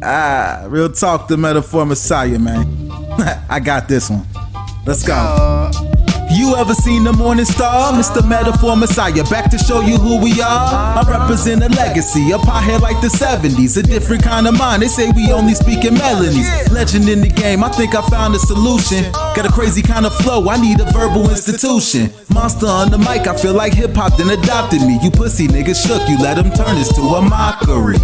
Real talk, the metaphor messiah, man. I got this one. Let's go. You ever seen the morning star? Mr. Metaphor Messiah, back to show you who we are. I represent a legacy, a pothead like the 70s, a different kind of mind. They say we only speak in melodies. Legend in the game, I think I found a solution. Got a crazy kind of flow, I need a verbal institution. Monster on the mic, I feel like hip-hop then adopted me. You pussy niggas shook, you let them turn this to a mockery.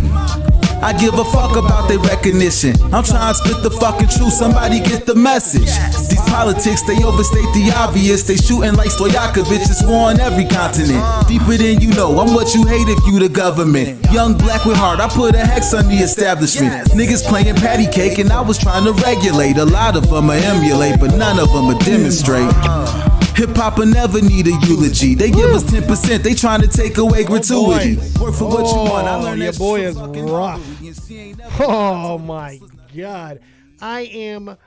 I give a fuck about their recognition. I'm trying to spit the fucking truth, somebody get the message. These politics, they overstate the obvious. They shooting like Stojakovic, it's war on every continent. Deeper than you know, I'm what you hate if you the government. Young black with heart, I put a hex on the establishment. Niggas playing patty cake and I was trying to regulate. A lot of them are emulate, but none of them are demonstrate. Hip-hop will never need a eulogy. They give us 10%, they trying to take away gratuity. Work for what you want. I learned your that boy shit is fucking rough. movie. Oh my God. I am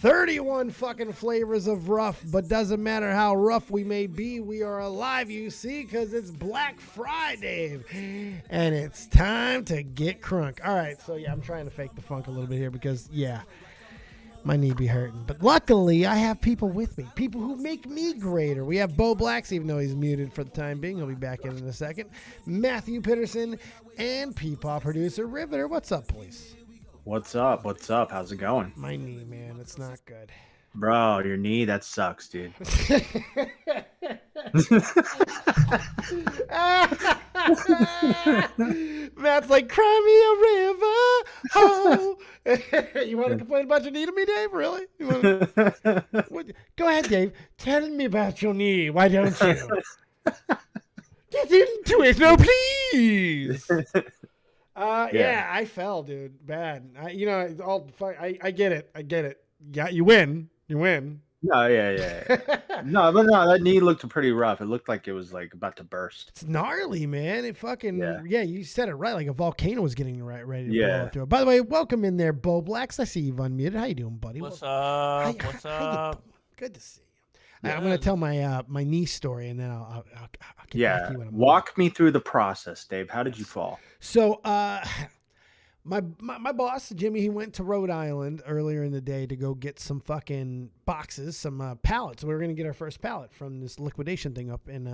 31 fucking flavors of rough, but doesn't matter how rough we may be, we are alive, you see, because it's BlaxFriDave. And it's time to get crunk. All right, so yeah, I'm trying to fake the funk a little bit here because, yeah, my knee be hurting. But luckily, I have people with me. People who make me greater. We have Beau Black, even though he's muted for the time being. He'll be back in a second. Matthew Pitterson and PeePaw Producer Riveter. What's up, please? What's up? What's up? How's it going? My knee, man. It's not good. Bro, your knee, that sucks, dude. Matt's like, cry me a river. Oh. You want to complain about your knee to me, Dave? Really? Go ahead, Dave. Tell me about your knee. Why don't you? Get into it. No, please. Yeah, I fell, dude. Bad. I get it. Yeah, you win. No, yeah. No, that knee looked pretty rough. It looked like it was like about to burst. It's gnarly, man. It fucking yeah. You said it right. Like a volcano was getting ready to blow up to it. By the way, welcome in there, Beau Blacks. I see you've unmuted. How you doing, buddy? What's up? Good to see you. Yeah. I'm gonna tell my my knee story, and then I'll get back to you when I'm walk me through the process, Dave. How did you fall? So my boss, Jimmy, he went to Rhode Island earlier in the day to go get some fucking boxes, some pallets. We were going to get our first pallet from this liquidation thing up in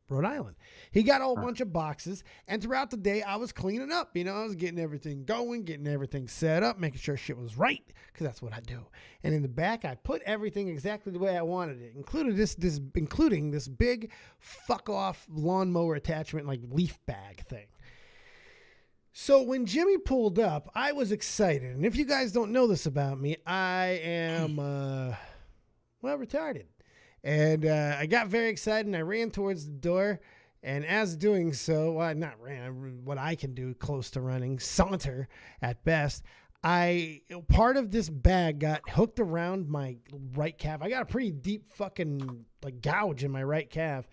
Rhode Island. He got a whole bunch of boxes, and throughout the day, I was cleaning up. You know, I was getting everything going, getting everything set up, making sure shit was right, because that's what I do. And in the back, I put everything exactly the way I wanted it, including this big fuck-off lawnmower attachment, like leaf bag thing. So when Jimmy pulled up, I was excited. And if you guys don't know this about me, I am, retarded. And I got very excited, and I ran towards the door. And as doing so, well, not ran, what I can do close to running, saunter at best, part of this bag got hooked around my right calf. I got a pretty deep fucking like gouge in my right calf.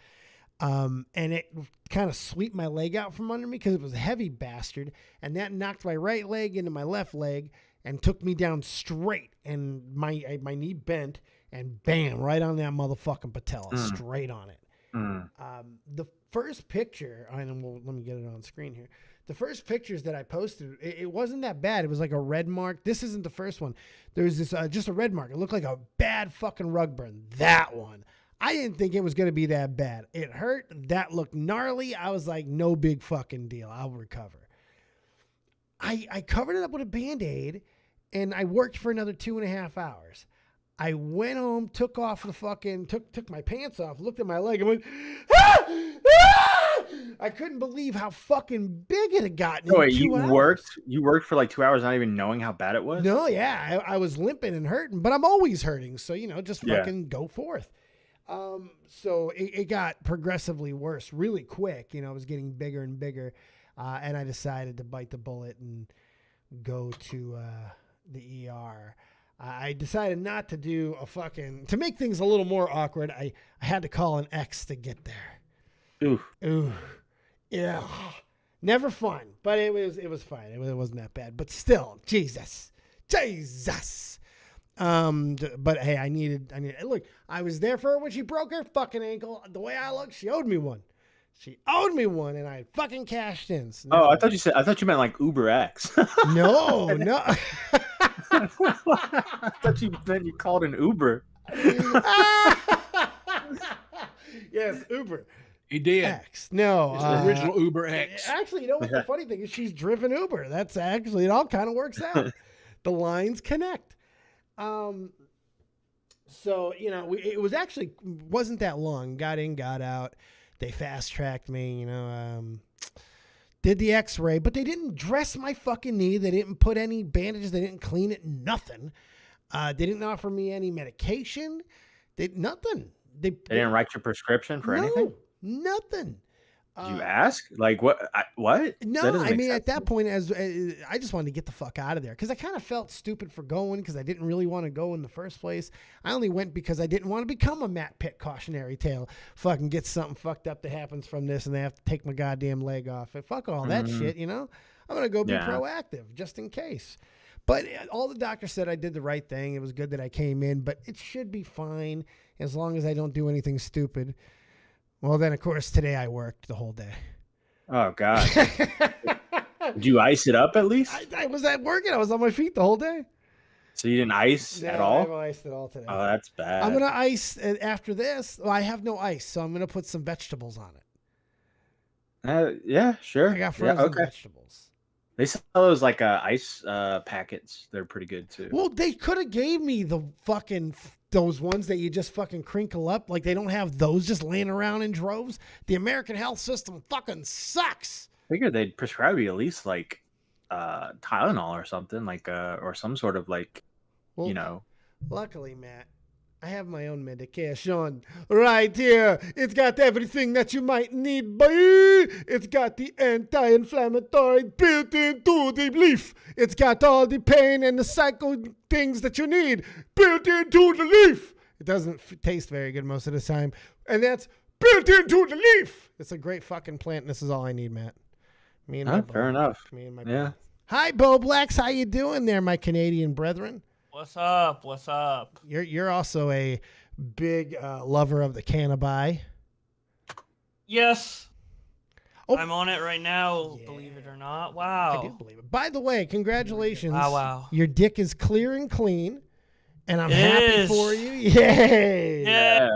And it kind of swept my leg out from under me because it was a heavy bastard. And that knocked my right leg into my left leg and took me down straight. And my knee bent and bam, right on that motherfucking patella, straight on it. The first picture, let me get it on screen here. The first pictures that I posted, it wasn't that bad. It was like a red mark. This isn't the first one. There's this, just a red mark. It looked like a bad fucking rug burn. That one. I didn't think it was going to be that bad. It hurt. That looked gnarly. I was like, no big fucking deal. I'll recover. I covered it up with a Band-Aid, and I worked for another 2.5 hours. I went home, took off the fucking, took my pants off, looked at my leg, and went, ah! Ah! I couldn't believe how fucking big it had gotten in 2 hours. You worked for like 2 hours not even knowing how bad it was? No, yeah. I was limping and hurting, but I'm always hurting. So, just fucking go forth. So it got progressively worse really quick. It was getting bigger and bigger. And I decided to bite the bullet and go to the ER. I decided not to do to make things a little more awkward. I had to call an ex to get there. Ooh. Yeah. Never fun, but it was fine. It wasn't that bad, but still, Jesus. But hey, I needed, look, I was there for her when she broke her fucking ankle. The way I look, she owed me one. She owed me one, and I fucking cashed in. So Oh, I thought you meant like Uber X. no. I thought you meant you called an Uber. Yes, Uber. He did. X. No. It's the original Uber X. Actually, you know what the funny thing is? She's driven Uber. That's actually, it all kind of works out. The lines connect. So, you know, it was actually, wasn't that long. Got in, got out. They fast-tracked me, you know, did the x-ray, but they didn't dress my fucking knee. They didn't put any bandages. They didn't clean it, nothing. They didn't offer me any medication. Nothing. They didn't write your prescription for anything? Nothing. Did you ask? Like, what? What? No, I mean, at that point, as I just wanted to get the fuck out of there because I kind of felt stupid for going because I didn't really want to go in the first place. I only went because I didn't want to become a MattPitt cautionary tale. Fucking get something fucked up that happens from this and they have to take my goddamn leg off. And fuck all that shit, you know? I'm going to go be proactive just in case. But all the doctor said I did the right thing. It was good that I came in, but it should be fine as long as I don't do anything stupid. Well, then, of course, today I worked the whole day. Oh, God. Did you ice it up at least? I was at work and I was on my feet the whole day. So you didn't ice at all? I haven't iced at all today. Oh, that's bad. I'm going to ice after this. Well, I have no ice, so I'm going to put some vegetables on it. Yeah, sure. I got frozen vegetables. They sell those like ice packets. They're pretty good, too. Well, they could have gave me the fucking... those ones that you just fucking crinkle up. Like, they don't have those just laying around in droves. The American health system fucking sucks. I figured they'd prescribe you at least, like, Tylenol or something, like, or some sort of, like, well, you know. Luckily, Matt, I have my own medication right here. It's got everything that you might need, boy. It's got the anti-inflammatory built into the leaf. It's got all the pain and the psycho things that you need built into the leaf. It doesn't taste very good most of the time, and that's built into the leaf. It's a great fucking plant, and this is all I need, Matt. Me and my fair enough. Me and my yeah. Hi, Beau Blacks. How you doing there, my Canadian brethren? What's up? What's up? You're also a big lover of the cannabis. Yes. Oh. I'm on it right now, believe it or not. Wow. I do believe it. By the way, congratulations. Wow. Your dick is clear and clean, and I'm It happy is. for you. Yay. Yeah.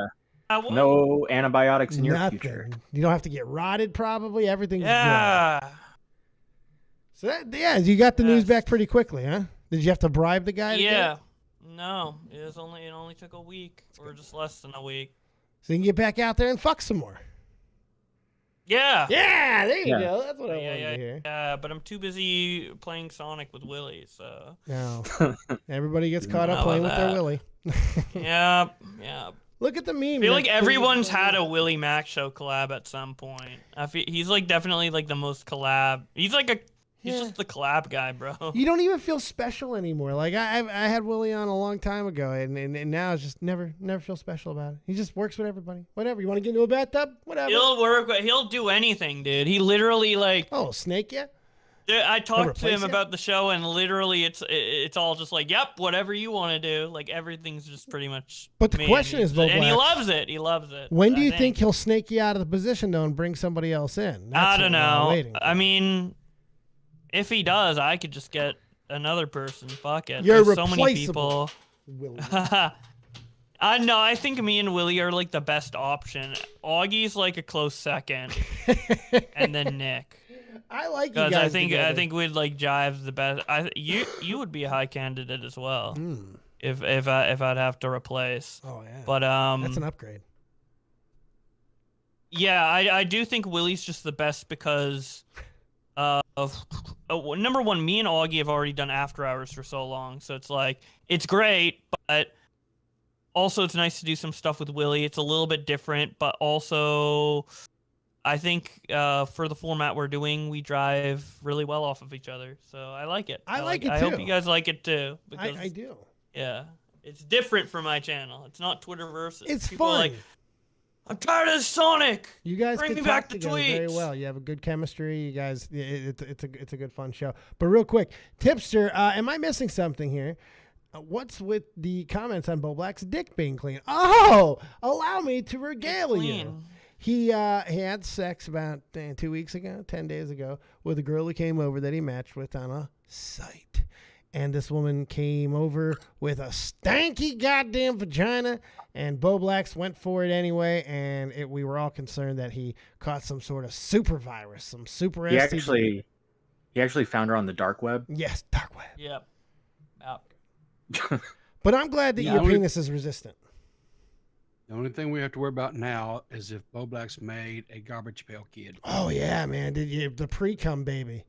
No antibiotics in your Nothing. future. You don't have to get rotted, probably. Everything's Yeah. good. So, you got the news back pretty quickly, huh? Did you have to bribe the guy? Yeah. No, it only took a week or just less than a week. So you can get back out there and fuck some more. Yeah. Yeah, there you go. That's what I wanted to hear. Yeah, but I'm too busy playing Sonic with Willie, so. No. Everybody gets caught up playing with their Willie. Yeah. Look at the meme. I feel like everyone's had a Willie Mac show collab at some point. He's like definitely like the most collab. He's just the collab guy, bro. You don't even feel special anymore. Like I had Willie on a long time ago, and now it's just never feel special about it. He just works with everybody. Whatever. You want to get into a bathtub? Whatever. He'll do anything, dude. He literally like. Oh, snake yeah. I talked to him about the show, and literally it's all just like, yep, whatever you want to do. Like everything's just pretty much. But the question is, and he loves it. He loves it. When do you think he'll snake you out of the position though and bring somebody else in? I don't know. I mean, if he does, I could just get another person. Fuck it. You're There's so replaceable. many people. Willie. I think me and Willie are like the best option. Augie's like a close second, and then Nick. I like you guys. I think we'd like jive the best. You would be a high candidate as well. If I'd have to replace. Oh yeah. But that's an upgrade. Yeah, I do think Willie's just the best because of number one, me and Auggie have already done after hours for so long, so it's like it's great, but also it's nice to do some stuff with Willie. It's a little bit different, but also I think for the format we're doing, we drive really well off of each other. So I like it. I like it too. I hope you guys like it too. Because, I do. Yeah. It's different from my channel. It's not Twitterverse. It's people fun. Are like, I'm tired of Sonic. You guys bring can me back talk to together tweets. very well. You have a good chemistry. You guys, it's a good fun show. But real quick, Tipster, am I missing something here? What's with the comments on Beau Black's dick being clean? Oh, allow me to regale you. He had sex about 2 weeks ago, 10 days ago, with a girl who came over that he matched with on a site. And this woman came over with a stanky goddamn vagina, and Beau Black went for it anyway, and we were all concerned that he caught some sort of super virus, some super STD. He actually found her on the dark web. Yes, dark web. Yep. But I'm glad that your penis is resistant. The only thing we have to worry about now is if Beau Black's made a garbage pail kid. Oh, yeah, man. Did you the pre-cum baby?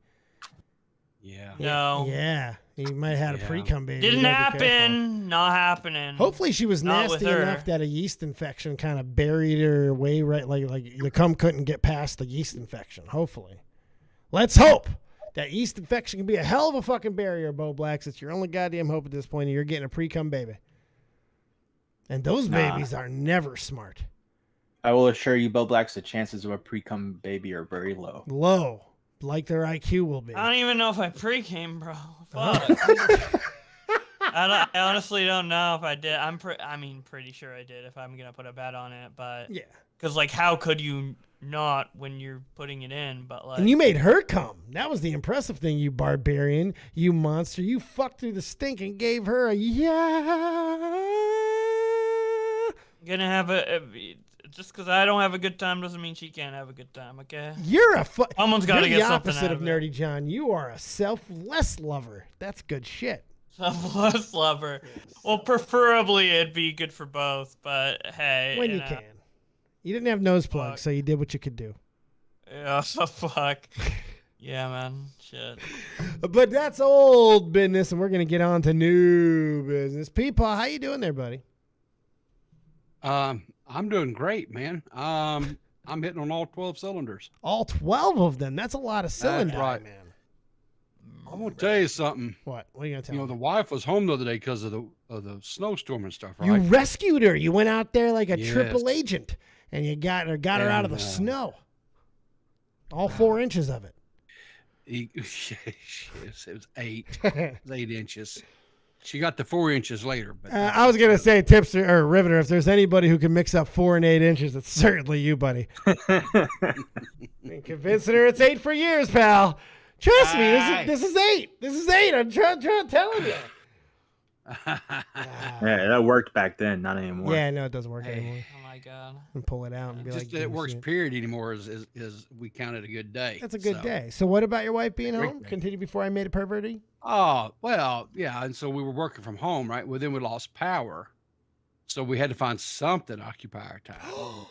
Yeah. No. Yeah. He might have had a pre-cum baby. Didn't You gotta be careful. happen. Not happening. Hopefully she was Not with nasty her. enough that a yeast infection kind of buried her away, right? Like the cum couldn't get past the yeast infection. Hopefully. Let's hope. That yeast infection can be a hell of a fucking barrier, Beau Blacks. It's your only goddamn hope at this point. You're getting a pre-cum baby. And those babies are never smart. I will assure you, Beau Black's the chances of a pre-cum baby are very low. Low. Like their IQ will be. I don't even know if I pre-came, bro. Fuck. I honestly don't know if I did. I'm pretty sure I did if I'm going to put a bet on it. But Yeah. Because, like, how could you not when you're putting it in? But like, And you made her come. That was the impressive thing, you barbarian, you monster. You fucked through the stink and gave her a gonna have just because I don't have a good time doesn't mean she can't have a good time. Okay. You're Someone's got to you're get the something opposite out of it. Nerdy John. You are a selfless lover. That's good shit. Selfless lover. Well, preferably it'd be good for both, but hey. When you know. can. You didn't have nose plugs, so you did what you could do. Yeah, so fuck. Yeah, man. Shit. But that's old business, and we're gonna get on to new business. PeePaw, how you doing there, buddy? I'm doing great, man. I'm hitting on all 12 cylinders. All 12 of them. That's a lot of cylinders, right. man. I'm gonna tell you something. What? What are you gonna tell You know, me? the wife was home the other day because of the snowstorm and stuff, right? You rescued her. You went out there like a Yes. triple agent, and you got her out of the snow. All 4 inches of it. It was 8. It was 8 inches. She got the 4 inches later. But I was gonna say, Tipster or Riveter, if there's anybody who can mix up 4 and 8 inches, it's certainly you, buddy. Been convincing her it's 8 for years, pal. Trust me, this is 8. This is 8. I'm telling you. Yeah, that worked back then, not anymore. Yeah, no, it doesn't work anymore. Oh my god. And pull it out and be just like, that it works period anymore is we count it a good day. That's a good So- day. So what about your wife being Great home? day. Continue before I made it perverty. Oh, well, yeah. And so we were working from home, right? Well, then we lost power. So we had to find something to occupy our time.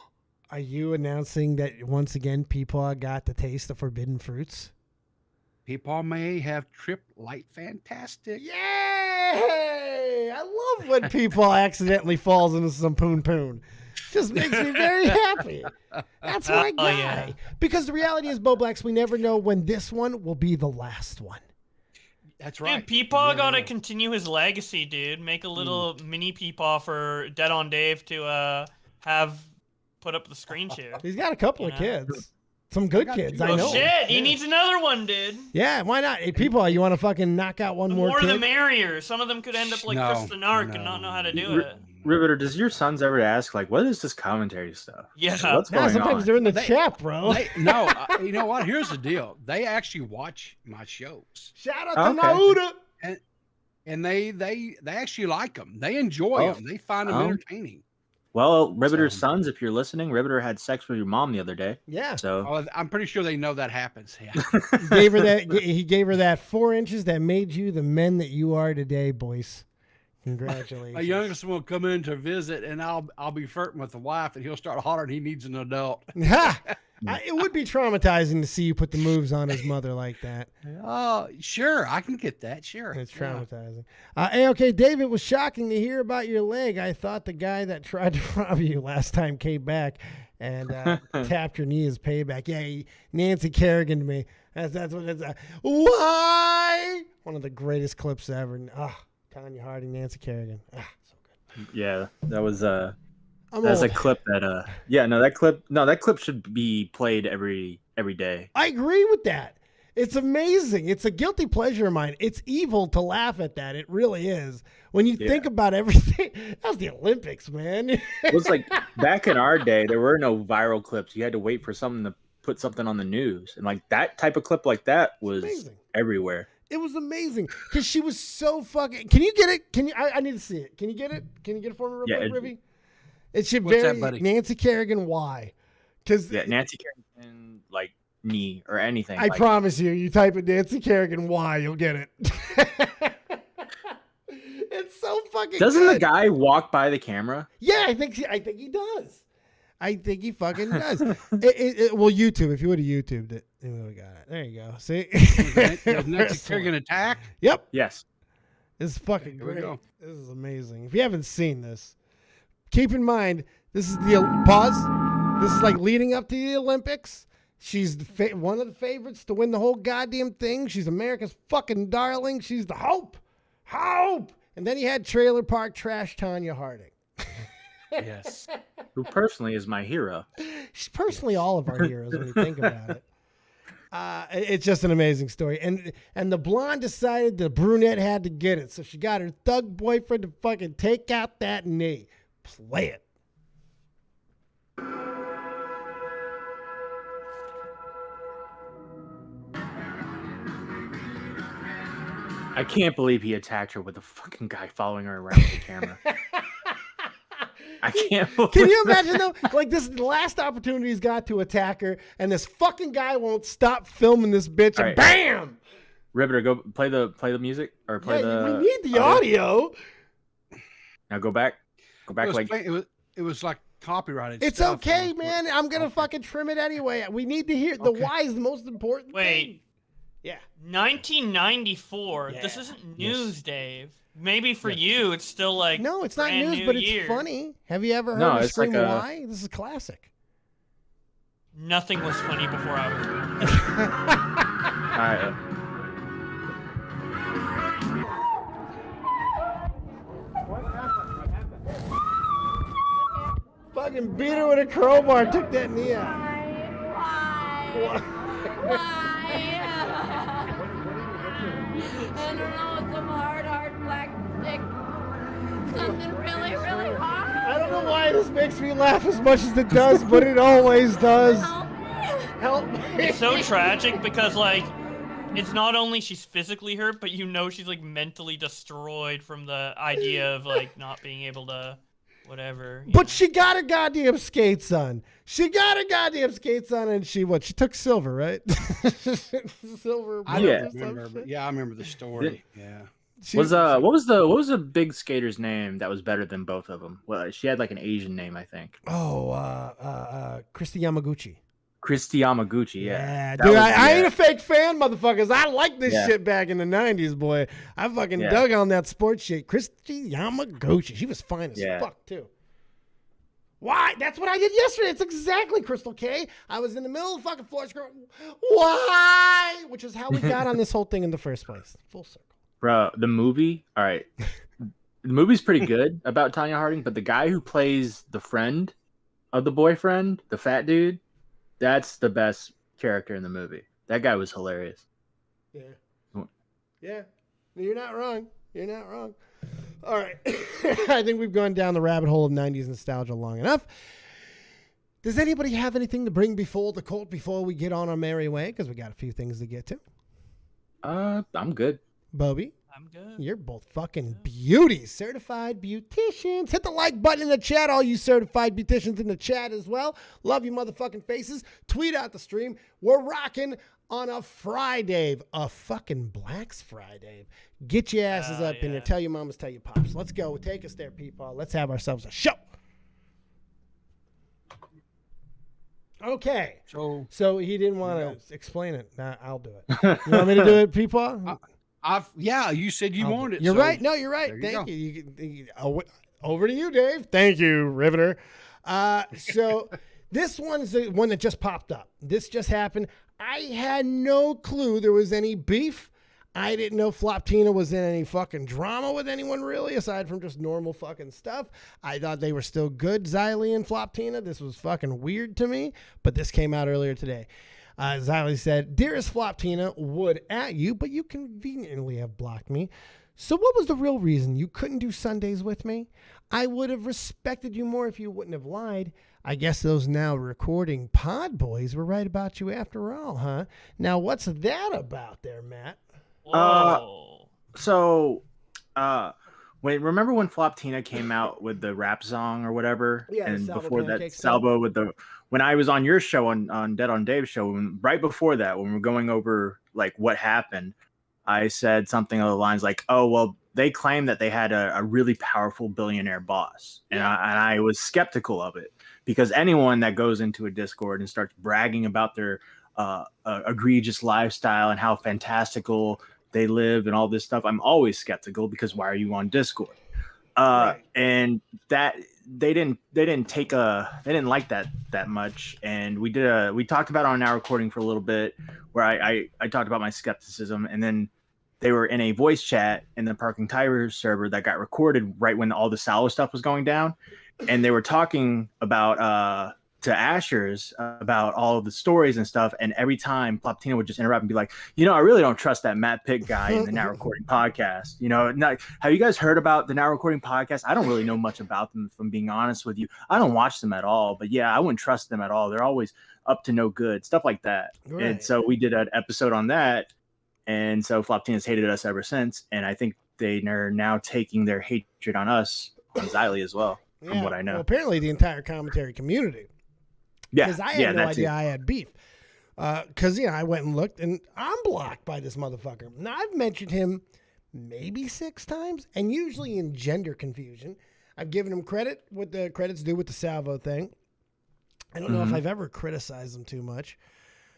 Are you announcing that once again PeePaw got the taste of forbidden fruits? People may have tripped light fantastic. Yay! I love when PeePaw accidentally falls into some poon. Just makes me very happy. That's my guy. Yeah. Because the reality is, Beau Blacks, we never know when this one will be the last one. That's right. Dude, PeePaw gotta continue his legacy, dude. Make a little mini PeePaw for DeadOnDave to have put up the screen share. He's got a couple of know? kids. Some good kids, I Oh know. shit, he needs another one, dude. Yeah, why not? Hey, PeePaw, you want to fucking knock out one The more more kid? the merrier. Some of them could end up like No, Chris the Narc and no. not know how to do it. Riveter, does your sons ever ask, like, what is this commentary stuff? Yeah. What's Nah, going sometimes on? they're in the chat, bro. You know what? Here's the deal. They actually watch my shows, Shout out to Okay. Nauda. and they actually like them. They enjoy Oh. them. They find them Oh. entertaining. Well, Riveter's So- sons, if you're listening, Riveter had sex with your mom the other day. Yeah. So Oh, I'm pretty sure they know that happens. Yeah. He gave her that 4 inches that made you the men that you are today, boys. Congratulations. My youngest will come in to visit, and I'll be flirting with the wife, and he'll start hollering. He needs an adult. Ha! It would be traumatizing to see you put the moves on his mother like that. Oh, sure, I can get that. Sure, It's Yeah. traumatizing. Hey, okay, Dave, it was shocking to hear about your leg. I thought the guy that tried to rob you last time came back and tapped your knee as payback. Yeah, Nancy Kerrigan to me. That's what it's. Why? One of the greatest clips ever. Tanya Harding, Nancy Kerrigan. So good. yeah, that was I'm that's old. a clip that that clip should be played every day. I agree with that. It's amazing. It's a guilty pleasure of mine. It's evil to laugh at that. It really is. When you think about everything, that was the Olympics, man. It was like back in our day, there were no viral clips. You had to wait for someone to put something on the news. And like that type of clip like that was everywhere. It was amazing because she was so fucking. Can you get it? Can you? I need to see it. Can you get it? Can you get it for me real quick, Rivy? It should What's very that, buddy? Nancy Kerrigan. Why? Because Nancy Kerrigan like knee or anything. I promise you type in Nancy Kerrigan why, you'll get it. It's so fucking. Doesn't good. the guy walk by the camera? Yeah, I think he does. I think he fucking does. Well, YouTube. If you would have YouTubed it, we would have got it. There you go. See, Was Nancy Kerrigan attack? Yep. Yes. This is fucking Here we great. go. This is amazing. If you haven't seen this, keep in mind this is the pause. This is like leading up to the Olympics. She's one of the favorites to win the whole goddamn thing. She's America's fucking darling. She's the hope. And then you had Trailer Park Trash Tanya Harding. Yes. Who personally is my hero. She's personally all of our heroes when you think about it. It's just an amazing story. And the blonde decided the brunette had to get it. So she got her thug boyfriend to fucking take out that knee. Play it. I can't believe he attacked her with a fucking guy following her around with the camera. I can't believe. Can you imagine though? Like this is the last opportunity he's got to attack her, and this fucking guy won't stop filming this bitch, and bam! Riveter, go play the music or play the. We need the audio. Now go back. It was like copyrighted. It's stuff, okay, man. I'm gonna fucking trim it anyway. We need to hear the why is the most important thing. Yeah. 1994. Yeah. This isn't news, Dave. Maybe for you, it's still like No, it's not brand news, new but it's year. funny. Have you ever heard of Scream Why? This is a classic. Nothing was funny before I was born. All right. Fucking beat her with a crowbar, took that knee out. Why? I don't know, some hard black stick. Something really, really hard. I don't know why this makes me laugh as much as it does, but it always does. Help me. It's so tragic because like it's not only she's physically hurt, but you know she's like mentally destroyed from the idea of like not being able to whatever. But she got her goddamn skates on. She got her goddamn skates on, and she took silver, right? Silver. I don't remember. But I remember the story. Yeah. What was the big skater's name that was better than both of them? Well, she had like an Asian name, I think. Christy Yamaguchi. Christy Yamaguchi, yeah. Dude, I ain't a fake fan, motherfuckers. I like this shit back in the 90s, boy. I fucking dug on that sports shit. Christy Yamaguchi. She was fine as fuck, too. Why? That's what I did yesterday. It's exactly Crystal K. I was in the middle of the fucking floor scrolling. Why? Which is how we got on this whole thing in the first place. Full circle. Bro, the movie, all right. The movie's pretty good about Tanya Harding, but the guy who plays the friend of the boyfriend, the fat dude, that's the best character in the movie. That guy was hilarious. Yeah. Yeah. You're not wrong. You're not wrong. All right. I think we've gone down the rabbit hole of 90s nostalgia long enough. Does anybody have anything to bring before the court before we get on our merry way? Because we got a few things to get to. I'm good. Bobby? I'm good. You're both fucking beauties. Certified beauticians. Hit the like button in the chat. All you certified beauticians in the chat as well. Love you motherfucking faces. Tweet out the stream. We're rocking on a FriDave. A fucking BlaxFriDave. Get your asses up in there. Tell your mamas, tell your pops. Let's go. Take us there, people. Let's have ourselves a show. Okay. So he didn't want to explain it. Nah, I'll do it. You want me to do it, Peepaw? You said you wanted it. You're right. No, you're right. Thank you. Over to you, Dave. Thank you, Riveter. So this one's the one that just popped up. This just happened. I had no clue there was any beef. I didn't know Floptina was in any fucking drama with anyone really, aside from just normal fucking stuff. I thought they were still good, Zylie and Floptina. This was fucking weird to me, but this came out earlier today. Zylie said, "Dearest Floptina, would at you, but you conveniently have blocked me. So what was the real reason you couldn't do Sundays with me? I would have respected you more if you wouldn't have lied. I guess those now recording pod boys were right about you after all, huh? Now, what's that about there, Matt?" Whoa. So, remember when Floptina came out with the rap song or whatever? Yeah, the and Salvo before that, Pancake song. Salvo with when I was on your show on Dead on Dave's show, right before that, when we're going over like what happened, I said something along the lines like, "Oh, well, they claim that they had a really powerful billionaire boss," and I was skeptical of it because anyone that goes into a Discord and starts bragging about their egregious lifestyle and how fantastical they live and all this stuff, I'm always skeptical because why are you on Discord? And that they didn't like that much, and we talked about it on our recording for a little bit where I talked about my skepticism, and then they were in a voice chat in the Parking Tire server that got recorded right when all the Salvo stuff was going down, and they were talking about to Asher's about all of the stories and stuff, and every time Floptina would just interrupt and be like, I really don't trust that MattPitt guy in the Now Recording podcast. Have you guys heard about the Now Recording podcast? I don't really know much about them, if I'm being honest with you. I don't watch them at all, but yeah, I wouldn't trust them at all. They're always up to no good, stuff like that. Right. And so we did an episode on that, and so Floptina's hated us ever since, and I think they are now taking their hatred on us, on Zylie as well, from what I know. Well, apparently the entire commentary community. Yeah, because I had no idea I had beef. Because I went and looked, and I'm blocked by this motherfucker. Now I've mentioned him maybe 6 times, and usually in gender confusion. I've given him credit what the credit's due with the Salvo thing. I don't know if I've ever criticized him too much,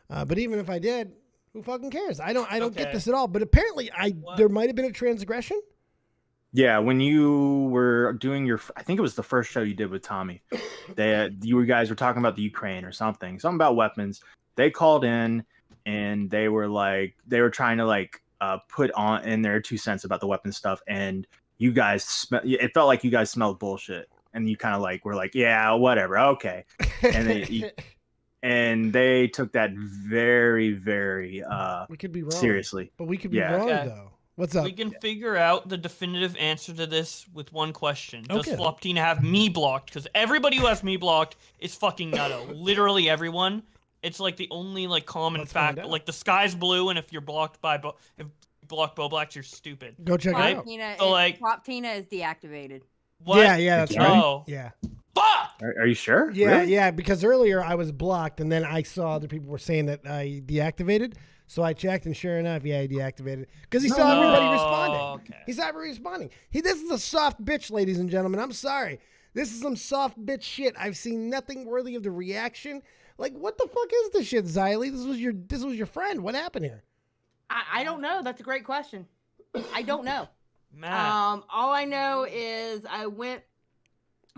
but even if I did, who fucking cares? I don't get this at all. But apparently, there might have been a transgression. Yeah, when you were doing I think it was the first show you did with Tommy. You guys were talking about the Ukraine or something about weapons. They called in and they were trying to put on in their 2 cents about the weapon stuff, and you guys it felt like you guys smelled bullshit, and you kind of were like, yeah, whatever, okay, and they took that very, very we could be wrong seriously, but we could be wrong though. What's up? We can figure out the definitive answer to this with one question. Does Floptina have me blocked? Because everybody who has me blocked is fucking nutto. Literally everyone. It's like the only common fact. Like the sky's blue, and if you're blocked by if you block Beau Black, you're stupid. Go check it out. Floptina is deactivated. What? Yeah, that's right. Oh. Yeah. Fuck! Are you sure? Yeah, really? Yeah. Because earlier I was blocked, and then I saw other people were saying that I deactivated. So I checked, and sure enough, he deactivated. Because he saw everybody responding. Okay. He saw everybody responding. This is a soft bitch, ladies and gentlemen. I'm sorry. This is some soft bitch shit. I've seen nothing worthy of the reaction. What the fuck is this shit, Zylie? This was your friend. What happened here? I don't know. That's a great question. I don't know. Matt. All I know is I went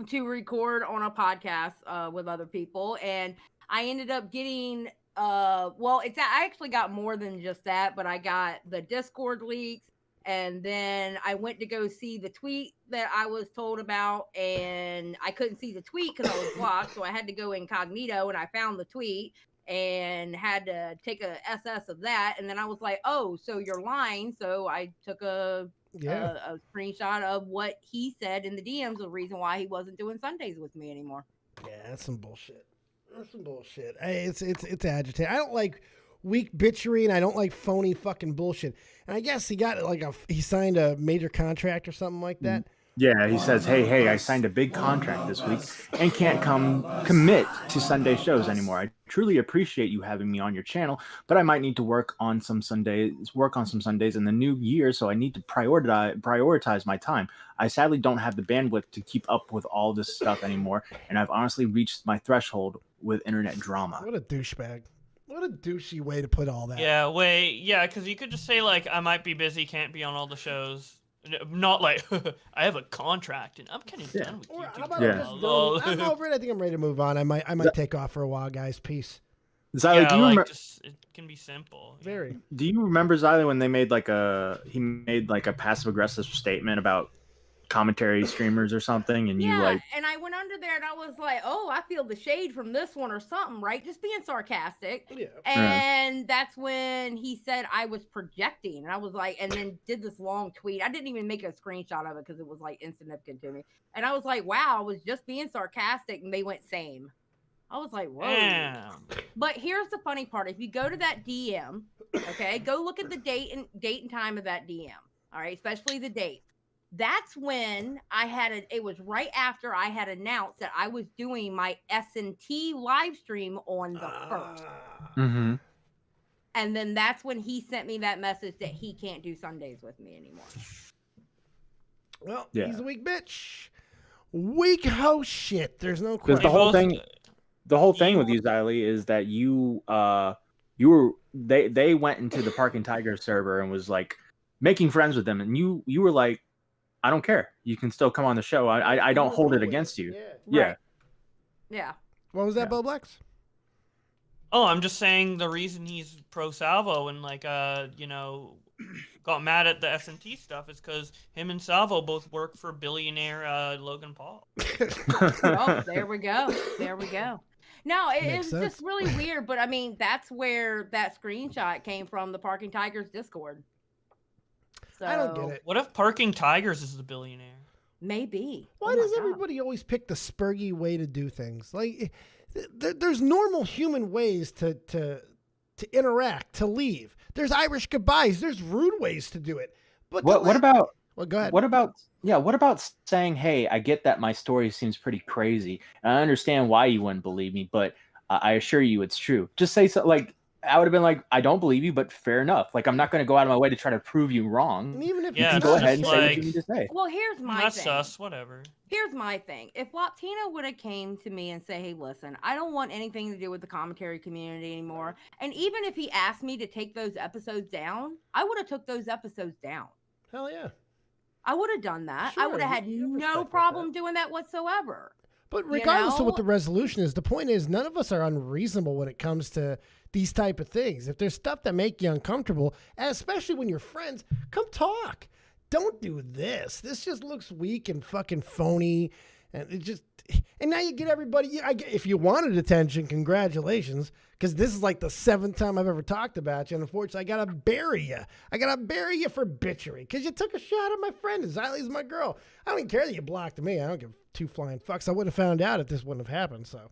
to record on a podcast with other people, and I ended up getting I actually got more than just that, but I got the Discord leaks, and then I went to go see the tweet that I was told about, and I couldn't see the tweet because I was blocked, so I had to go incognito, and I found the tweet and had to take a SS of that, and then I was like, oh, so you're lying, so I took a screenshot of what he said in the DMs, the reason why he wasn't doing Sundays with me anymore. Yeah, that's some bullshit. That's some bullshit. It's agitating. I don't like weak bitchery, and I don't like phony fucking bullshit. And I guess he got he signed a major contract or something like that. Yeah, he says, hey, I signed a big contract this week and can't commit to Sunday shows anymore. I truly appreciate you having me on your channel, but I might need to work on some Sundays in the new year, so I need to prioritize my time. I sadly don't have the bandwidth to keep up with all this stuff anymore, and I've honestly reached my threshold with internet drama. What a douchebag. What a douchey way to put all that. Yeah, because you could just say, I might be busy, can't be on all the shows. Not I have a contract and I'm kind of done with you. How about I'm over it. I think I'm ready to move on. I might take off for a while, guys. Peace. Zylie, do you remember? It can be simple. Very. Do you remember, Zylie, when they made a passive aggressive statement about commentary streamers or something, and you like. And I went under there and I was like, oh, I feel the shade from this one or something, right? Just being sarcastic. Yeah. And that's when he said I was projecting. And I was like, and then did this long tweet. I didn't even make a screenshot of it because it was like insignificant to me. And I was like, wow, I was just being sarcastic. And they went same. I was like, whoa. Damn. But here's the funny part. If you go to that DM, okay, go look at the date and time of that DM. All right, especially the date. That's when I had it was right after I had announced that I was doing my S&T live stream on the 1st. Mm-hmm. And then that's when he sent me that message that he can't do Sundays with me anymore. Well, Yeah. he's a weak bitch. Weak hoe shit. There's no Because question. the whole thing with you, Zylie, is that you were they went into the Parking Tiger server and was like making friends with them, and you were like, I don't care. You can still come on the show. I don't hold it against you. Yeah. Right. Yeah. What was that, Yeah. Beau Blacks? Oh, I'm just saying the reason he's pro Salvo and like got mad at the S&T stuff is because him and Salvo both work for billionaire Logan Paul. Oh, there we go. There we go. No, Makes it's sense. just really weird, but I mean, that's where that screenshot came from, the Parking Tigers Discord. So, I don't get it. What if Parking Tigers is the billionaire? Maybe. Why Oh my does God. everybody always pick the spurgy way to do things? Like, there's normal human ways to interact, to leave. There's Irish goodbyes. There's rude ways to do it. But What about Well, go ahead. what about saying, hey, I get that my story seems pretty crazy, and I understand why you wouldn't believe me, but I assure you it's true. Just say so. Like, I would have been like, I don't believe you, but fair enough. Like, I'm not going to go out of my way to try to prove you wrong. And even if Yeah, You it's can go it's ahead and just say what like- you need to say. Well, here's my That's thing. sus, whatever. Here's my thing. If Floptina would have came to me and say, hey, listen, I don't want anything to do with the commentary community anymore. And even if he asked me to take those episodes down, I would have took those episodes down. hell yeah. I would have done that. I Sure, would have had you have respect no like problem doing that whatsoever. But regardless of what know? the resolution is, the point is none of us are unreasonable when it comes to these type of things. If there's stuff that make you uncomfortable, and especially when you're friends, come talk. Don't do this. This just looks weak and fucking phony. And now you get everybody. If you wanted attention, congratulations, because this is like the 7th time I've ever talked about you. And unfortunately, I gotta bury you. I gotta bury you for bitchery because you took a shot at my friend. Zylie's my girl. I don't even care that you blocked me. I don't give two flying fucks. I would have found out if this wouldn't have happened. So,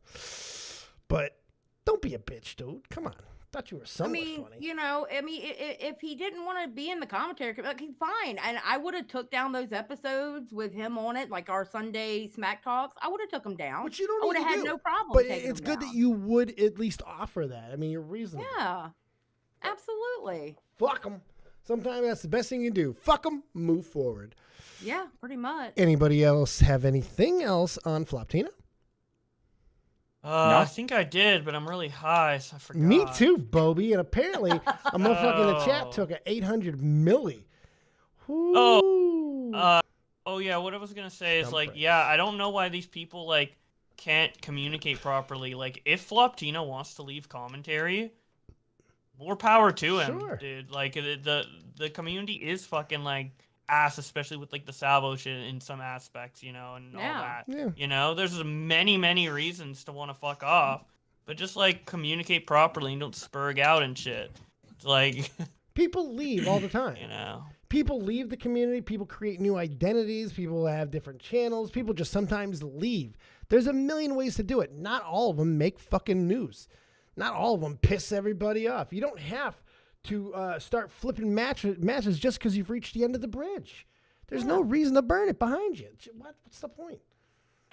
but don't be a bitch, dude. Come on. Thought you were I somewhat mean, funny. if he didn't want to be in the commentary, like, he's fine. And I would have took down those episodes with him on it, like our Sunday Smack Talks. I would have took them down. Which you don't I would need have to had do. no problem. But taking it's them good that down. you would at least offer that. I mean, you're reasonable. Yeah, absolutely. Fuck them. Sometimes that's the best thing you do. Fuck them. Move forward. Yeah, pretty much. Anybody else have anything else on Floptina? I think I did, but I'm really high, so I forgot. Me too, Bobby. And apparently, a motherfucker in the chat took an 800 milli. Ooh. Oh yeah, what I was gonna say is Stump like, breaks. yeah, I don't know why these people like can't communicate properly. Like, if Floptina wants to leave commentary, more power to him, Sure. dude. Like, the community is fucking like ass, especially with like the Salvo shit in some aspects, and all Yeah. that. Yeah. There's many reasons to want to fuck off, but just like communicate properly and don't spurg out and shit. It's like, People leave all the time. People leave the community. People create new identities. People have different channels. People just sometimes leave. There's a million ways to do it. Not all of them make fucking news. Not all of them piss everybody off. You don't have to start flipping matches just because you've reached the end of the bridge. There's no reason to burn it behind you. What's the point?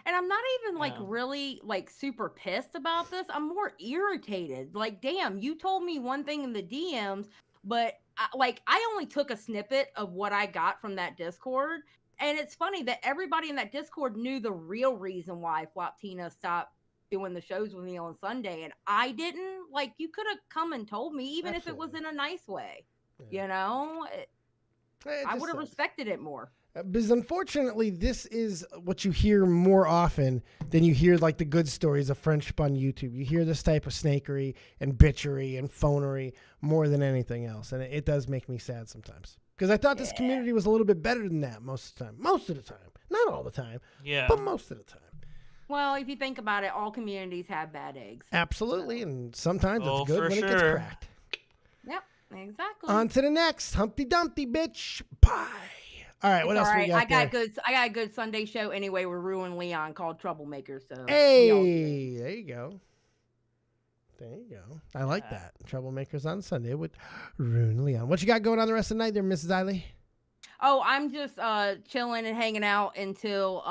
And I'm not even like Yeah. really like super pissed about this. I'm more irritated. Like, damn, you told me one thing in the DMs, but I only took a snippet of what I got from that Discord. And it's funny that everybody in that Discord knew the real reason why Floptina stopped doing the shows with me on Sunday. And I didn't. Like, you could have come and told me, even if it was in a nice way. Yeah. You know? It I just would have sucks. respected it more. Because unfortunately, this is what you hear more often than you hear like the good stories of friendship on YouTube. You hear this type of snakery and bitchery and phonery more than anything else. And it does make me sad sometimes. Because I thought this community was a little bit better than that most of the time. Most of the time. Not all the time. Yeah. But most of the time. Well, if you think about it, all communities have bad eggs. Absolutely. And sometimes Oh, it's good for when it gets sure. cracked. Yep, exactly. On to the next. Humpty Dumpty, bitch. Pie. All right, what It's else all we right. got I got there? good. I got a good Sunday show anyway with Rue and Leon called Troublemakers. So we all Hey, good. there you go. There you go. I like that. Troublemakers on Sunday with Rune Leon. What you got going on the rest of the night there, Mrs. Zylie? Oh, I'm just chilling and hanging out until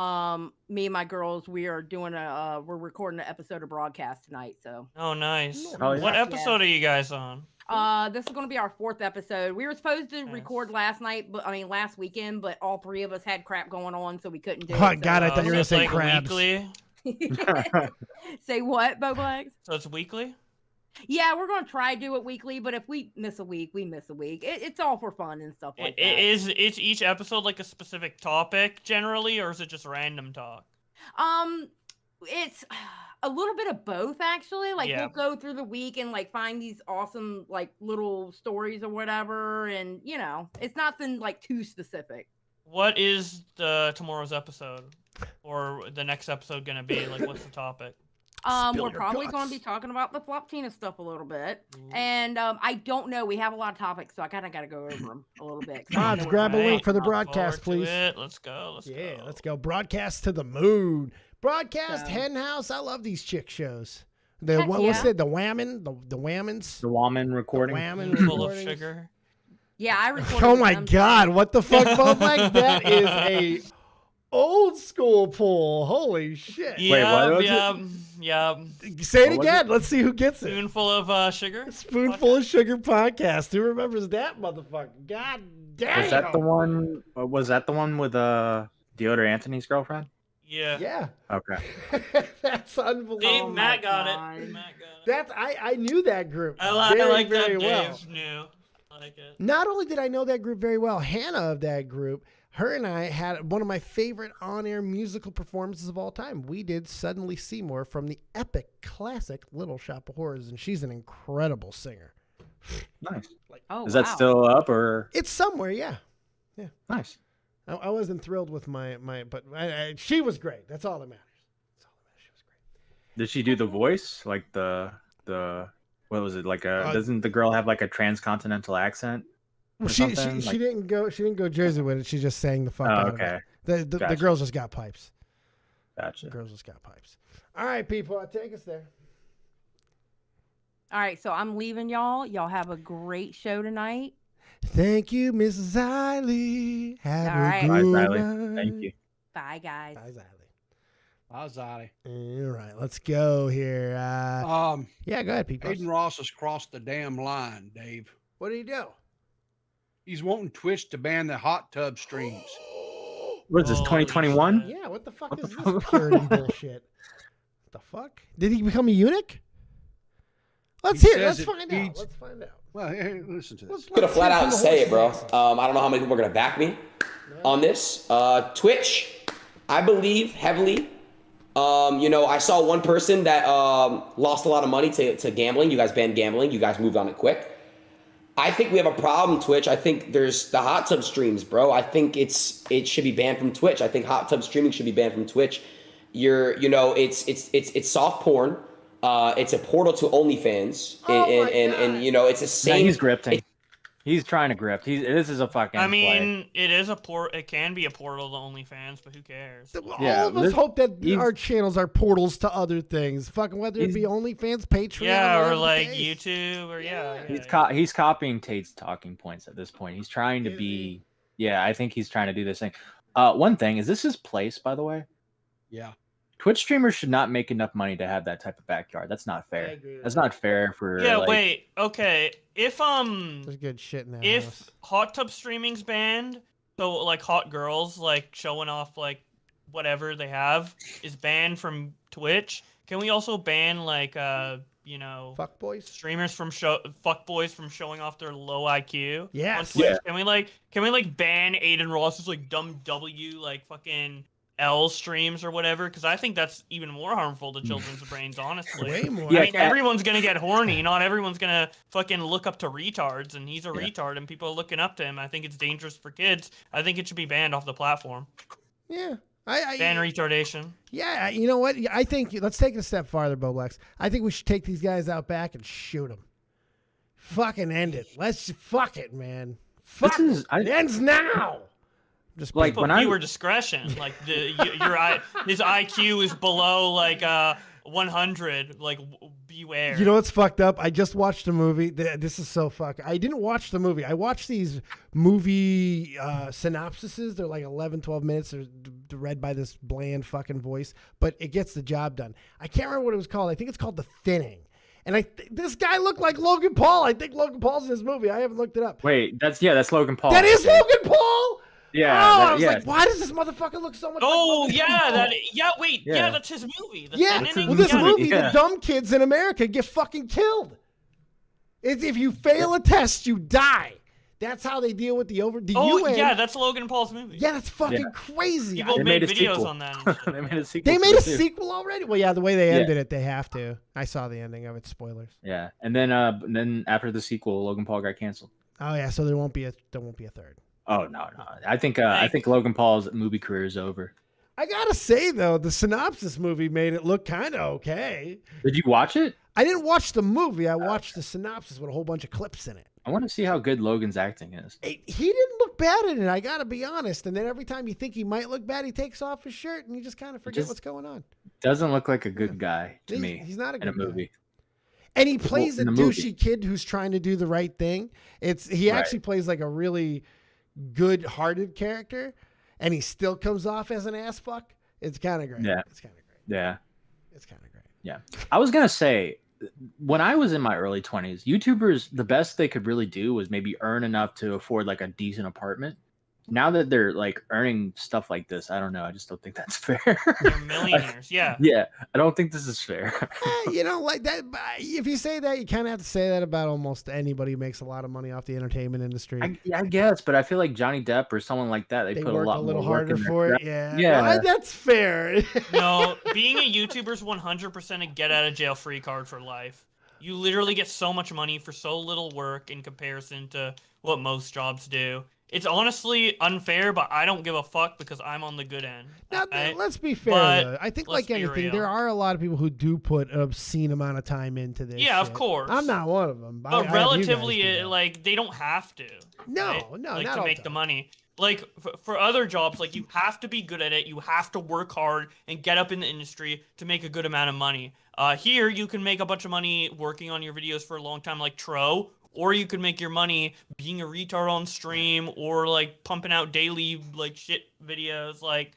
me and my girls we're recording an episode of broadcast tonight. So Oh, nice. Oh, yeah. What episode are you guys on? this is going to be our 4th episode. We were supposed to record last weekend, but all 3 of us had crap going on, so we couldn't do it. Oh, God, I thought you were So going to it's say like crabs. weekly. Say what, Beau Black? So it's weekly. Yeah, we're going to try to do it weekly, but if we miss a week, we miss a week. It's all for fun and stuff like that. Is each episode like a specific topic generally, or is it just random talk? It's a little bit of both, actually. Like Yeah. we'll go through the week and like find these awesome like little stories or whatever, and it's nothing like too specific. What is tomorrow's episode or the next episode gonna be? Like, what's the topic? Spill We're your probably going guts. to be talking about the Floptina stuff a little bit, Ooh. and I don't know. We have a lot of topics, so I kind of got to go over them a little bit. 'cause I don't Mods, know what grab a we're link for the talking about. broadcast, Forward to please. it. Let's go. Let's Yeah, go. let's go. Broadcast to the moon. Broadcast So- Hen House. I love these chick shows. The Heck what's yeah. it? The Whammon? The Whammons? The Woman recording. Whammon Full of recordings? sugar. Yeah, I recorded. Oh with my them. God! What the fuck, Beau Black? That is a old school pull. Holy shit! Yeah, what was yeah. Say it What was again. Let's see who gets it. Spoonful of sugar. Spoonful of Sugar podcast. Who remembers that motherfucker? God damn. Was that the one? Was that the one with Deodor Anthony's girlfriend? Yeah. Yeah. Okay. That's See, unbelievable. Matt got God. it. Matt got it. That's I knew that group. I very, like very that. well. Dave knew. I like it. Not only did I know that group very well, Hannah of that group, her and I had one of my favorite on-air musical performances of all time. We did Suddenly Seymour from the epic classic Little Shop of Horrors, and she's an incredible singer. Nice. Oh, Is that wow. still up or It's somewhere, yeah. nice? I wasn't thrilled with but she was great. That's all that matters. That's all that matters. She was great. Did she do the voice like the what was it like a? Uh, Doesn't the girl have like a transcontinental accent? Well, or she something? Like- didn't go Jersey with it. She just sang the fuck out of okay, it. The Gotcha. girls just got pipes. The gotcha. girls just got pipes. All right, people, take us there. All right, so I'm leaving y'all. Y'all have a great show tonight. Thank you, Mrs. Zylie. Have All a right. Bye, good Zylie. night. Thank you. Bye, guys. Bye, Zylie. Zylie. All right, let's go here. Yeah, go ahead, people. Aiden Ross has crossed the damn line, Dave. What did he do? He's wanting Twitch to ban the hot tub streams. What is this? Holy 2021? shit. Yeah, what the fuck What is the this fuck? Puritan bullshit? What the fuck? Did he become a eunuch? Let's He hear. says Let's it find out. feeds- Let's find out. Well, hey, listen to this. Gonna flat hear out from the say it, bro. horse's mouth. I don't know how many people are gonna back me on this. Twitch, I believe heavily. I saw one person that lost a lot of money to gambling. You guys banned gambling. You guys moved on it quick. I think we have a problem, Twitch. I think there's the hot tub streams, bro. I think it should be banned from Twitch. I think hot tub streaming should be banned from Twitch. It's soft porn. It's a portal to OnlyFans, and it's the Yeah, same. he's grifting. He's trying to grift. This is a fucking. I play. mean, it can be a portal to OnlyFans, but who cares? Yeah, All of us this- hope that he's- our channels are portals to other things. Fucking whether it be OnlyFans, Patreon, Yeah, whatever or the like case. YouTube, or yeah. He's copying Tate's talking points at this point. He's trying to be. Yeah, I think he's trying to do this thing. One thing is this his place, by the way. Yeah. Twitch streamers should not make enough money to have that type of backyard. That's not fair. agree with That's that. not fair for. Yeah, like, wait. Okay. If There's good shit in that if house. hot tub streaming's banned, so like hot girls like showing off like whatever they have is banned from Twitch, can we also ban like Fuck boys. streamers from fuckboys from showing off their low IQ. Yes. On Twitch. Yeah. Can we ban Aiden Ross's like dumb W like fucking L streams or whatever? Because I think that's even more harmful to children's brains, honestly. Way more. I mean, everyone's gonna get horny. Not everyone's gonna fucking look up to retards, and he's a retard, and people are looking up to him. I think it's dangerous for kids. I think it should be banned off the platform. Yeah. Ban retardation. Yeah, you know what? I think let's take it a step farther, Beau Blacks. I think we should take these guys out back and shoot them. Fucking end it. Let's fuck it, man. Fuck it. It ends now. Just like when viewer discretion, like his IQ is below like 100. Like beware. You know what's fucked up? I just watched a movie. This is so fucked. I didn't watch the movie. I watched these movie synopsises. They're like 11, 12 minutes. They're read by this bland fucking voice, but it gets the job done. I can't remember what it was called. I think it's called The Thinning. And this guy looked like Logan Paul. I think Logan Paul's in this movie. I haven't looked it up. Wait, that's Logan Paul. That is Logan Paul. Yeah. I was like, why does this motherfucker look so much? Oh like yeah, yeah, that's his movie. Well, this movie, the dumb kids in America get fucking killed. If you fail a test, you die. That's how they deal with the UN. Yeah, that's Logan Paul's movie. Yeah, that's fucking crazy. People made videos on that. They made a sequel. They made a sequel already. Well, yeah, the way they ended it, they have to. I saw the ending of it. Spoilers. Yeah, and then after the sequel, Logan Paul got canceled. Oh yeah, so there won't be a third. Oh no. I think Logan Paul's movie career is over. I gotta say though, the synopsis movie made it look kind of okay. Did you watch it? I didn't watch the movie. I watched the synopsis with a whole bunch of clips in it. I want to see how good Logan's acting is. He didn't look bad in it. I gotta be honest. And then every time you think he might look bad, he takes off his shirt, and you just kind of forget what's going on. Doesn't look like a good guy to me. He's not a good in a movie. Guy. And he plays a douchey kid who's trying to do the right thing. He actually plays like a really good-hearted character, and he still comes off as an ass fuck. It's kind of great. Yeah, it's kind of great. Yeah, it's kind of great. Yeah, I was gonna say, when I was in my early 20s, YouTubers, the best they could really do was maybe earn enough to afford like a decent apartment. Now that they're like earning stuff like this, I don't know. I just don't think that's fair. They're millionaires, yeah. Yeah, I don't think this is fair. You know, like that. If you say that, you kind of have to say that about almost anybody who makes a lot of money off the entertainment industry. I guess, but I feel like Johnny Depp or someone like that, they put work a little more harder work in for it. Yeah, yeah, that's fair. No, being a YouTuber is 100% a get out of jail free card for life. You literally get so much money for so little work in comparison to what most jobs do. It's honestly unfair, but I don't give a fuck because I'm on the good end. Now, right? Let's be fair, though. I think like anything, there are a lot of people who do put an obscene amount of time into this. Yeah, of course. I'm not one of them. But relatively, like, they don't have to. No, right? no, like, not to make the money. Like, for other jobs, like, you have to be good at it. You have to work hard and get up in the industry to make a good amount of money. Here, you can make a bunch of money working on your videos for a long time, like Tro. Or you could make your money being a retard on stream or like pumping out daily like shit videos. Like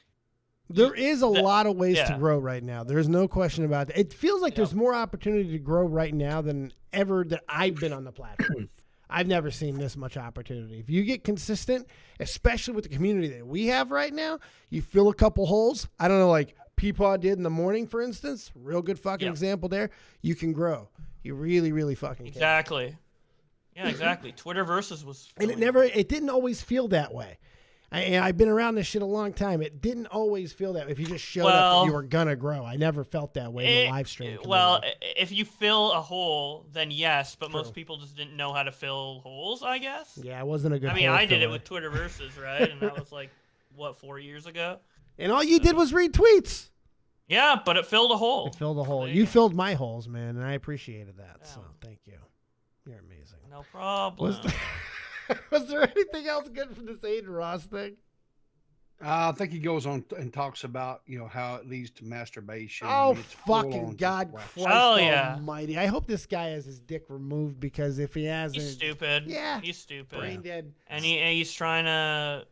there is a lot of ways to grow right now. There's no question about that. It feels like there's more opportunity to grow right now than ever that I've been on the platform. I've never seen this much opportunity. If you get consistent, especially with the community that we have right now, you fill a couple holes. I don't know, like PeePaw did in the morning, for instance. Real good fucking example there. You can grow. You really, really fucking can. Exactly. Yeah, exactly. Twitter versus was, and it didn't always feel that way. I've been around this shit a long time. It didn't always feel that way. If you just showed up, you were gonna grow. I never felt that way in the live stream community. Well, if you fill a hole, then yes, but most people just didn't know how to fill holes, I guess. Yeah, it wasn't a good. I mean, I did it with Twitter versus, right? And that was like, what, 4 years ago? And all you did was read tweets. Yeah, but it filled a hole. It filled a hole. You filled my holes, man, and I appreciated that. Yeah. So thank you. You're amazing. No problem. Was there anything else good from this Aiden Ross thing? I think he goes on and talks about, how it leads to masturbation. Oh, fucking God Christ almighty. Yeah. I hope this guy has his dick removed because if he hasn't... He's stupid. Yeah. He's stupid. Brain dead. And he's trying to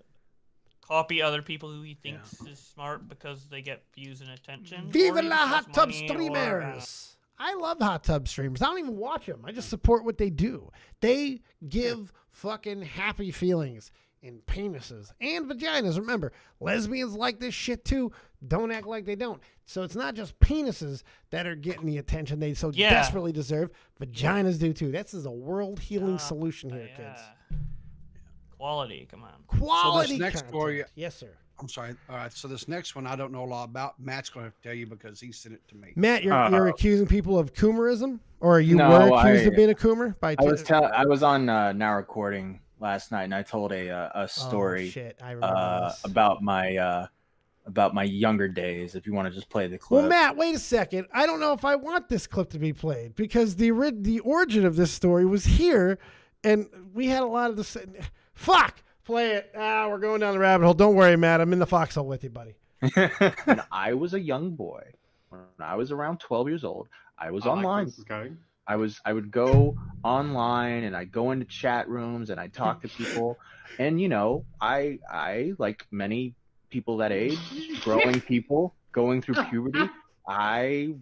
copy other people who he thinks is smart because they get views and attention. Viva la hot tub streamers! I love hot tub streamers. I don't even watch them. I just support what they do. They give fucking happy feelings. in penises and vaginas. Remember, lesbians like this shit too. Don't act like they don't. So it's not just penises that are getting the attention they so desperately deserve. Vaginas do too. This is a world healing solution here, kids. Quality, come on. Quality. So this next content. story, yes, sir. I'm sorry. All right. So this next one I don't know a lot about. Matt's going to have to tell you because he sent it to me. Matt, you're accusing people of coomerism, or you No, were accused of being a coomer by. I was on Now Recording last night, and I told a story Oh, shit. I remember this. about my younger days. If you want to just play the clip. Well, Matt, wait a second. I don't know if I want this clip to be played because the origin of this story was here, and we had a lot of this. Fuck. Play it. We're going down the rabbit hole. Don't worry, Matt. I'm in the foxhole with you, buddy. When I was a young boy, when I was around 12 years old, I was online. Like this is going. I would go online and I'd go into chat rooms and I'd talk to people. And I like many people that age, growing people, going through puberty, I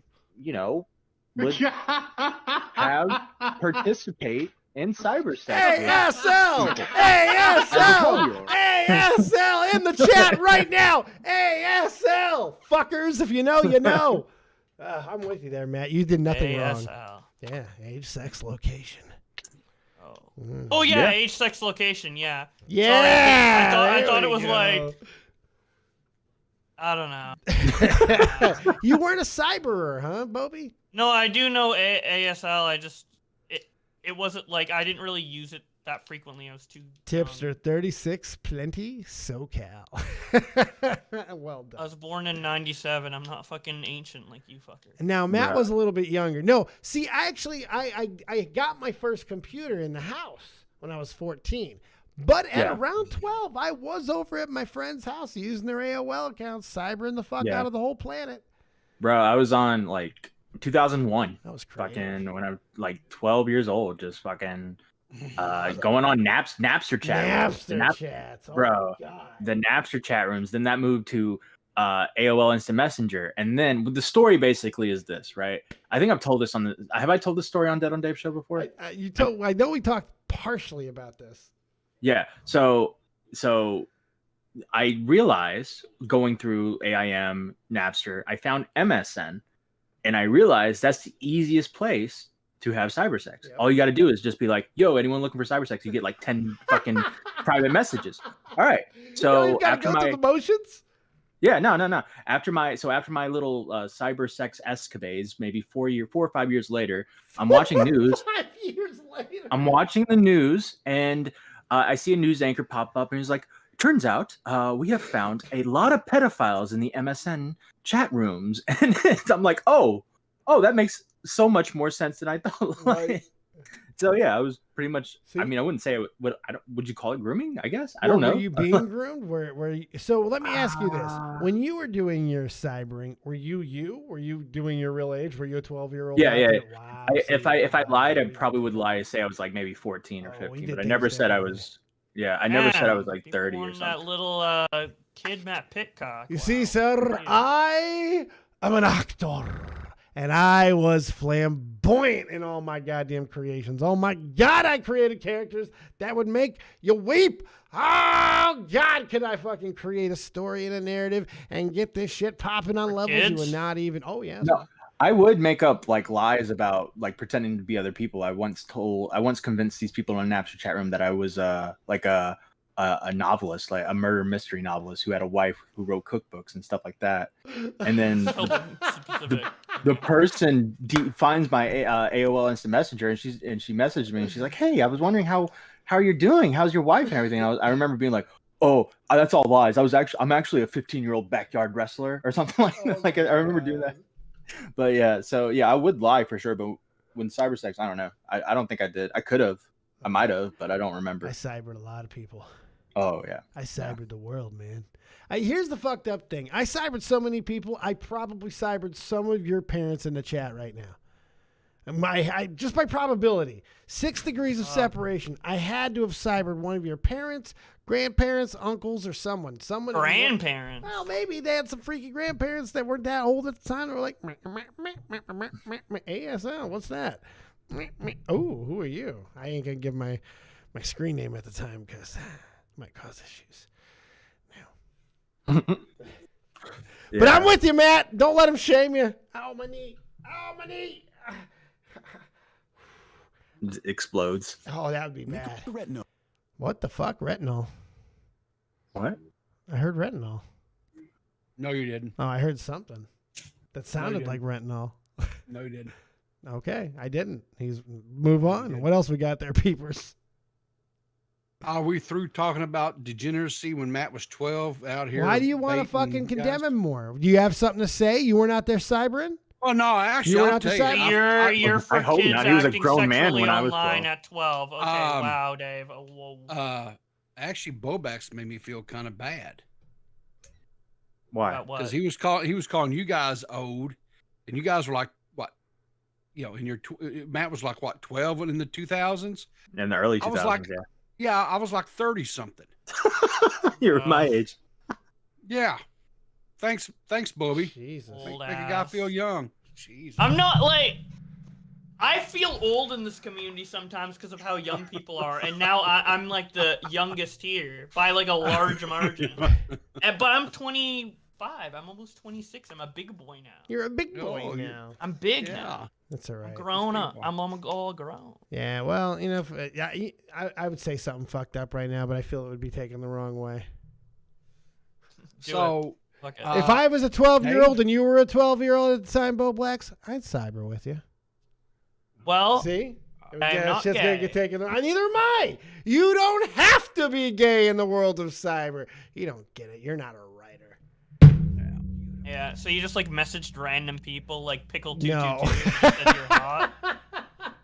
would have participate in cyber sex. ASL! ASL! ASL in the chat right now! ASL! Fuckers, if you know, you know. I'm with you there, Matt. You did nothing wrong. Yeah, age, sex, location. Oh yeah, age, sex, location. Yeah. Yeah. Sorry, I thought it was like. I don't know. You weren't a cyberer, huh, Bobby? No, I do know ASL. I just it wasn't like I didn't really use it that frequently. I was too Tipster 36, plenty, SoCal. Well done. I was born in 97. I'm not fucking ancient like you fuckers. Now Matt was a little bit younger. No, see, I got my first computer in the house when I was 14. But at around 12, I was over at my friend's house using their AOL account, cybering the fuck out of the whole planet. Bro, I was on like 2001. That was crazy. Fucking when I was like 12 years old, just fucking going on Napster chat rooms. Chats. Oh bro, the Napster chat rooms. Then that moved to AOL Instant Messenger. And then the story basically is this, right? I think I've told this have I told this story on Dead on Dave show before? I know we talked partially about this. Yeah. So I realized going through AIM, Napster, I found MSN, and I realized that's the easiest place to have cyber sex. Yep. All you got to do is just be like, yo, anyone looking for cyber sex? You get like 10 fucking private messages. All right. So after my the motions? Yeah, no. After my little cyber sex escapades, maybe 4 or 5 years later, I'm watching news. 5 years later. I'm watching the news, and I see a news anchor pop up, and he's like, turns out we have found a lot of pedophiles in the MSN chat rooms. And I'm like, oh, that makes so much more sense than I thought. Right. So yeah, I was pretty much. I mean, I wouldn't say it would. Would you call it grooming? I guess I don't know. Were you being groomed? So let me ask you this: when you were doing your cybering, were you doing your real age? Were you a 12-year-old? Yeah. Wow. If I lied, I probably would lie and say I was like maybe 14 or 15, but I never said I was. Yeah, I never said I was like 30 or something. That little kid MattPitt cock. You see, sir, I am an actor. And I was flamboyant in all my goddamn creations. Oh my God, I created characters that would make you weep. Oh God, could I fucking create a story and a narrative and get this shit popping on levels you would not even. Oh yeah. No, I would make up like lies about like pretending to be other people. I once convinced these people in a Napster chat room that I was like a novelist, like a murder mystery novelist who had a wife who wrote cookbooks and stuff like that. And then the person finds my AOL Instant Messenger, and she messaged me, and she's like, "Hey, I was wondering how you're doing. How's your wife and everything?" And I remember being like, "Oh, that's all lies. I'm actually a 15-year-old backyard wrestler or something like that." Like I remember doing that. But yeah, so yeah, I would lie for sure. But when cyber sex, I don't know. I don't think I did. I could have. I might have, but I don't remember. I cybered a lot of people. Oh, yeah. I cybered the world, man. Here's the fucked up thing. I cybered so many people, I probably cybered some of your parents in the chat right now. Just by probability. 6 degrees of separation. I had to have cybered one of your parents, grandparents, uncles, or someone. Grandparents. Well, maybe they had some freaky grandparents that weren't that old at the time. They were like, ASL, what's that? Oh, who are you? I ain't going to give my screen name at the time because Might cause issues. Yeah. But I'm with you, Matt. Don't let him shame you. Ow, my knee. Ow, my knee. It explodes. Oh, that would be bad. What the fuck? Retinol. What? I heard retinol. No, you didn't. Oh, I heard something that sounded like retinol. No, you didn't. Okay, I didn't. Move on. What else we got there, peepers? Are we through talking about degeneracy when Matt was 12 out here? Why do you want to baiting fucking condemn guys? him more? Do you have something to say? You weren't out there cybering? Oh no, actually, You were I'll out to tell say- you. You're for I hope kids not. He was a acting grown man sexually when I was online 12. at 12. Okay, wow, Dave. Oh, whoa. Actually, Beau Black made me feel kind of bad Why? About what? because he was calling you guys old, and you guys were like what? In your Matt was like what 12 in the 2000s. In the early 2000s, I was like, yeah, I was like 30 something. yeah. You're my age. Yeah. Thanks, Bobby. Jesus. Old Make a guy ass. feel young. Jeez. I'm not like. I feel old in this community sometimes because of how young people are, and now I'm like the youngest here by like a large margin. But I'm 25. I'm almost 26. I'm a big boy now. You're a big boy Oh, now. I'm big Yeah. now. That's all I'm right. grown up. boy. I'm all grown. Yeah, well, I would say something fucked up right now, but I feel it would be taken the wrong way. Do So Fuck it. If I was a 12-year-old and you were a 12-year-old at the time, Beau Blacks, I'd cyber with you. well, See? I'm not shit's gonna gay. get taken. Neither am I. You don't have to be gay in the world of cyber. You don't get it. You're not a writer. yeah. So you just like messaged random people like pickle No. 222 said you're hot.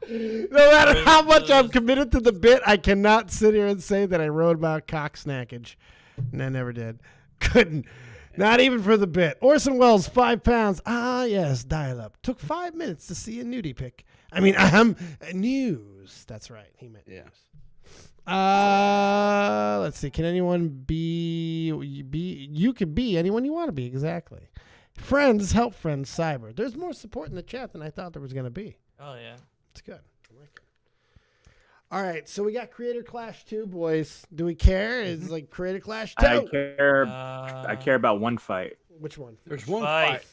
No matter how much I'm committed to the bit, I cannot sit here and say that I wrote about cock snackage. And I never did. Couldn't. Not even for the bit. Orson Welles, 5 pounds. Ah, yes, dial up. Took 5 minutes to see a nudie pic. I mean, news. That's right. He meant news. Let's see. Can anyone be? You can be anyone you want to be. Exactly. Friends help friends cyber. There's more support in the chat than I thought there was going to be. Oh yeah. It's good. I like it. All right, so we got Creator Clash 2, boys. Do we care? It's like Creator Clash 2. I care about one fight. Which one? there's one Fight. fight.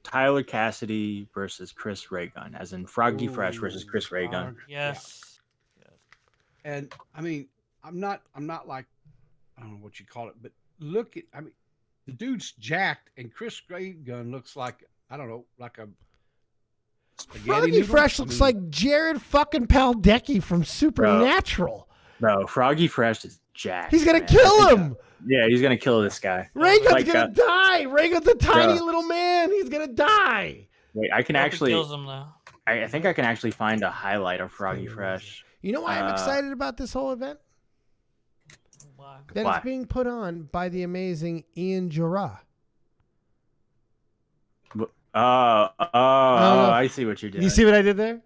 Tyler Cassidy versus Chris Ray-Gun, as in Froggy Fresh versus Chris Ray-Gun. Yes. And I mean, I'm not like, I don't know what you call it, but look at, I mean, the dude's jacked, and Chris Ray-Gun looks like, I don't know, like a spaghetti Froggy noodle? Fresh I looks mean, like Jared fucking Paldecki from Supernatural. Bro, Froggy Fresh is jacked. He's gonna man. kill him. Yeah, he's gonna kill this guy. Raygun's Like, gonna die. Raygun's a tiny bro. little man. He's gonna die. Wait, I can Hope it actually. kills him though. I think I can actually find a highlight of Froggy Fresh. You know why I'm excited about this whole event? Why? That Why? it's being put on by the amazing Ian Jarrah. I see what you did. You see what I did there?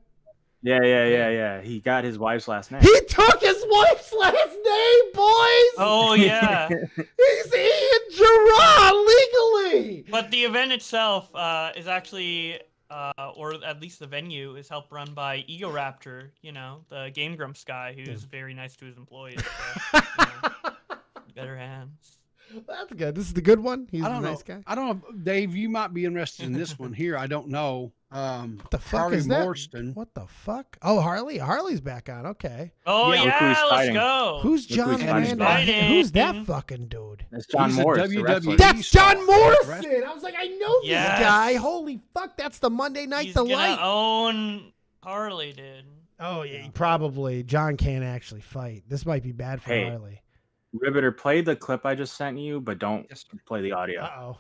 Yeah. He got his wife's last name. He took his wife's last name, boys. Oh yeah. He's Ian Jarrah legally. But the event itself is actually, or at least the venue, is helped run by Ego Raptor, the Game Grumps guy who's very nice to his employees. So, better hands. That's good. This is the good one. He's I a don't nice know. guy. I don't know, Dave. You might be interested in this one here. I don't know. What the fuck Harley is that? Morstan. What the fuck? Oh, Harley. Harley's back on. Okay. Oh Yeah, look who he's let's fighting. go. Who's Look John who's fighting. Miranda? Who's that Fighting. fucking dude? That's John He's a Morris. the WWE wrestler. That's star. John Morrison. I was like, I know Yes. this guy. Holy fuck, that's the Monday Night He's Delight. gonna own Harley, dude. Oh yeah, probably. John can't actually fight. This might be bad for Hey. Harley. Riveter, play the clip I just sent you, but don't Yes, sir. play the audio. Uh-oh.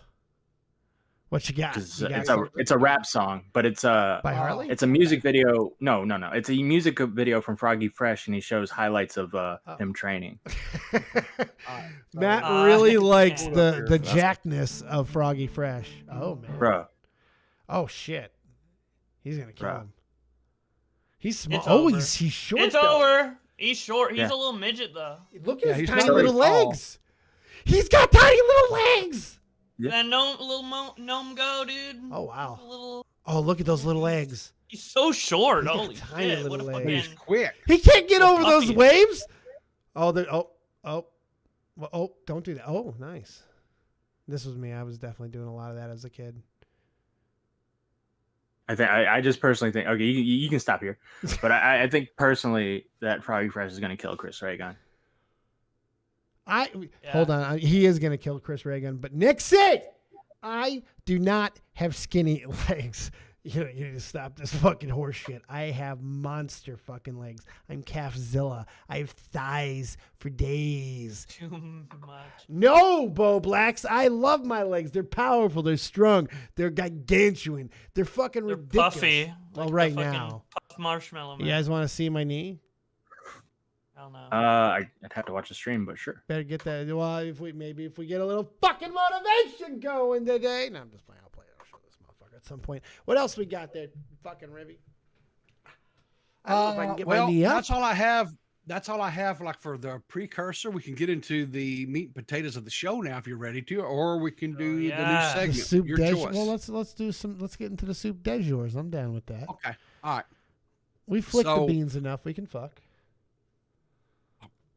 What you got? 'Cause You got It's something? a rap song, but it's a By Harley? it's a music video. No. It's a music video from Froggy Fresh, and he shows highlights of him training. Matt Uh, really likes yeah. the jackness of Froggy Fresh. Oh man. Bro, Oh shit. He's gonna kill Bro. him. He's small. It's Oh, over. he's short. It's though. over. He's short. He's Yeah. a little midget though. Look at Yeah, his he's tiny not very little tall. legs. He's got tiny little legs. Yeah. That gnome go, dude. Oh wow. A little. Oh, look at those little legs. He's so short. He's got Holy tiny shit! What a little fucking. legs. He's quick. He can't get over puppy. those waves. Oh, oh. Well, oh, don't do that. Oh, nice. This was me. I was definitely doing a lot of that as a kid. I just personally think, okay, you can stop here, but I think personally that Froggy Fresh is going to kill Chris Reagan. Hold on. He is going to kill Chris Reagan, but Nixon, I do not have skinny legs. You need to stop this fucking horse shit. I have monster fucking legs. I'm Calfzilla. I have thighs for days. Too much. No, Beau Blacks. I love my legs. They're powerful. They're strong. They're gargantuan. They're fucking They're ridiculous. puffy. Well, like right the fucking now. Puff marshmallow man. You guys want to see my knee? Hell no. I'd have to watch the stream, but sure. Better get that. Well, if we get a little fucking motivation going today. No, I'm just playing. I'll play it. I'll show this motherfucker at some point. What else we got there, fucking Rivy? I don't know if I can get my knee up. That's all I have. That's all I have. Like for the precursor, we can get into the meat and potatoes of the show now if you're ready to, or we can do the new The segment. soup Your des- choice. Well, let's get into the soup des jours. I'm down with that. Okay. All right. We flicked the So- beans enough. We can fuck.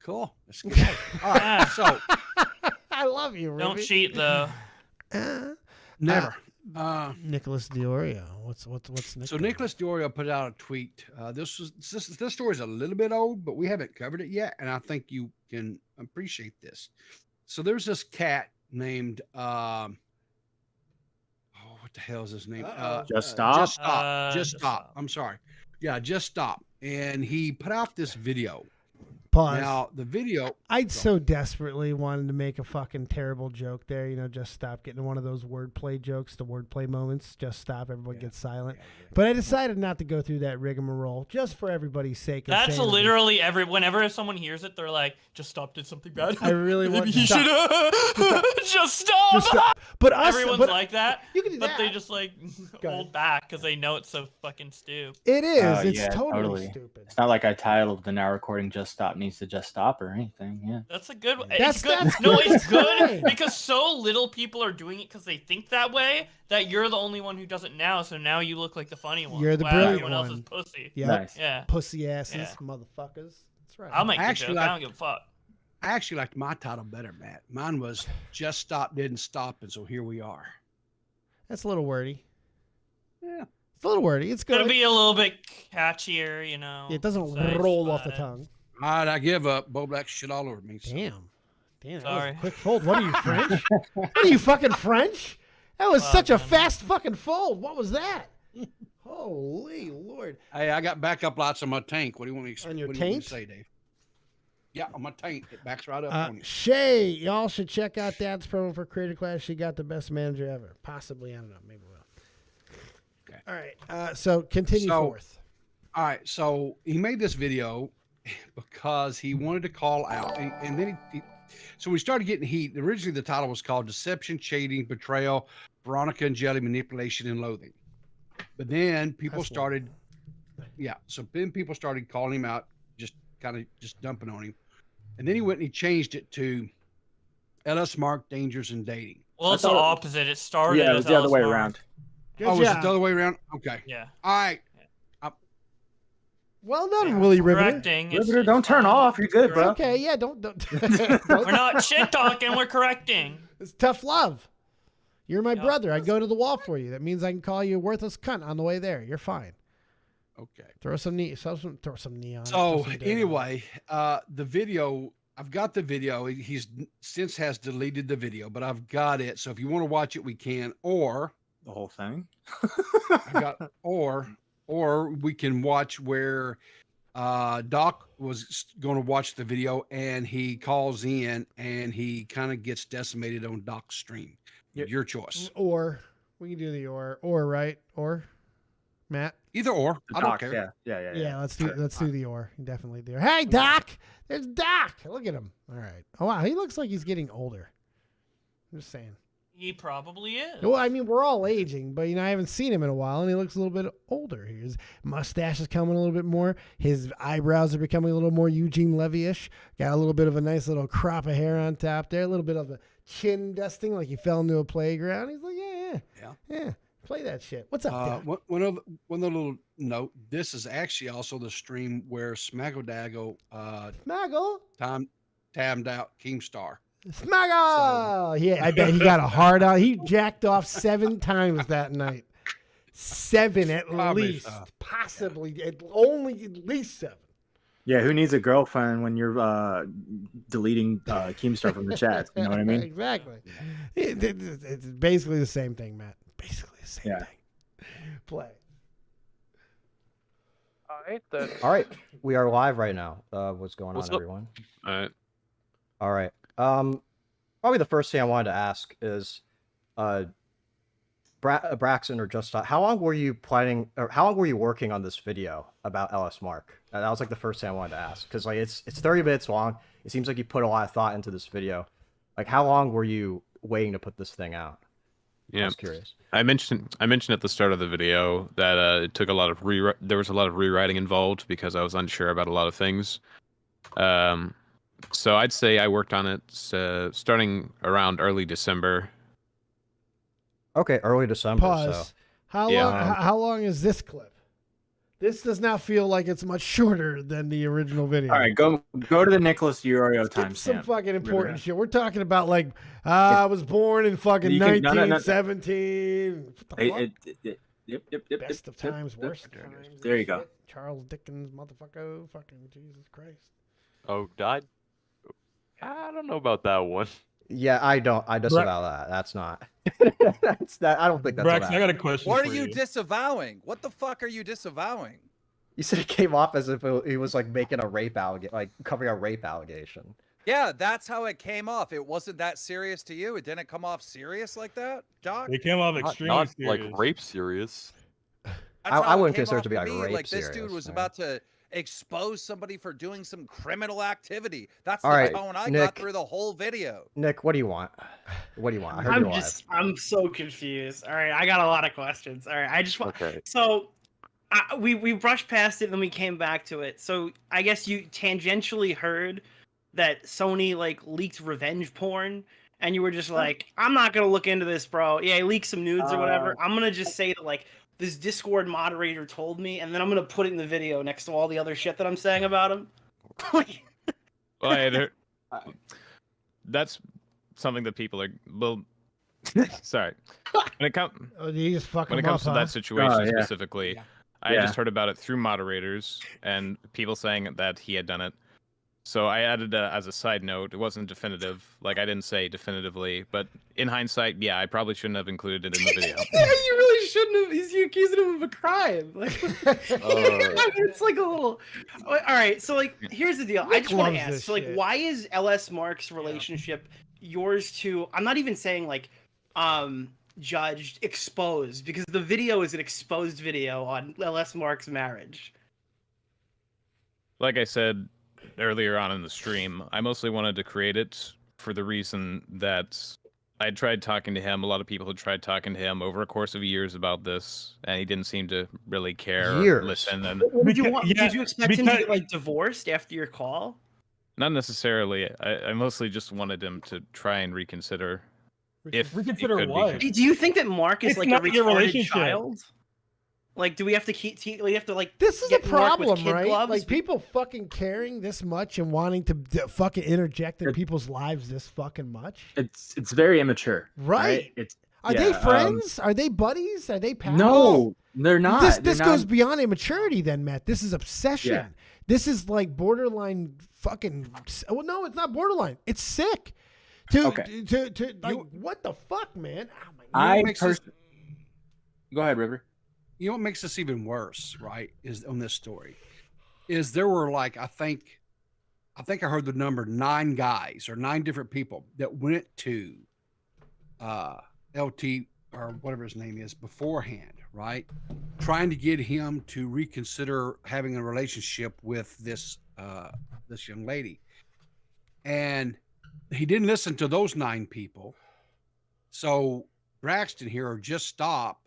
Cool. Let's get it. All right. So I love you, Rivy. Don't cheat though. never. Nicholas Diorio. What's next? So Nicholas Diorio put out a tweet. This story is a little bit old, but we haven't covered it yet, and I think you can appreciate this. So there's this cat named what the hell is his name? Just Stop. Just Stop. Just Just Stop. Stop. I'm sorry. Yeah, Just Stop. And he put out this video. Pause. Now the video. I so desperately wanted to make a fucking terrible joke there. Just stop getting one of those wordplay jokes, the wordplay moments. Just stop. Everyone gets silent. But I decided not to go through that rigmarole just for everybody's sake. That's literally whenever someone hears it, they're like, "Just Stop did something bad." I really want Maybe he to stop. should just stop. Just stop. But Everyone's like that. You can do but that. they just like Go ahead. hold back because they know it's so fucking stupid. It is. It's Yeah, totally stupid. It's not like I titled the now recording Just Stop needs to just stop or anything. Yeah. That's a good one. That's- It's good. that's No, good. it's good Right. because so little people are doing it because they think that way that you're the only one who does it now. So now you look like the funny one. You're the Wow, brilliant everyone else is one. pussy. Yeah. Nice. Yeah. Pussy asses, Yeah. motherfuckers. That's right. I'll make the Actually, joke. I like- don't give a fuck. I actually liked my title better, Matt. Mine was Just Stop Didn't Stop, and so here we are. That's a little wordy. Yeah. It's a little wordy. It's Gotta good. be a little bit catchier, you know. It doesn't concise, roll off the but- tongue. All right, I give up. Beau Black shit all over me. So. Damn, that was Sorry. a quick fold. What are you, French? What are you, fucking French? That was such a fast fucking fold. What was that? Holy Lord. Hey, I got backup lights on my tank. What do you want me to, On your what do you want me tank? to say, Dave? Yeah, on my tank. It backs right up on you. Shay, y'all should check out Dad's promo for Creator Class. She got the best manager ever. Possibly, I don't know. Maybe we'll. Okay. All right. So continue forth. All right, so he made this video because he wanted to call out, and then so we started getting heat. Originally, the title was called "Deception, Cheating, Betrayal, Veronica and Jelly, Manipulation, and Loathing." But then people That's started, so then people started calling him out, just kind of just dumping on him, and then he went and he changed it to "LS Mark, Dangers, and Dating." Well, it's the opposite. It started Yeah, it as was the other Ellis way Mark. around. Good Was it job. the other way around? Okay. Yeah. All right. Well done, Willie Riveter. Correcting. Riveter, don't turn fine. off. You're good, bro. Okay, yeah, don't. We're not shit talking. We're correcting. It's tough love. You're my Yeah. brother. I go to the wall for you. That means I can call you a worthless cunt on the way there. You're fine. Okay. Throw some neon. Throw some neon. So throw some daylight. anyway, the video, I've got the video. He's since has deleted the video, but I've got it. So if you want to watch it, we can, or The whole thing. I got, or we can watch where Doc was going to watch the video and he calls in and he kind of gets decimated on Doc's stream. Your choice. Or we can do the or right or Matt. Either or. I don't Doc, care. Yeah, let's do Sure. the or. Definitely the or. Hey Doc, there's Doc. Look at him. All right. Oh wow, he looks like he's getting older. I'm just saying. He probably is. Well, I mean, we're all aging, but I haven't seen him in a while, and he looks a little bit older. His mustache is coming a little bit more. His eyebrows are becoming a little more Eugene Levy-ish. Got a little bit of a nice little crop of hair on top there. A little bit of a chin dusting, like he fell into a playground. He's like, yeah. Play that shit. What's up, Doc? One other little note. This is actually also the stream where Smaggldago Smaggle. tabbed out Keemstar. Smuggle! Yeah, I bet he got a hard on. He jacked off 7 times that night. 7 at least. Possibly. At least 7. Yeah, who needs a girlfriend when you're deleting Keemstar from the chat? You know what I mean? Exactly. It's basically the same thing, Matt. Basically the same thing. Play. All right, we are live right now. What's going on, everyone? All right. Probably the first thing I wanted to ask is, Braxton or Just how long were you planning, or how long were you working on this video about LS Mark? That was like the first thing I wanted to ask, because like it's 30 minutes long. It seems like you put a lot of thought into this video. Like, how long were you waiting to put this thing out? Yeah, I was curious. I mentioned at the start of the video that it took a lot of there was a lot of rewriting involved because I was unsure about a lot of things. So I'd say I worked on it starting around early December. Okay, early December. Pause. So. How long is this clip? This does not feel like it's much shorter than the original video. All right, go to the Nicholas Urio Skip timestamp. some fucking important shit. We're talking about like I was born in fucking 1917. Yep. Best of times, worst of times. There you go. Charles Dickens, motherfucker. Fucking Jesus Christ. Oh, died? I don't know about that one. Yeah, I disavow that. That's not. That's not. I don't think that's. Brax, I got a question. What for are you disavowing? What the fuck are you disavowing? You said it came off as if he was like making a rape allegation, like covering a rape allegation. Yeah, that's how it came off. It wasn't that serious to you. It didn't come off serious like that, Doc. It came off extremely not serious. like rape serious. I wouldn't consider it to be like rape like serious. This dude was about to expose somebody for doing some criminal activity. That's All the right, tone I Nick, got through the whole video. Nick, what do you want? What do you want? I heard I'm so confused. All right, I got a lot of questions. All right, I just want. Okay. So, we brushed past it, and then we came back to it. So I guess you tangentially heard that Sony like leaked revenge porn, and you were just like, I'm not gonna look into this, bro. Yeah, he leaked some nudes or whatever. I'm gonna just say that like this Discord moderator told me, and then I'm gonna put it in the video next to all the other shit that I'm saying about him. Well, I had heard, that's something that people are. Well, sorry. When it comes to that situation specifically, I just heard about it through moderators and people saying that he had done it. So I added as a side note. It wasn't definitive. Like, I didn't say definitively, but in hindsight, yeah, I probably shouldn't have included it in the video. Yeah, you really shouldn't have. He's accusing him of a crime. Like, it's like a little. All right, so like, here's the deal. I just want to ask. So like, why is LS Mark's relationship yours to? I'm not even saying like, judged, exposed, because the video is an exposed video on LS Mark's marriage. Like I said earlier on in the stream, I mostly wanted to create it for the reason that I tried talking to him. A lot of people had tried talking to him over a course of years about this, and he didn't seem to really care or listen. And did you expect him to get like divorced after your call? Not necessarily. I mostly just wanted him to try and reconsider. Reconsider what? Do you think that Mark is like a retarded child? Like, do we have to we have to like? This is a problem, right? Gloves? Like, people fucking caring this much and wanting to fucking interject in people's lives this fucking much. It's very immature, right? Are they friends? Are they buddies? Are they pals? No, they're not. This goes beyond immaturity, then, Matt. This is obsession. Yeah. This is like borderline fucking. Well, no, it's not borderline. It's sick. Like, what the fuck, man? Oh, Go ahead, River. You know what makes this even worse, right? Is on this story, is there were like I think I heard the number 9 guys or 9 different people that went to LT or whatever his name is beforehand, right? Trying to get him to reconsider having a relationship with this this young lady, and he didn't listen to those 9 people. So Braxton here just stopped.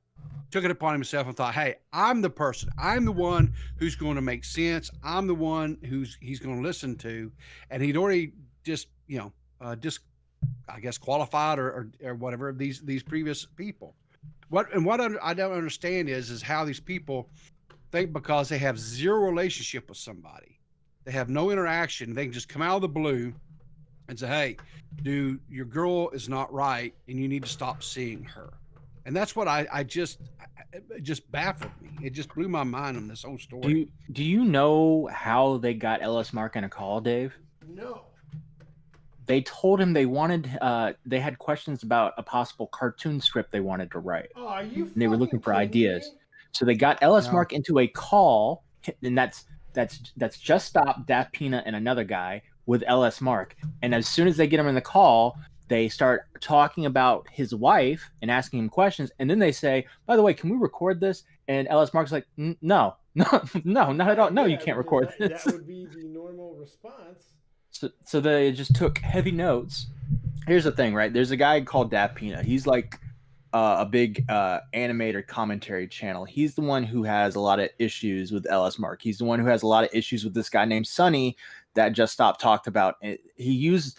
Took it upon himself and thought, hey, I'm the person. I'm the one who's going to make sense. I'm the one he's going to listen to. And he'd already just, I guess, qualified or whatever these previous people. What I don't understand is how these people think because they have zero relationship with somebody, they have no interaction, they can just come out of the blue and say, "Hey, dude, your girl is not right, and you need to stop seeing her." And that's what it just baffled me. It just blew my mind on this whole story. Do you know how they got Ellis Mark in a call, Dave? No. They told him they had questions about a possible cartoon script they wanted to write. Oh, are you? And they were looking for ideas. So they got Ellis Mark into a call, and that's Just Stop, DaftPina, and another guy with Ellis Mark. And as soon as they get him in the call, they start talking about his wife and asking him questions. And then they say, "By the way, can we record this?" And Ellis Mark's like, "No, not at all. No, you can't record this." That would be the normal response. So they just took heavy notes. Here's the thing, right? There's a guy called DaftPina. He's like a big animator commentary channel. He's the one who has a lot of issues with Ellis Mark. He's the one who has a lot of issues with this guy named Sonny that Just Stop talked about. He used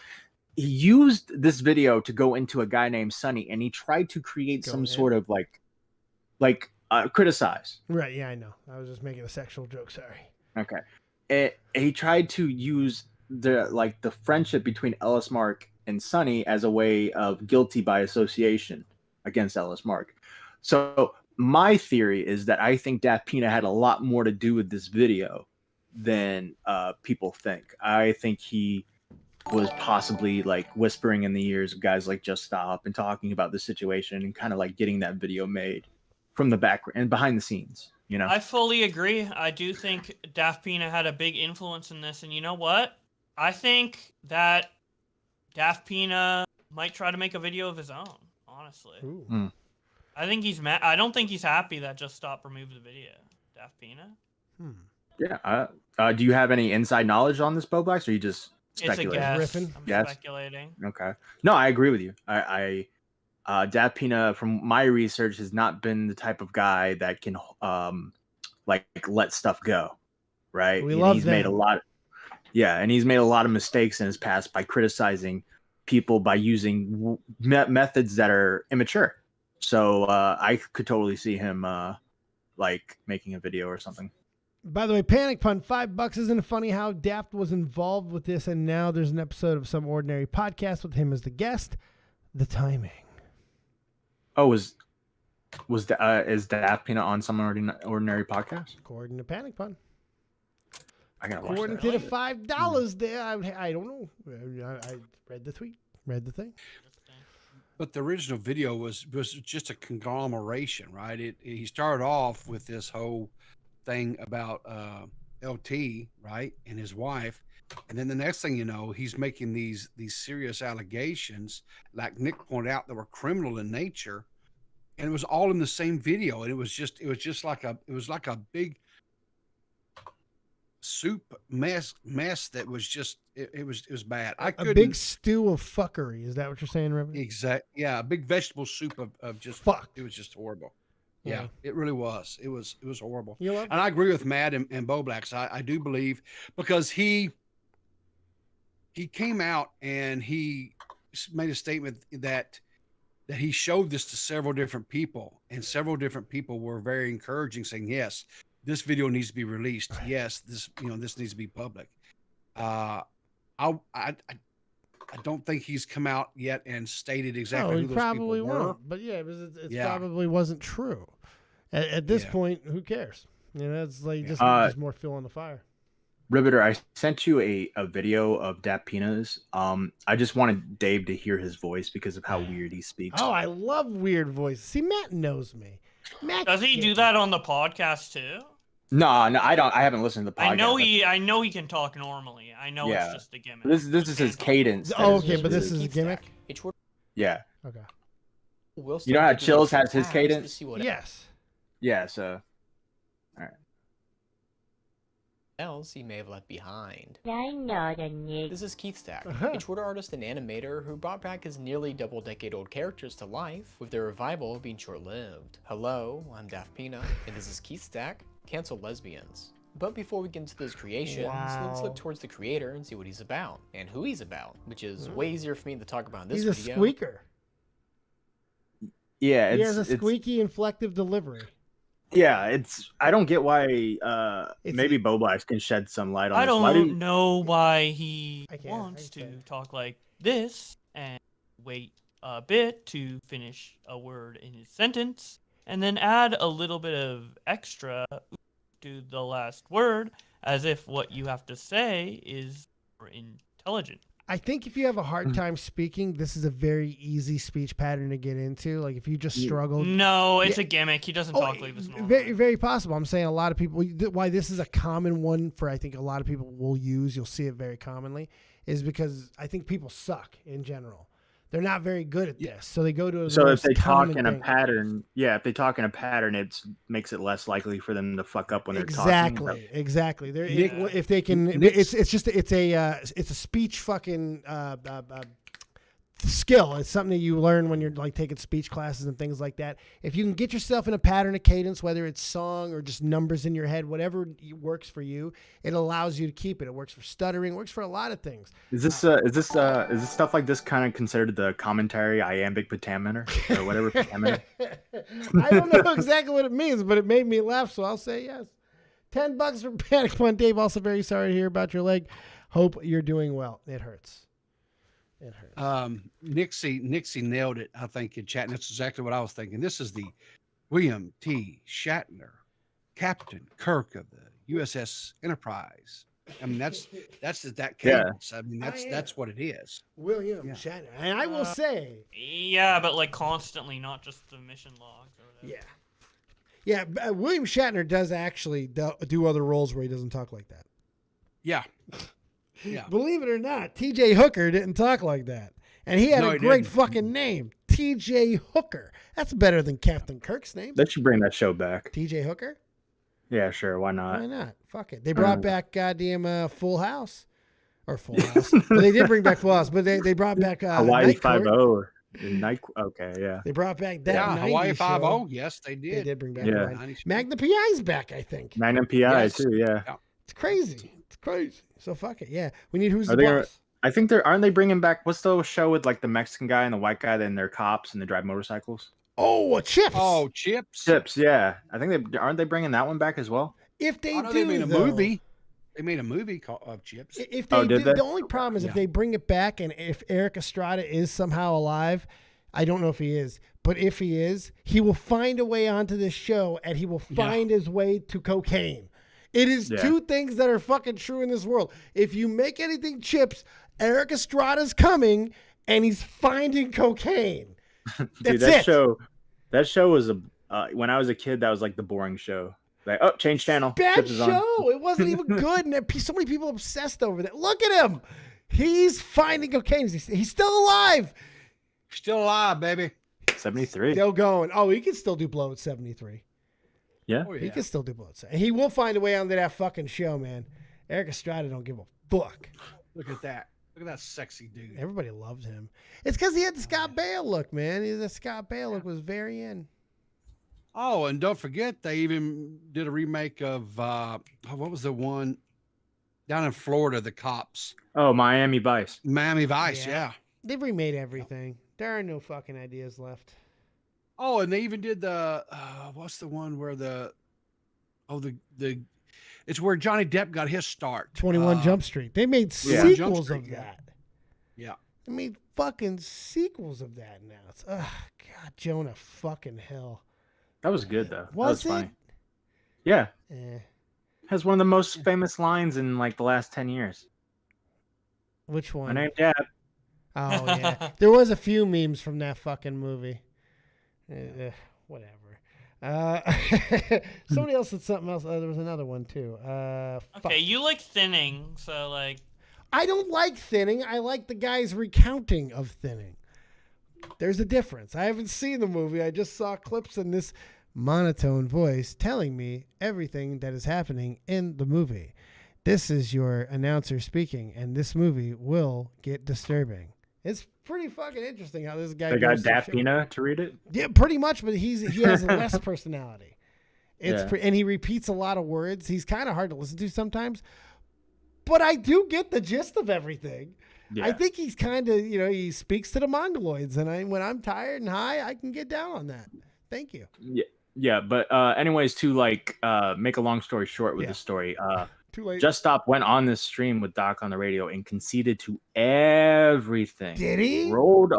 this video to go into a guy named Sonny, and he tried to create sort of like criticize. Right, yeah, I know. I was just making a sexual joke, sorry. Okay. He tried to use the friendship between Ellis Mark and Sonny as a way of guilty by association against Ellis Mark. So my theory is that I think DaftPina had a lot more to do with this video than people think. I think he was possibly like whispering in the ears of guys like Just Stop and talking about the situation and kind of like getting that video made from the background and behind the scenes, you know? I fully agree. I do think DaftPina had a big influence in this. And you know what? I think that DaftPina might try to make a video of his own, honestly. I think he's mad. I don't think he's happy that Just Stop removed the video. DaftPina? Yeah. Do you have any inside knowledge on this, Beau Black, or are you just speculating? It's a guess. I'm speculating. Okay. No, I agree with you. DaftPina, from my research, has not been the type of guy that can like let stuff go, right? He's made a lot. And he's made a lot of mistakes in his past by criticizing people by using methods that are immature. So I could totally see him like making a video or something. By the way, Panic Pun, $5. Isn't it funny how Daft was involved with this, and now there's an episode of Some Ordinary Podcast with him as the guest? The timing. Oh, is DaftPina on Some Ordinary Podcast? According to Panic Pun. I gotta watch According that. to the $5 there, I don't know. I read the tweet, read the thing. But the original video was just a conglomeration, right? He started off with this whole thing about LT, right, and his wife, and then the next thing you know, he's making these serious allegations, like Nick pointed out, that were criminal in nature, and it was all in the same video, and it was like a big soup mess that was just it was bad. A big stew of fuckery. Is that what you're saying, Reverend? Exactly. Yeah, a big vegetable soup of just fuck. It was just horrible. Yeah, it really was. It was horrible. And I agree with Matt and Beau Black. So I do believe, because he came out and he made a statement that he showed this to several different people, and several different people were very encouraging, saying, yes, this video needs to be released. Yes, this needs to be public. I don't think he's come out yet and stated exactly who those probably people were. won't. But yeah, it probably wasn't true. At this point, who cares? It's like just more fuel on the fire. Riveter, I sent you a video of DaftPina's. I just wanted Dave to hear his voice because of how weird he speaks. Oh, I love weird voices. See, Matt knows me. Does he do that on the podcast too? No, I don't. I haven't listened to the podcast. I know he can talk normally. I know it's just a gimmick. This is his cadence. Oh, okay, but this is a gimmick. Yeah. Okay. You know how Chills has his cadence? Yes. Yeah. So. All right. Else he may have left behind. I'm not a nigga. This is Keith Stack, a Twitter artist and animator who brought back his nearly double-decade-old characters to life, with their revival being short-lived. Hello, I'm DaftPina, and this is Keith Stack, Cancel Lesbians. But before we get into those creations, let's look towards the creator and see what he's about, and who he's about, which is way easier for me to talk about in this video. He's a squeaker. Yeah, he has a squeaky, inflective delivery. Yeah, it's. I don't get why. Maybe Beau Black can shed some light on I this. Why don't know why he I wants to can't. talk like this and wait a bit to finish a word in his sentence and then add a little bit of extra to the last word as if what you have to say is more intelligent. I think if you have a hard time speaking, this is a very easy speech pattern to get into. Like if you just struggle. No, it's a gimmick. He doesn't talk like this normally. Very, very possible. I'm saying a lot of people, why this is a common one for I think a lot of people will use, you'll see it very commonly, is because I think people suck in general. They're not very good at this. So they go to So if they talk in a pattern, if they talk in a pattern, it makes it less likely for them to fuck up when they're talking. Exactly. If they can, it's a speech fucking skill. It's something that you learn when you're like taking speech classes and things like that. If you can get yourself in a pattern of cadence, whether it's song or just numbers in your head, whatever works for you, it allows you to keep it. It works for stuttering. It works for a lot of things. Is this stuff like this kind of considered the commentary iambic pentameter or whatever pentameter? I don't know exactly what it means, but it made me laugh, so I'll say yes. $10 for Panic Fun. Dave, also very sorry to hear about your leg. Hope you're doing well. It hurts. It hurts. Nixie nailed it, I think, in chat. And that's exactly what I was thinking. This is the William T. Shatner, Captain Kirk of the USS Enterprise. I mean, that's that cadence. I mean, that's what it is. William Shatner. And I will say. Yeah, but like constantly, not just the mission logs or whatever. Yeah. Yeah, William Shatner does actually do other roles where he doesn't talk like that. Yeah. Yeah. Believe it or not, T.J. Hooker didn't talk like that. And he had a great fucking name. T.J. Hooker. That's better than Captain Kirk's name. They should bring that show back. T.J. Hooker? Yeah, sure. Why not? Why not? Fuck it. They brought back goddamn Full House. Or Full House. Well, they did bring back Full House, but they brought back Hawaii 5-0. Okay, yeah. They brought back that Hawaii 5-0. 5-0. Yes, they did. They did bring back Yeah. Magna P.I.'s back, I think. Magna P.I. too, yeah. It's crazy. It's crazy. So fuck it. Yeah. We need Who's Are the they Boss. I think aren't they bringing back, what's the show with like the Mexican guy and the white guy, then they're cops and they drive motorcycles? Oh, Chips. Oh, Chips. Chips, yeah. I think aren't they bringing that one back as well? If they do, they made a though, movie. They made a movie of Chips. If they do, the only problem is if they bring it back and if Eric Estrada is somehow alive, I don't know if he is, but if he is, he will find a way onto this show and he will find his way to cocaine. It is two things that are fucking true in this world. If you make anything Chips, Eric Estrada's coming and he's finding cocaine. Dude, that show was when I was a kid, that was like the boring show. Like, oh, change channel. Bad Chips is on. show. It wasn't even good. And so many people obsessed over that. Look at him. He's finding cocaine. He's still alive. Still alive, baby. 73. Still going. Oh, he can still do blow at 73. Yeah. He can still do blow at 73. He will find a way onto that fucking show, man. Eric Estrada don't give a fuck. Look at that. Look at that sexy dude. Everybody loved him. It's because he had the Scott Baio look, man. The Scott Baio look was very in. Oh, and don't forget, they even did a remake of what was the one down in Florida? The Cops. Oh, Miami Vice. Miami Vice, yeah. They've remade everything. There are no fucking ideas left. Oh, and they even did the what's the one where it's where Johnny Depp got his start. 21 Jump Street. They made sequels of that. Yeah. They made fucking sequels of that now. It's, God, Jonah fucking hell. That was good though. Was that was it? funny. Yeah. Eh. Has one of the most famous lines in like the last 10 years. Which one? My name's Dad. Oh yeah. There was a few memes from that fucking movie. Whatever. Somebody else said something else. There was another one too. Okay, you like thinning, so like. I don't like thinning. I like the guy's recounting of thinning. There's a difference. I haven't seen the movie. I just saw clips in this monotone voice telling me everything that is happening in the movie. This is your announcer speaking, and this movie will get disturbing. It's pretty fucking interesting how this guy. They got DaftPina to read it. Yeah, pretty much, but he has less personality. And he repeats a lot of words. He's kind of hard to listen to sometimes, but I do get the gist of everything. Yeah. I think he's kind of, he speaks to the Mongoloids, and when I'm tired and high, I can get down on that. Thank you. Yeah, but anyways, to like make a long story short with the story, Too late. Just Stop went on this stream with Doc on the radio and conceded to everything. Did he? Rolled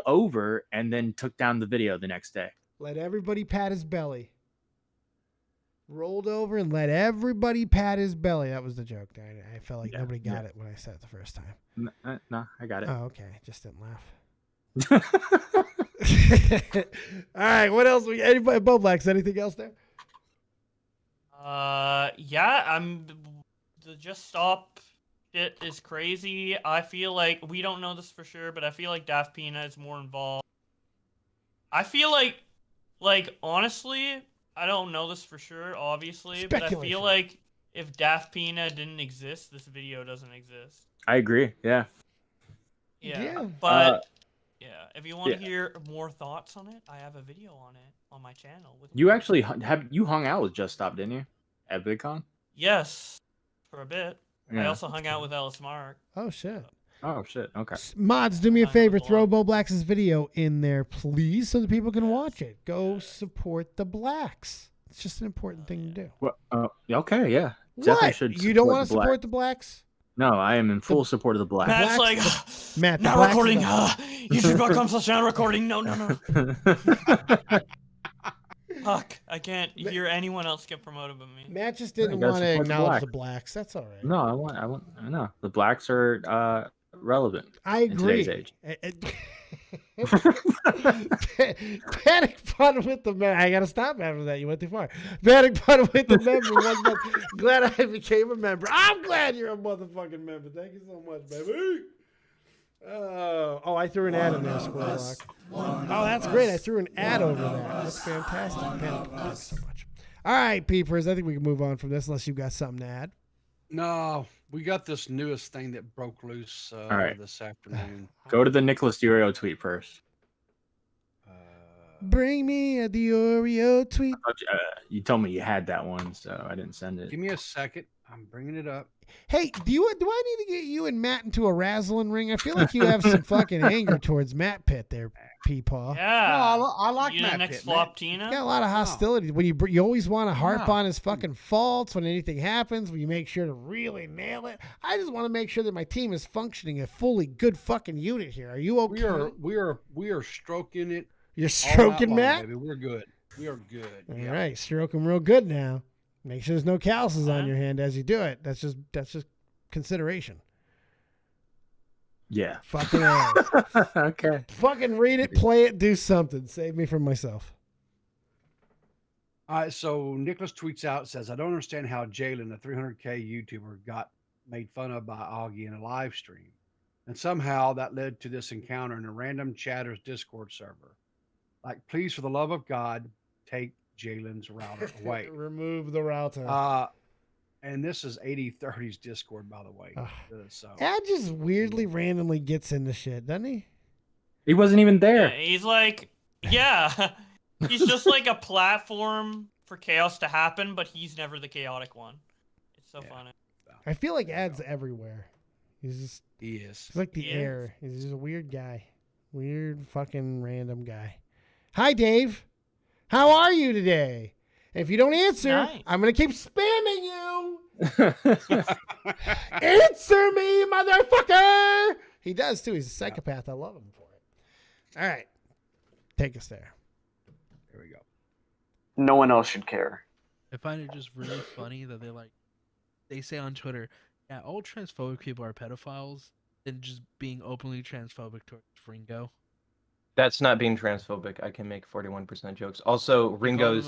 over, and then took down the video the next day. Let everybody pat his belly. Rolled over and let everybody pat his belly. That was the joke. I felt like nobody got it when I said it the first time. No, I got it. Oh, okay. Just didn't laugh. All right. What else? Anybody? Beau Black, anything else there? The Just Stop shit is crazy. I feel like we don't know this for sure, but I feel like DaftPina is more involved. I feel like honestly, I don't know this for sure, obviously, but I feel like if DaftPina didn't exist, this video doesn't exist. I agree. Yeah. But if you want to hear more thoughts on it, I have a video on it on my channel. You actually hung out with Just Stop, didn't you? At VidCon? Yes, for a bit. I Yeah. also hung out with Ellis Mark. Oh shit. Oh shit. Okay. Mods, do me a favor. Throw Beau Black's video in there, please, so that people can watch it. Go support the Blacks. It's just an important thing to do. Well, okay, yeah. Definitely should. You don't want to support the Blacks? No, I am in full support of the Blacks. Matt's like, Matt, not recording. YouTube.com/now recording. No. Fuck, I can't hear anyone else get promoted but me. Matt just didn't want to acknowledge the Blacks. That's all right. No, I know. The Blacks are relevant. I agree. In today's age. Panic fun with the member. I gotta stop after that. You went too far. Panic fun with the member. Glad I became a member. I'm glad you're a motherfucking member. Thank you so much, baby. I threw an ad in there, Squirrel Lock. Oh, that's great. I threw an ad over that. That's fantastic. Panic, thanks so much. All right, peepers. I think we can move on from this unless you've got something to add. No, we got this newest thing that broke loose this afternoon. Go to the Nicholas Oreo tweet first. Bring me the Oreo tweet. You told me you had that one, so I didn't send it. Give me a second. I'm bringing it up. Hey, do I need to get you and Matt into a razzling ring? I feel like you have some fucking anger towards MattPitt there, Peepaw. Yeah. No, I like you MattPitt. Next Floptina. You got a lot of hostility. When you always want to harp on his fucking faults when anything happens, when you make sure to really nail it. I just want to make sure that my team is functioning a fully good fucking unit here. Are you okay? We are stroking it. You're stroking Matt? Baby. We're good. We are good. All right, stroke him real good now. Make sure there's no calluses on your hand as you do it. That's just consideration. Yeah. Fucking ass. Okay. Fucking read it, play it, do something. Save me from myself. All right, so Nicholas tweets out, says, I don't understand how Jalen, a 300K YouTuber, got made fun of by Auggie in a live stream. And somehow that led to this encounter in a random chatter's Discord server. Like, please, for the love of God, take Jalen's router away. Remove the router. And this is 8030's Discord, by the way. So Ed just weirdly, randomly gets into shit, doesn't he? He wasn't even there. Yeah, he's like, he's just like a platform for chaos to happen, but he's never the chaotic one. It's so funny. I feel like Ed's everywhere. He is. He's like the air. He's just a weird guy. Weird fucking random guy. Hi, Dave. How are you today? If you don't answer, I'm going to keep spamming you. Answer me, motherfucker. He does, too. He's a psychopath. I love him for it. All right. Take us there. Here we go. No one else should care. I find it just really funny that they say on Twitter, yeah, all transphobic people are pedophiles, and just being openly transphobic towards Ringo. That's not being transphobic. I can make 41% jokes. Also, Ringo's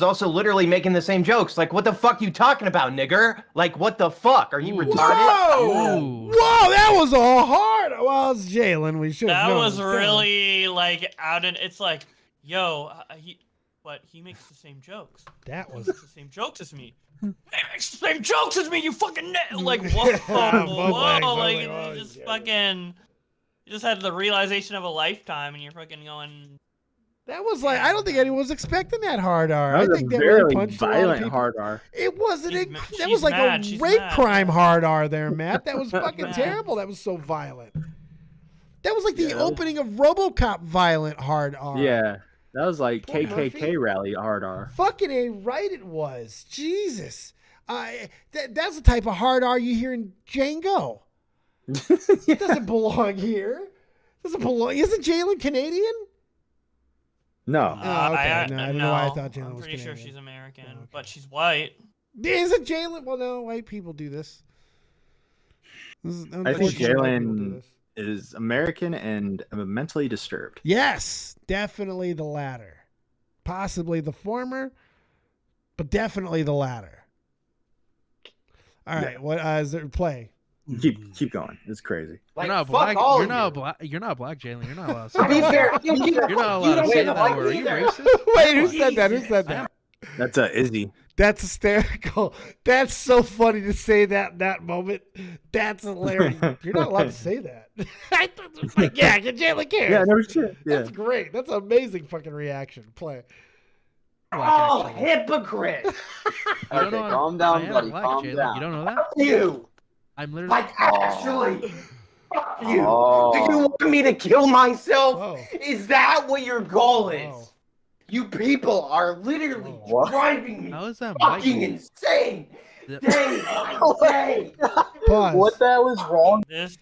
also literally making the same jokes. Like, what the fuck you talking about, nigger? Like, what the fuck? Are you retarded? Whoa, that was a hard. Well, it's Jalen. We should. That was really like out in. It's like, yo, he makes the same jokes. That was the same jokes as me. He makes the same jokes as me. You fucking like whoa, like just fucking. You just had the realization of a lifetime, and you're fucking going. That was like, I don't think anyone was expecting that hard R. That was I think a that very really punched violent hard R. It wasn't. That she's was like mad. a rape crime hard R there, Matt. That was fucking terrible. That was so violent. That was like the opening of RoboCop violent hard R. Yeah, that was like Poor KKK Murphy. rally hard R. Fucking A right it was. Jesus. That's the type of hard R you hear in Django. It doesn't belong here. Doesn't belong. Isn't Jalen Canadian? No. Oh, okay. No, I don't know why I thought Jalen I'm was pretty sure Canadian. she's American, but she's white. Isn't Jalen? Well, no, white people do this. I think Unfortunately, white people do Jalen this. is American and mentally disturbed. Yes, definitely the latter. Possibly the former, but definitely the latter. All right, what is there? Play. Keep going. It's crazy. You're not black. You're not black. You're not black, Jalen. You're not allowed to say Be that. fair. You're not allowed to say that word. Are you racist? Wait, who said that? Who said that? That's Izzy. That's hysterical. That's so funny to say that in that moment. That's hilarious. You're not allowed to say that. I thought it was like, yeah, Jalen cares. Yeah, no shit. Yeah. That's great. That's an amazing fucking reaction. Play. Oh, hypocrite! Okay, calm down, buddy. Black, Calm Jalen. down. You don't know that? Fuck you. I'm literally Like, actually. Fuck you. Oh. Do you want me to kill myself? Whoa. Is that what your goal is? Whoa. You people are literally driving me How is that fucking Mike? insane. The- Day by day. Pause. What the hell is wrong? This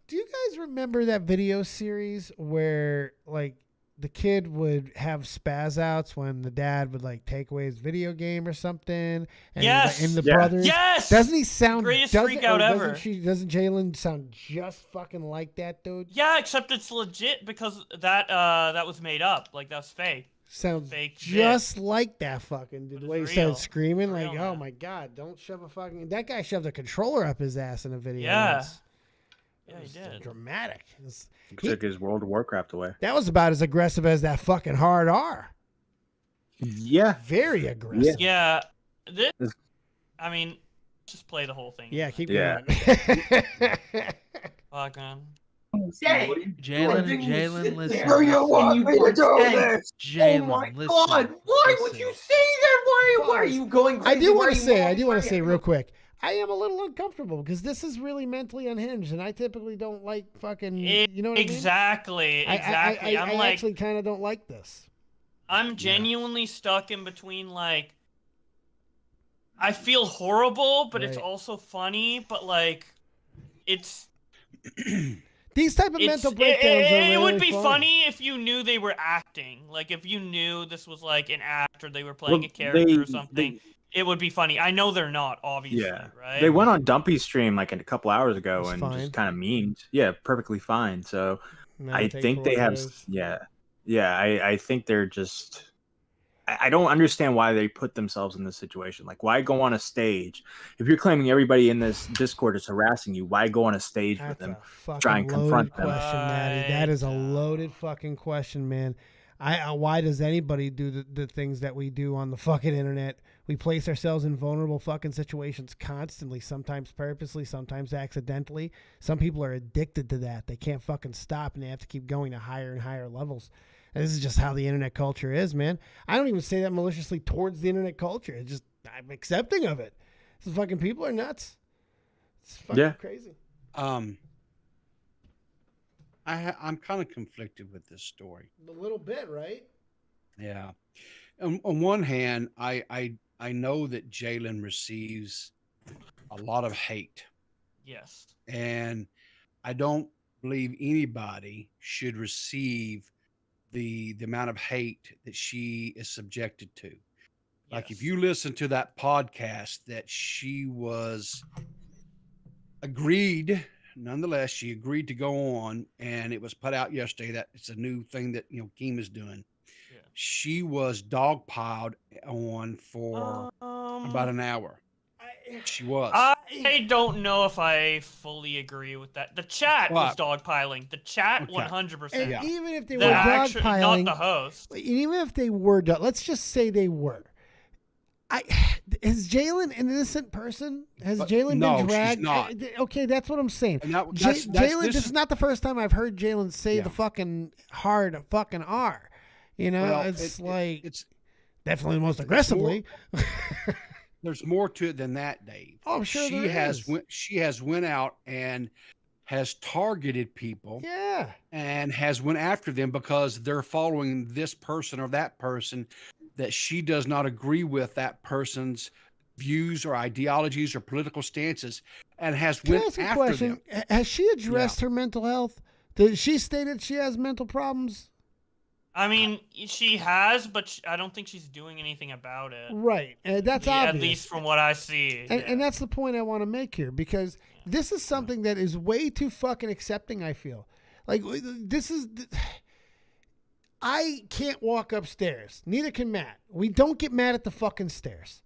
Do you guys remember that video series where like the kid would have spaz outs when the dad would like take away his video game or something? And Yes! and the Yeah. brothers. Yes! Doesn't he sound Greatest doesn't- freak out or ever. Doesn't Jalen sound just fucking like that dude? Yeah, except it's legit because that was made up. Like that's fake. Sounds Fake just like that fucking dude. The way he real. started screaming, like, Real, oh man. my god, don't shove a fucking. That guy shoved a controller up his ass in a video. Yeah. once. Yeah, It he was did. dramatic. It was- Took his World of Warcraft away. that was about as aggressive as that fucking hard R. Yeah. Very aggressive. Yeah. This. I mean, just play the whole thing. Yeah, keep Yeah. going. Fuck man. Jalen, listen. Do you want me to do this? Jalen, Oh my listen. god! Why would listen. you say that? Why are you going I crazy? do Why want are to you say, mad? real quick, I am a little uncomfortable because this is really mentally unhinged, and I typically don't like fucking. You know what Exactly. I mean? Exactly. I I'm like, actually kind of don't like this. I'm genuinely stuck in between like. I feel horrible, but it's Right. also funny. But like, it's. These type of It's, mental breakdowns are really it would be funny if you knew they were acting. Like if you knew this was like an act or they were playing Well, a character they- or something, it would be funny. I know they're not, obviously, Yeah. right? They went on Dumpy's stream like a couple hours ago It's and fine. just kind of memed. Yeah, perfectly fine. So No, I take it think for they what it have. is. Yeah. I think they're just. I don't understand why they put themselves in this situation. Like, why go on a stage if you're claiming everybody in this Discord is harassing you? Why go on a stage with That's them? a fucking Try and confront loaded them. question, Maddie. That is a loaded fucking question, man. Why does anybody do the things that we do on the fucking internet? We place ourselves in vulnerable fucking situations constantly, sometimes purposely, sometimes accidentally. Some people are addicted to that. They can't fucking stop, and they have to keep going to higher and higher levels. And this is just how the internet culture is, man. I don't even say that maliciously towards the internet culture. It's just, I'm accepting of it. These fucking people are nuts. It's fucking crazy. I'm kind of conflicted with this story. A little bit, right? Yeah. On one hand, I know that Jalen receives a lot of hate, Yes. and I don't believe anybody should receive the amount of hate that she is subjected to. Like if you listen to that podcast that she was agreed, nonetheless, she agreed to go on, and it was put out yesterday that it's a new thing that Keem is doing. Yeah. She was dogpiled on for about an hour. She was. I don't know if I fully agree with that. The chat was What? dogpiling. The chat, Okay. 100%. And even if they The were actu- dogpiling, not the host. even if they were, let's just say they were. Is Jalen an innocent person? Has Jalen no, been she's dragged? not. Okay, that's what I'm saying. And that- Jalen, this this is not the first time I've heard Jalen say the fucking hard fucking R. You know, Well, it's it's definitely the most aggressively. There's more to it than that, Dave. Oh, I'm sure she there has is. she has went out and has targeted people. Yeah. And has went after them because they're following this person or that person that she does not agree with that person's views or ideologies or political stances, and has Can I went ask a after question? them. Has she addressed her mental health? Did she stated she has mental problems? I mean, she has, but I don't think she's doing anything about it. Right. That's At obvious. least from what I see. And that's the point I want to make here, because this is something that is way too fucking accepting, I feel. Like, this is... I can't walk upstairs. Neither can Matt. We don't get mad at the fucking stairs.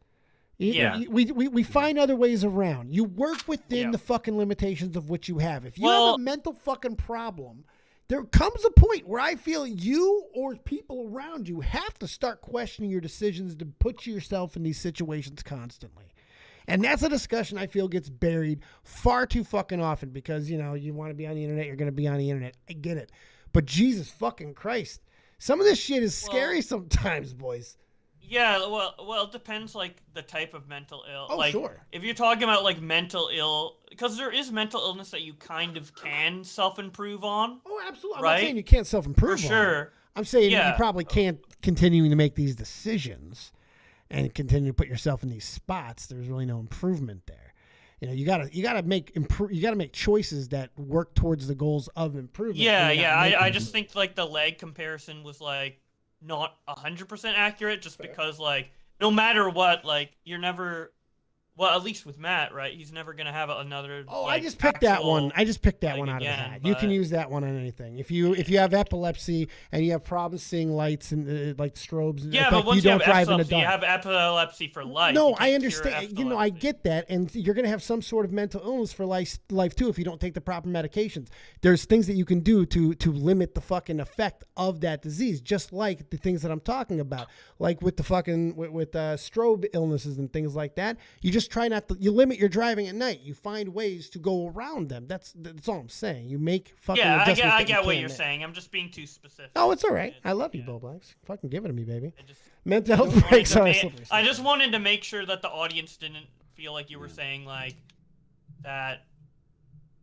Yeah. We find other ways around. You work within the fucking limitations of what you have. If you have a mental fucking problem, there comes a point where I feel you or people around you have to start questioning your decisions to put yourself in these situations constantly. And that's a discussion I feel gets buried far too fucking often because, you know, you want to be on the internet, you're going to be on the internet. I get it. But Jesus fucking Christ. Some of this shit is scary sometimes, boys. Yeah, well, it depends, like, the type of mental ill. Oh, like, sure. If you're talking about, like, mental ill, because there is mental illness that you kind of can self-improve on. Oh, absolutely. Right? I'm not saying you can't self-improve For on sure. it. I'm saying Yeah. you probably can't continue to make these decisions and continue to put yourself in these spots. There's really no improvement there. You know, you gotta make choices that work towards the goals of improvement. Yeah, and you're yeah. not making I them. just think, like, the leg comparison was, like, not 100% accurate just because, like, no matter what, like, you're never... Well, at least with Matt, right? He's never going to have another... Oh, like, I just picked that one. I just picked that leg one out of the again, hat. You can but- use that one on anything. If you have epilepsy and you have problems seeing lights and like strobes, Yeah, it's but like once you you don't have drive in the epilepsy, you dark. have epilepsy for life. No, You I can't cure understand. You know, I get that, and you're going to have some sort of mental illness for life too if you don't take the proper medications. There's things that you can do to limit the fucking effect of that disease, just like the things that I'm talking about, like with the fucking with strobe illnesses and things like that. You just try not to. You limit your driving at night. You find ways to go around them. That's all I'm saying. You make fucking Yeah, adjustments I that you get what can you're make. saying. I'm just being too specific. Oh, it's all right. I love you, Beau Black. Fucking give it to me, baby. just Mental health wanted breaks to are ma- a slippery I just wanted to make sure that the audience didn't feel like you were saying, like, that,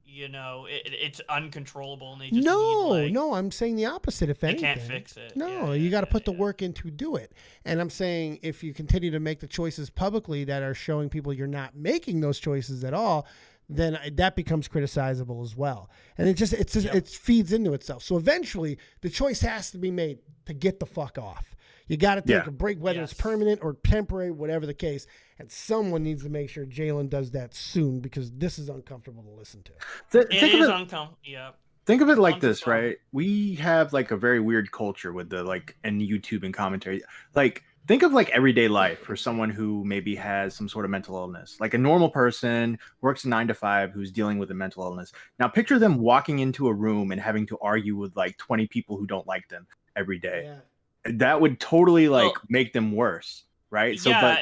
you know, it's uncontrollable and they just No, I'm saying the opposite. If they anything, can't fix it. No, you got to put the work in to do it. And I'm saying if you continue to make the choices publicly that are showing people you're not making those choices at all, then that becomes criticizable as well. And it feeds into itself. So eventually, the choice has to be made to get the fuck off. You got to take a break, whether it's permanent or temporary, whatever the case. And someone needs to make sure Jalen does that soon because this is uncomfortable to listen to. It is uncomfortable. Yeah. Think of it like this, right? We have like a very weird culture with the like and YouTube and commentary. Like think of like everyday life for someone who maybe has some sort of mental illness, like a normal person works a 9 to 5 who's dealing with a mental illness. Now picture them walking into a room and having to argue with like 20 people who don't like them every day. Yeah. That would totally like make them worse, right? So, yeah, but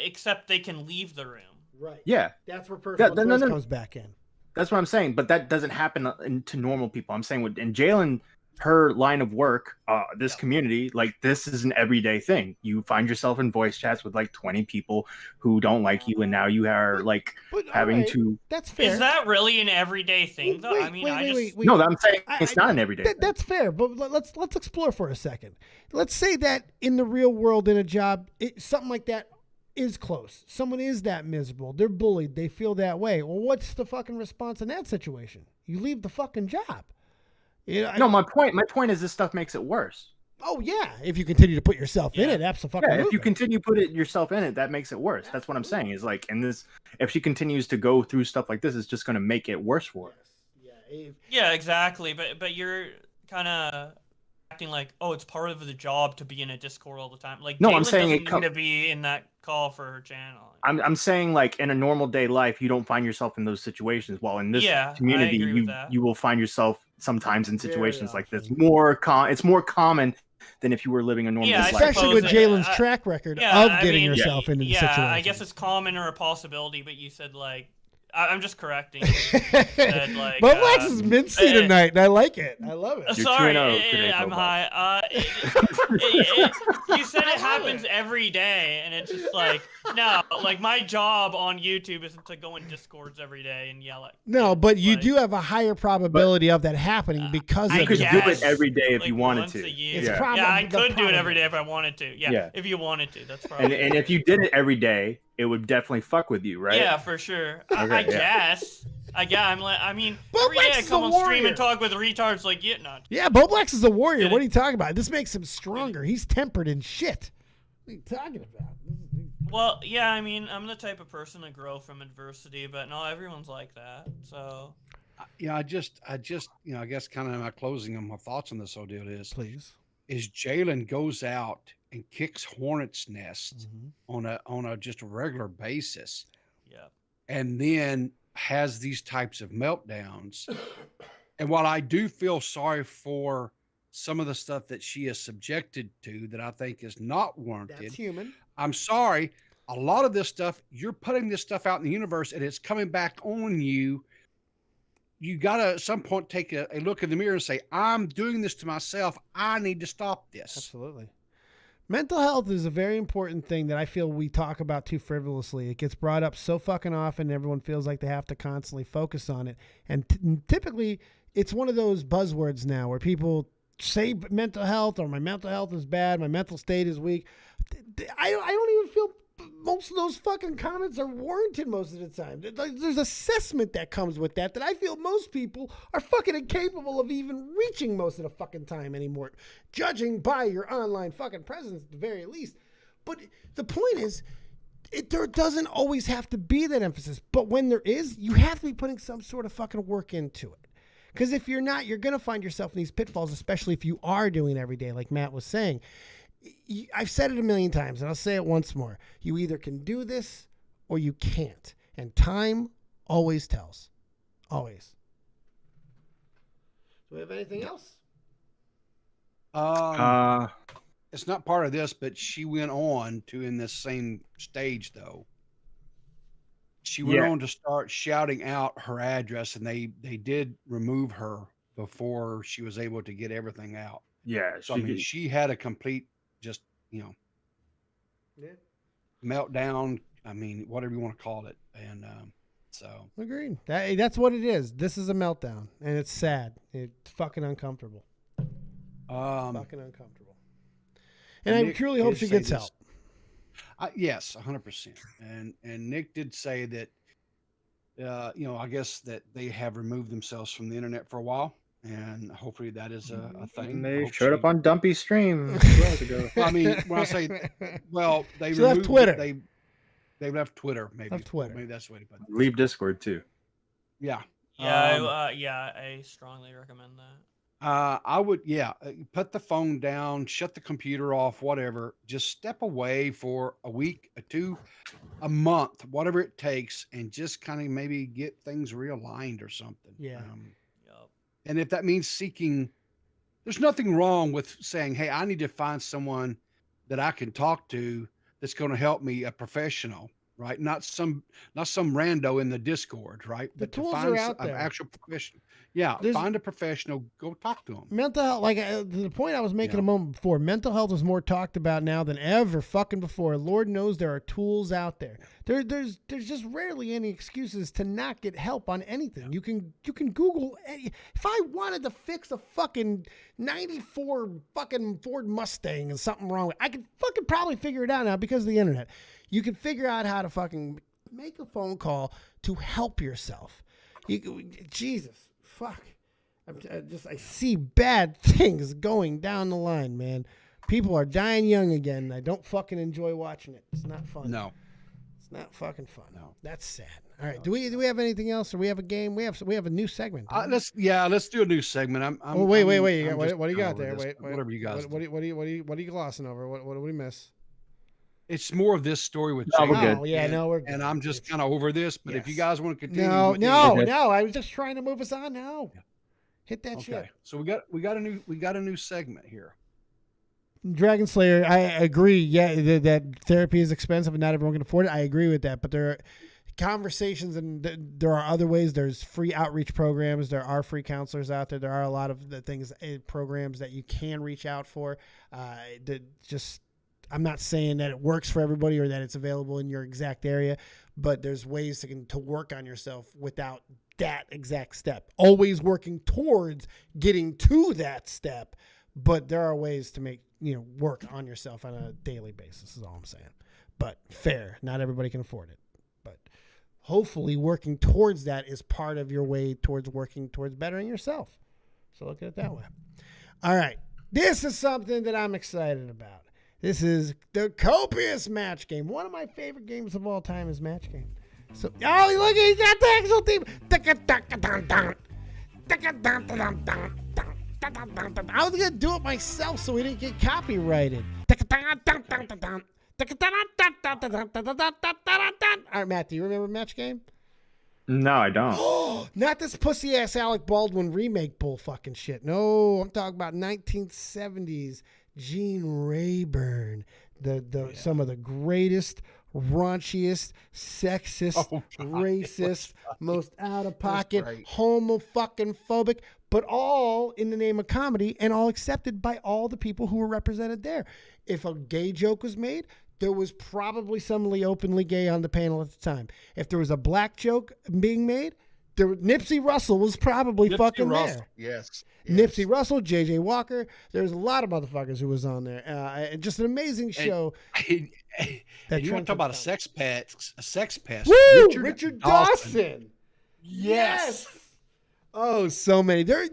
except they can leave the room. Right. yeah, That's where personal choice comes back in. That's what I'm saying, but that doesn't happen to normal people. I'm saying with in Jalen, her line of work, this community, like this is an everyday thing. You find yourself in voice chats with like 20 people who don't like you, and now you are like having to. That's fair. Is that really an everyday thing, though? I mean, No, I'm saying it's not an everyday thing. That's fair, but let's explore for a second. Let's say that in the real world, in a job, something like that is close. Someone is that miserable. They're bullied. They feel that way. Well, what's the fucking response in that situation? You leave the fucking job. No, my point is this stuff makes it worse. Oh yeah, if you continue to put yourself in it, absolutely. Yeah, if you continue to put yourself in it, that makes it worse. That's what I'm saying. Is like, in this, if she continues to go through stuff like this, it's just going to make it worse for her. Yeah, exactly. But you're kind of acting like, oh, it's part of the job to be in a Discord all the time. Like, No, Jalen I'm saying doesn't it need to be in that call for her channel. I'm saying like in a normal day life, you don't find yourself in those situations. While in this Yeah, I community, agree with that. you will find yourself sometimes in situations like this. It's more common than if you were living a normal life. Especially with Jalen's track record of getting herself into the situation. I guess it's common or a possibility, but you said like I'm just correcting. Said, like, Beau Black is mincy tonight, and I like it. I love it. Sorry, 2-0 today, I'm Beau high. You said it happens every day, and it's just like, no, like my job on YouTube isn't to go in Discords every day and yell at. No, but you do have a higher probability of that happening because You of could this. do it every day if like you wanted once to. a year. Yeah. I could do it every day if I wanted to. Yeah, Yeah. if you wanted to, that's probably. And if you did it every day, it would definitely fuck with you, right? Yeah, for sure. I Okay, guess. I'm like, I mean, Beau every day Black's I the come on stream warrior. and talk with retards like, yeah, not. Yeah, Beau Black is a warrior. What are you talking about? This makes him stronger. He's tempered and shit. What are you talking about? Well, yeah, I mean, I'm the type of person to grow from adversity, but not everyone's like that. So. Yeah, I just, I guess kind of my closing on my thoughts on this whole deal is, please, is Jalen goes out and kicks hornets' nests on a just a regular basis. Yeah. And then has these types of meltdowns. And while I do feel sorry for some of the stuff that she is subjected to that I think is not warranted. That's human. I'm sorry. A lot of this stuff, you're putting this stuff out in the universe and it's coming back on you. You got to at some point take a look in the mirror and say, I'm doing this to myself. I need to stop this. Absolutely. Mental health is a very important thing that I feel we talk about too frivolously. It gets brought up so fucking often. Everyone feels like they have to constantly focus on it. And typically it's one of those buzzwords now where people say mental health or my mental health is bad. My mental state is weak. I don't even feel most of those fucking comments are warranted most of the time. There's assessment that comes with that I feel most people are fucking incapable of even reaching most of the fucking time anymore, judging by your online fucking presence at the very least. But the point is, there doesn't always have to be that emphasis. But when there is, you have to be putting some sort of fucking work into it. Because if you're not, you're going to find yourself in these pitfalls, especially if you are doing it every day, like Matt was saying. I've said it a million times, and I'll say it once more. You either can do this or you can't. And time always tells. Always. Do we have anything else? It's not part of this, but she went on to, in this same stage, though, she went on to start shouting out her address, and they did remove her before she was able to get everything out. Yeah. So, I mean, she had a complete, just, meltdown. I mean, whatever you want to call it. And so. Agreed. That's what it is. This is a meltdown, and it's sad. It's fucking uncomfortable. Fucking uncomfortable. And I truly hope she gets help. Yes, 100%. And Nick did say that, I guess that they have removed themselves from the internet for a while. And hopefully that is a thing. And they showed up on Dumpy's stream 2 hours ago. Well, I mean, when I say, they left Twitter. They left Twitter, maybe. Left Twitter. Maybe that's the way to put it. Leave Discord too. Yeah. I strongly recommend that. I would, put the phone down, shut the computer off, whatever. Just step away for a week, or 2, a month, whatever it takes, and just kind of maybe get things realigned or something. Yeah. And if that means seeking, there's nothing wrong with saying, hey, I need to find someone that I can talk to that's going to help me, a professional, right? Not some rando in the Discord, right? The but tools to find are out an there. actual professional. Yeah, find a professional, go talk to them. Mental health, like the point I was making a moment before, mental health is more talked about now than ever fucking before. Lord knows there are tools out there. There's just rarely any excuses to not get help on anything. You can Google if I wanted to fix a fucking 94 fucking Ford Mustang and something wrong with it, I could fucking probably figure it out now because of the internet. You can figure out how to fucking make a phone call to help yourself. Jesus. Fuck. I see bad things going down the line, man. People are dying young again. I don't fucking enjoy watching it. It's not fun. No. It's not fucking fun. No. That's sad. All right. Do we have anything else, or we have a game? We have a new segment. Let's do a new segment. Wait. What do you got there? Wait. Whatever you guys. What are you glossing over? What do we miss? It's more of this story with we're Jalen. good. Oh, yeah, no, we're good. And I'm just kind of over this, but if you guys want to continue. No. I was just trying to move us on now. Hit that shit. So we got a new segment here. Dragon Slayer, I agree. Yeah, that therapy is expensive and not everyone can afford it. I agree with that. But conversations, and there are other ways. There's free outreach programs. There are free counselors out there. There are a lot of the things, programs that you can reach out for. I'm not saying that it works for everybody or that it's available in your exact area, but there's ways to work on yourself without that exact step. Always working towards getting to that step, but there are ways to make, work on yourself on a daily basis is all I'm saying. But fair, not everybody can afford it. But hopefully working towards that is part of your way towards working towards bettering yourself. So look at it that way. All right. This is something that I'm excited about. This is the Copious Match Game. One of my favorite games of all time is Match Game. So, oh, look, he's got the actual theme. I was going to do it myself so we didn't get copyrighted. All right, Matt, do you remember Match Game? No, I don't. Not this pussy-ass Alec Baldwin remake bull fucking shit. No, I'm talking about 1970s Gene Rayburn. Some of the greatest, raunchiest, sexist, racist, most out-of-pocket, homo-fucking-phobic, but all in the name of comedy and all accepted by all the people who were represented there. If a gay joke was made, there was probably somebody openly gay on the panel at the time. If there was a black joke being made, Nipsey Russell was probably fucking there. Yes. Nipsey Russell, J.J. Walker. There's a lot of motherfuckers who was on there. And just an amazing show. And you want to talk about a sex pest? Woo! Richard Dawson. Yes. Oh, so many. There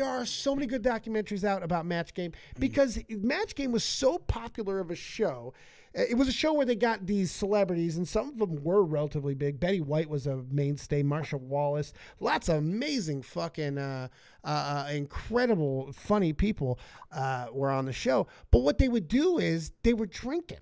are so many good documentaries out about Match Game because Match Game was so popular of a show. It was a show where they got these celebrities, and some of them were relatively big. Betty White was a mainstay. Marcia Wallace. Lots of amazing fucking incredible, funny people were on the show. But what they would do is they were drinking.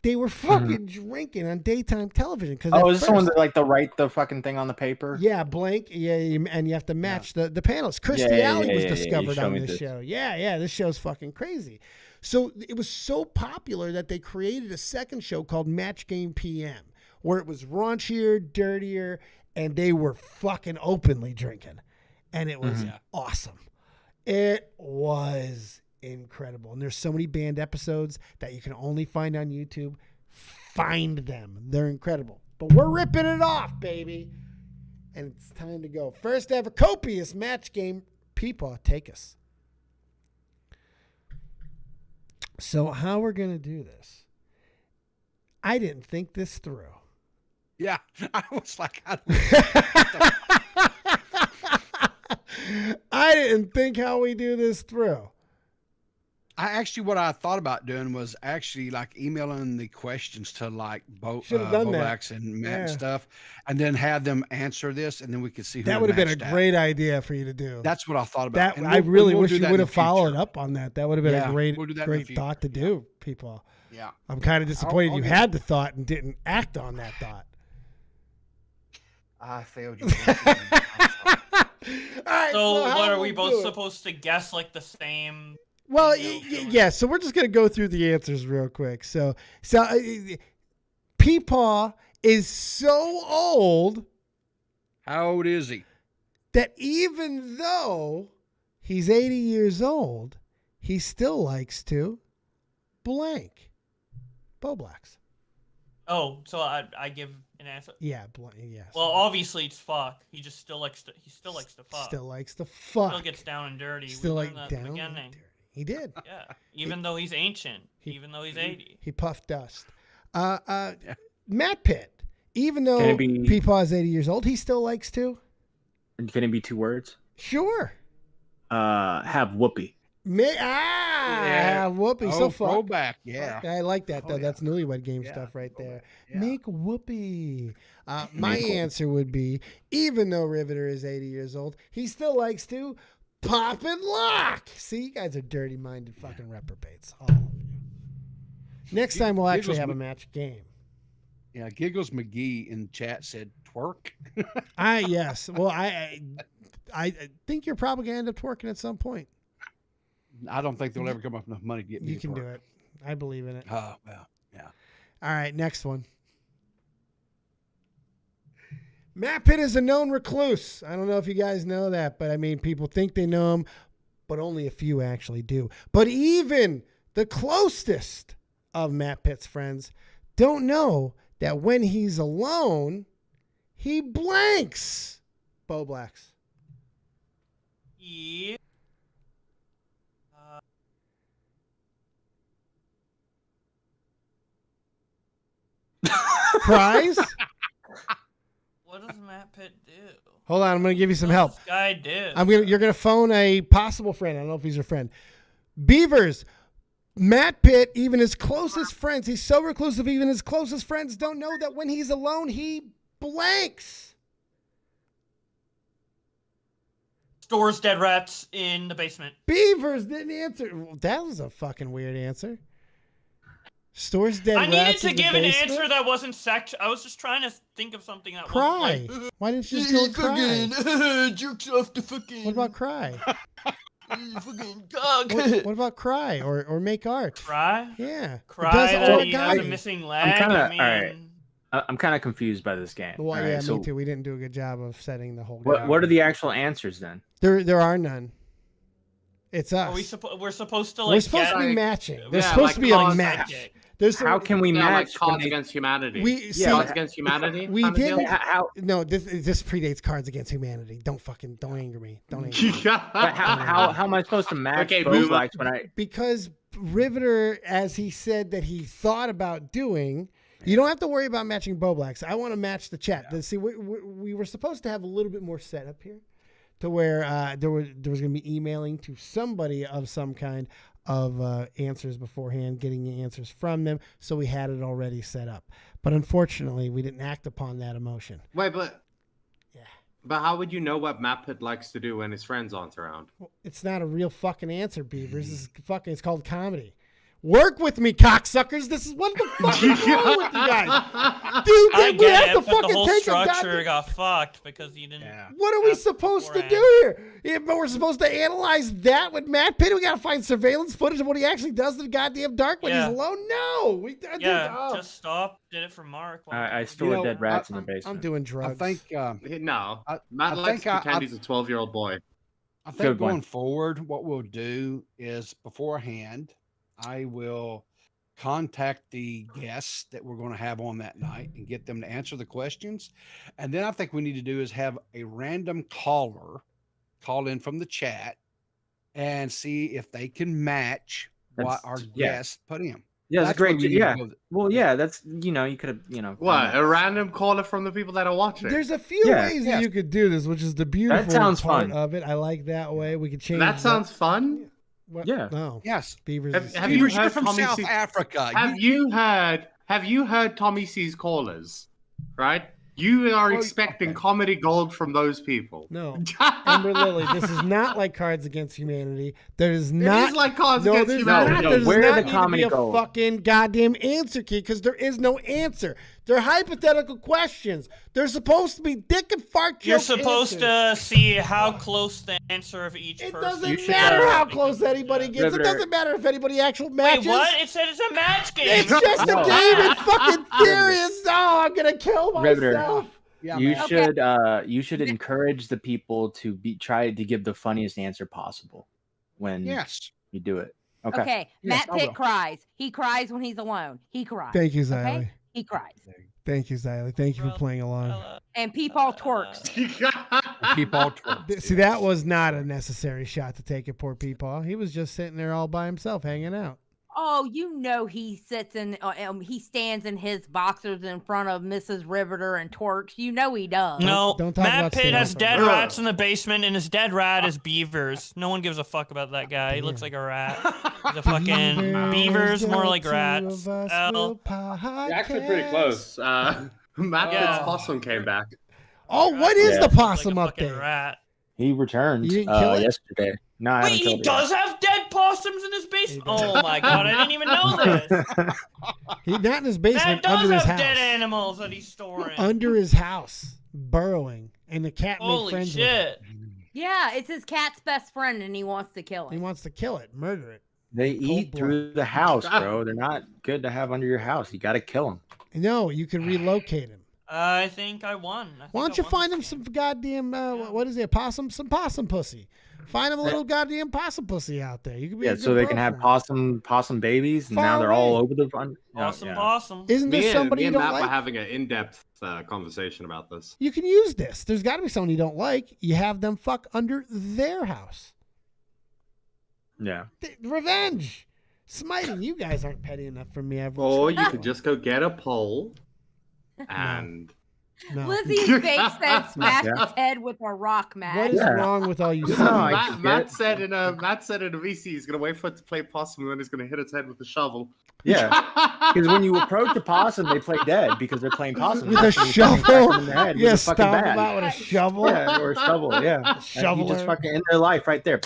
They were fucking drinking on daytime television. Oh, is this someone that like to write the fucking thing on the paper? Yeah, blank. Yeah, and you have to match the panelists. Kirstie Alley was discovered on this show. Yeah, this show's fucking crazy. So it was so popular that they created a second show called Match Game PM, where it was raunchier, dirtier, and they were fucking openly drinking. And it was awesome. It was incredible. And there's so many banned episodes that you can only find on YouTube. Find them. They're incredible. But we're ripping it off, baby. And it's time to go. First ever Copious Match Game. PeePaw, take us. So how we're going to do this, I didn't think this through. Yeah, I was like, I didn't think how we do this through. What I thought about doing was actually like emailing the questions to like Beau Black and Matt and stuff, and then have them answer this, and then we could see who that would have been a great idea for you to do. That's what I thought about. I really wish you would have followed up on that. That would have been a great thought to do, people. Yeah. I'm kind of disappointed you had the thought and didn't act on that thought. I failed you. All right, so what are we both supposed to guess like the same? Well, yeah. So we're just gonna go through the answers real quick. So PeePaw is so old. How old is he? That even though he's 80 years old, he still likes to blank. Beau Blacks. Oh, so I give an answer. Yeah, yes. Well, obviously it's fuck. He just still likes to. He still likes to fuck. Still likes to fuck. Still gets down and dirty. Still we like learned that down in the and beginning. dirty. He did. Yeah, even though he's ancient, even though he's 80. He puffed dust. MattPitt, even though PeePaw is 80 years old, he still likes to. Can it be 2 words? Sure. Have whoopee. Have whoopee. So far. Throwback. Yeah. I like that though. That's newlywed game stuff right there. Yeah. Make whoopee. My answer would be, even though Riveter is 80 years old, he still likes to pop and lock. See, you guys are dirty-minded fucking reprobates. All of you. Next time we'll actually have a match game. Yeah, Giggles McGee in chat said twerk. Yes. Well, I think you're probably gonna end up twerking at some point. I don't think they'll ever come up enough money to get me. You can do it. I believe in it. Oh well, yeah. All right, next one. MattPitt is a known recluse. I don't know if you guys know that, but I mean, people think they know him, but only a few actually do. But even the closest of MattPitt's friends don't know that when he's alone, he blanks. Beau Blacks. Yeah. Cries? What does MattPitt do? Hold on, I'm going to give you some help. This guy do? You're going to phone a possible friend. I don't know if he's your friend. Beavers, MattPitt, even his closest friends, he's so reclusive, even his closest friends don't know that when he's alone, he blanks. Stores dead rats in the basement. Beavers didn't answer. That was a fucking weird answer. Stores dead I needed rats to in the give an basement? answer that wasn't sexual. I was just trying to think of something that Cry. wasn't like, Why didn't you just go with cry? jerks off the fucking. What about cry? fucking dog. What about cry or make art? Cry? Yeah. Cry It does that he has a origami. missing leg. I'm kind of I mean, all right. I'm kind of confused by this game. Well, All right, yeah, so me too. We didn't do a good job of setting the whole. what are the actual answers then? There are none. It's us. we're supposed to We're like. supposed to be get- matching. Yeah, There's supposed like to be like cause- match. There's How can we Yeah, match? like Cards when they- Against Humanity. Cards Against Humanity. We kind of didn't. deal? No, this predates Cards Against Humanity. Don't anger me. Don't anger me. But how am I supposed to match Okay, Beau move Black when I? Because Riveter, as he said that he thought about doing, you don't have to worry about matching Beau Blacks. I want to match the chat. See, we were supposed to have a little bit more setup here, to where there was going to be emailing to somebody of some kind of answers beforehand, getting the answers from them, so we had it already set up. But unfortunately, we didn't act upon that emotion. Wait, but how would you know what MattPitt likes to do when his friends aren't around? It's not a real fucking answer, Beavers. This is fucking. It's called comedy. Work with me, cocksuckers. This is what the fuck is wrong with you guys, dude? I we get have it, to but the fucking whole take a structure goddamn. got fucked because you didn't. What are we supposed to do here? Yeah, but we're supposed to analyze that with MattPitt. We got to find surveillance footage of what he actually does in the goddamn dark when Yeah. he's alone. No, Just stop. Did it for Mark. I stored dead rats in the basement. I'm doing drugs. I think no. Matt I likes think to pretend he's a 12-year-old boy. I think Good one. going forward, what we'll do is beforehand, I will contact the guests that we're going to have on that night and get them to answer the questions. And then I think we need to do is have a random caller call in from the chat and see if they can match what our guests put in. Yeah, that's great. what we need to Yeah. go with. Well, yeah, that's you could have What, a random caller from the people that are watching? There's a few ways that you could do this, which is the beautiful sounds part fun. of it. I like that way. We could change. That sounds fun. What? Yeah. No. Yes. Beavers. Have is- you You're heard from Tommy South C- Africa. Have you heard Tommy C's callers? Right? You are expecting comedy gold from those people. No, Amber Lily, this is not like Cards Against Humanity. There is not. is like Cards Against there's Humanity. Not. No, There does where not the need comedy to be a gold? fucking goddamn answer key because there is no answer. They're hypothetical questions. They're supposed to be dick and fart joke You're supposed answers. to see how close the answer of each It person. doesn't matter how close anybody gets. It Riveter. doesn't matter if anybody actually Wait, matches. what? It said it's a match game. It's just a No. game. It's fucking serious. Oh, I'm gonna kill Riveter. myself. Yeah, you man. should encourage the people to try to give the funniest answer possible when Yes. you do it. Okay. Yes, I will. MattPitt cries. He cries when he's alone. He cries. Thank you, Zylie. Okay? He cries. Thank you, Zylie. Thank you for playing along. And PeePaw twerks. PeePaw twerks. See, that was not a necessary shot to take at poor Peepaw. He was just sitting there all by himself, hanging out. Oh, you know he sits in, he stands in his boxers in front of Mrs. Riveter and twerks. You know he does. No, Don't talk about MattPitt has Stanford. dead rats in the basement, and his dead rat is beavers. No one gives a fuck about that guy. He looks like a rat. He's a fucking beavers, more like rats. You're actually pretty close. MattPitt's possum came back. Oh, what is the Looks like possum a fucking update? rat. He returned You didn't kill it? yesterday. No, I Wait, haven't he killed it does have dead possums in his basement? Oh my god, I didn't even know this. He's not in his basement, That does under his have dead house. animals that he's storing. Under his house, burrowing, and the cat made Holy friends with shit. him. Yeah, it's his cat's best friend, and he wants to kill He him. wants to kill it, murder it. They eat blood. through the house, bro. They're not good to have under your house. You got to kill them. No, you can relocate him. I think I won. Why don't you find him some goddamn what is it? Possum, some possum pussy. Find him a little goddamn possum pussy out there. You could be a so good they can bro have for him. possum babies, and Far now they're all away. over the fun. Possum. Isn't there somebody me you and don't Matt like? were having an in-depth conversation about this. You can use this. There's got to be someone you don't like. You have them fuck under their house. Yeah. Revenge. Smiting. You guys aren't petty enough for me. Or you could just go get a pole and. No. Lizzie's face said smash his head with a rock, Matt. What is wrong with all you? Matt said in a VC he's gonna wait for it to play possum and then he's gonna hit its head with a shovel. Yeah, because when you approach a possum, they play dead because they're playing possum. With a shovel? Yeah, stomp them out with a shovel? Yeah, or a shovel. Yeah, Shoveler. You just fucking end their life right there.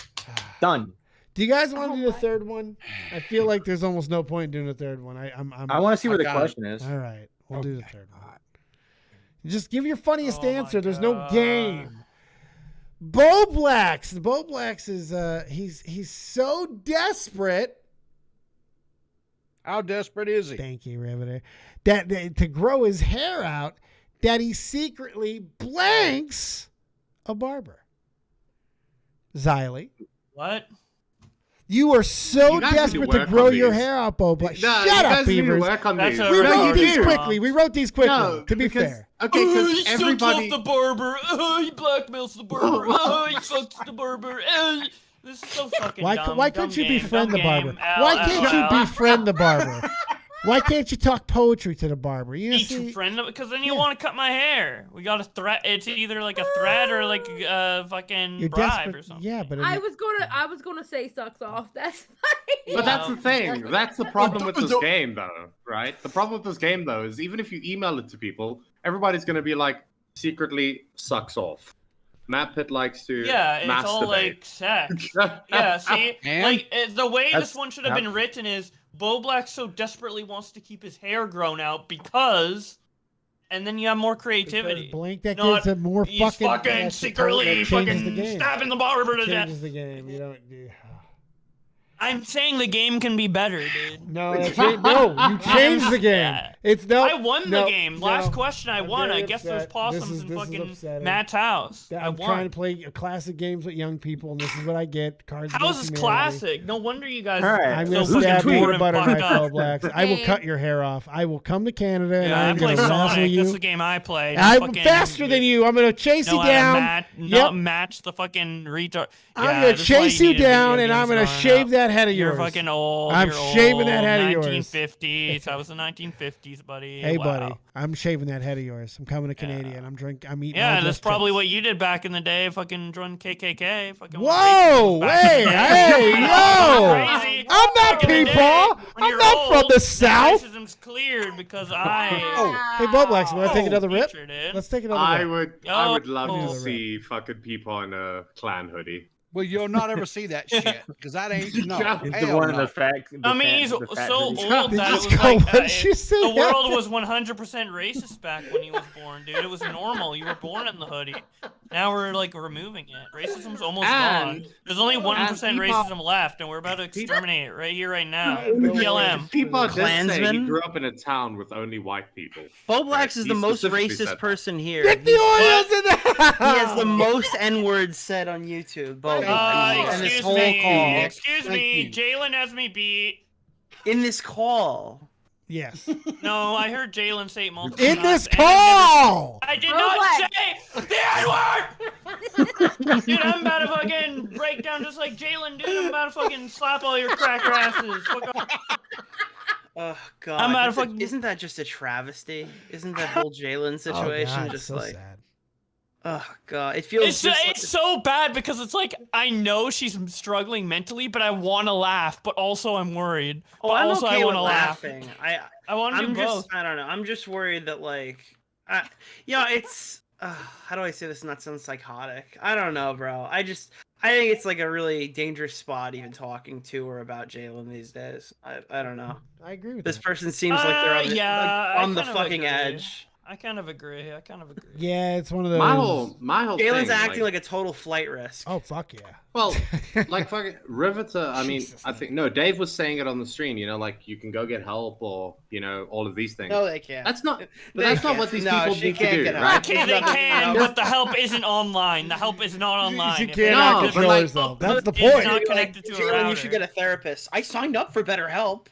Done. Do you guys want to do the third one? I feel like there's almost no point in doing the third one. I want to see what the question is. All right, we'll do the third one. Just give your funniest answer. There's no game. Beau Black. Beau Black is he's so desperate. How desperate is he? Thank you, Riveter. That to grow his hair out, that he secretly blanks a barber. Zylie. What? You are so You guys need to desperate to work grow on your these. hair out, Beau Black. No, Shut you up, guys need to Beavers. work on these. We wrote these do. quickly. We wrote these quickly. No, to be because- fair. Okay, because he everybody. sucks off the barber. He blackmails the barber. He fucks the barber. This is so fucking dumb. Why Dumb couldn't you game, befriend the dumb barber? game. Why can't you LOL. befriend the barber? Why can't you talk poetry to the barber? You Each see, friend, because then you want to cut my hair. We got a threat. It's either like a threat or like a fucking you're bribe desperate. or something. Yeah, but I was gonna say sucks off. That's But that's the thing. That's the problem with this game, though, right? The problem with this game, though, is even if you email it to people, everybody's going to be like, secretly sucks off. MattPitt likes to Yeah, it's masturbate. all like sex. Yeah, see, And like the way that's- this one should have been written is Beau Black so desperately wants to keep his hair grown because, and then you have more creativity. Blank that Not, gives it more he's fucking. fucking secretly fucking stabbing the barber to death. Changes the game. You don't do. I'm saying the game can be better, dude. No, you changed the game. Yeah. It's no. I won the game. Last no. question, I I'm won. very I guess there's upset. possums in This is fucking upsetting. Matt's house. I I'm won. trying to play classic games with young people, and this is what I get. Cards. How is Against this Humanity. classic? No wonder you guys. All right, I'm so gonna stab fucking you in butter fucked knife, up. Beau Blacks. I will cut your hair off. I will come to Canada, and Yeah, I I'm play gonna wrestle Sonic. you. That's the game I play. I'm Fucking- faster than you. I'm gonna chase you know how to down. not match the fucking retard. I'm Yeah, gonna this is why chase you need a down, video and I'm games gonna growing shave up. that head of You're yours. fucking old. I'm you're shaving that old. head of yours. 1950s. That was the 1950s, buddy. Hey, Wow. buddy, I'm shaving that head of yours. I'm coming to Canada. I'm eating. Yeah, all that's those probably chips. what you did back in the day. Fucking join KKK. Fucking Whoa! Hey, hey, yo! Crazy. I'm not Back in the day, PeePaw. when I'm you're not old, from the South. Racism's cleared because I. Hey, Beau Blacks, want to take another rip? Teacher, dude. Let's take another I rip. would love Oh. to see fucking Peepaw in a clan hoodie. Well, you'll not ever see that shit because that ain't no. He's the hell one in no. the fact. I mean, he's so old that it was go, like what did you say? the world was 100% racist back when he was born, dude. It was normal. You were born in the hoodie. Now we're like removing it. Racism's almost gone. There's only 1% racism left, and we're about to exterminate it right here, right now. BLM. Peepaw did say he Klansman? grew up in a town with only white people. Beau Blacks is He the most specifically said racist that. person here. Get the Oreos in there! He has the most N-words said on YouTube. Beau Blacks. And this Excuse whole me. call. Excuse me. Jalen has me beat. In this call. Yes. No, I heard Jalen say it multiple In times. this and call! I did Beau not Black. say the N-word! Dude, I'm about to fucking break down just like Jalen, dude. I'm about to fucking slap all your cracker asses. Fuck off. Oh God! I'm out of fucking- Isn't that just a travesty? Isn't that whole Jalen situation God, just so like? sad. Oh God! It feels. It's, just like it's so bad because it's like I know she's struggling mentally, but I want to laugh, but also I'm worried. Oh, but I'm also okay I with want to laugh. laughing. I want to do I'm both. just. I don't know. I'm just worried that like, it's. How do I say this? Not sound psychotic. I don't know, bro. I think it's like a really dangerous spot even talking to her about Jalen these days. I don't know. I agree with This that. person seems like they're on the, yeah, like, I on the kinda fucking agree. edge. I kind of agree. Yeah, it's one of those. My whole Jalen's thing, acting like a total flight risk. Oh fuck yeah. Well, like fucking Riveter. I mean, I think no. Dave was saying it on the stream. You know, like you can go get help, or you know, all of these things. No, they can't. That's not. But They that's not can't. what these No, people she need to can't do, get right? Okay, they can, but the help isn't online. The help is not online. She If cannot it's control not- herself. That's the it's point. not connected to a Jalen, router. you should get a therapist. I signed up for BetterHelp.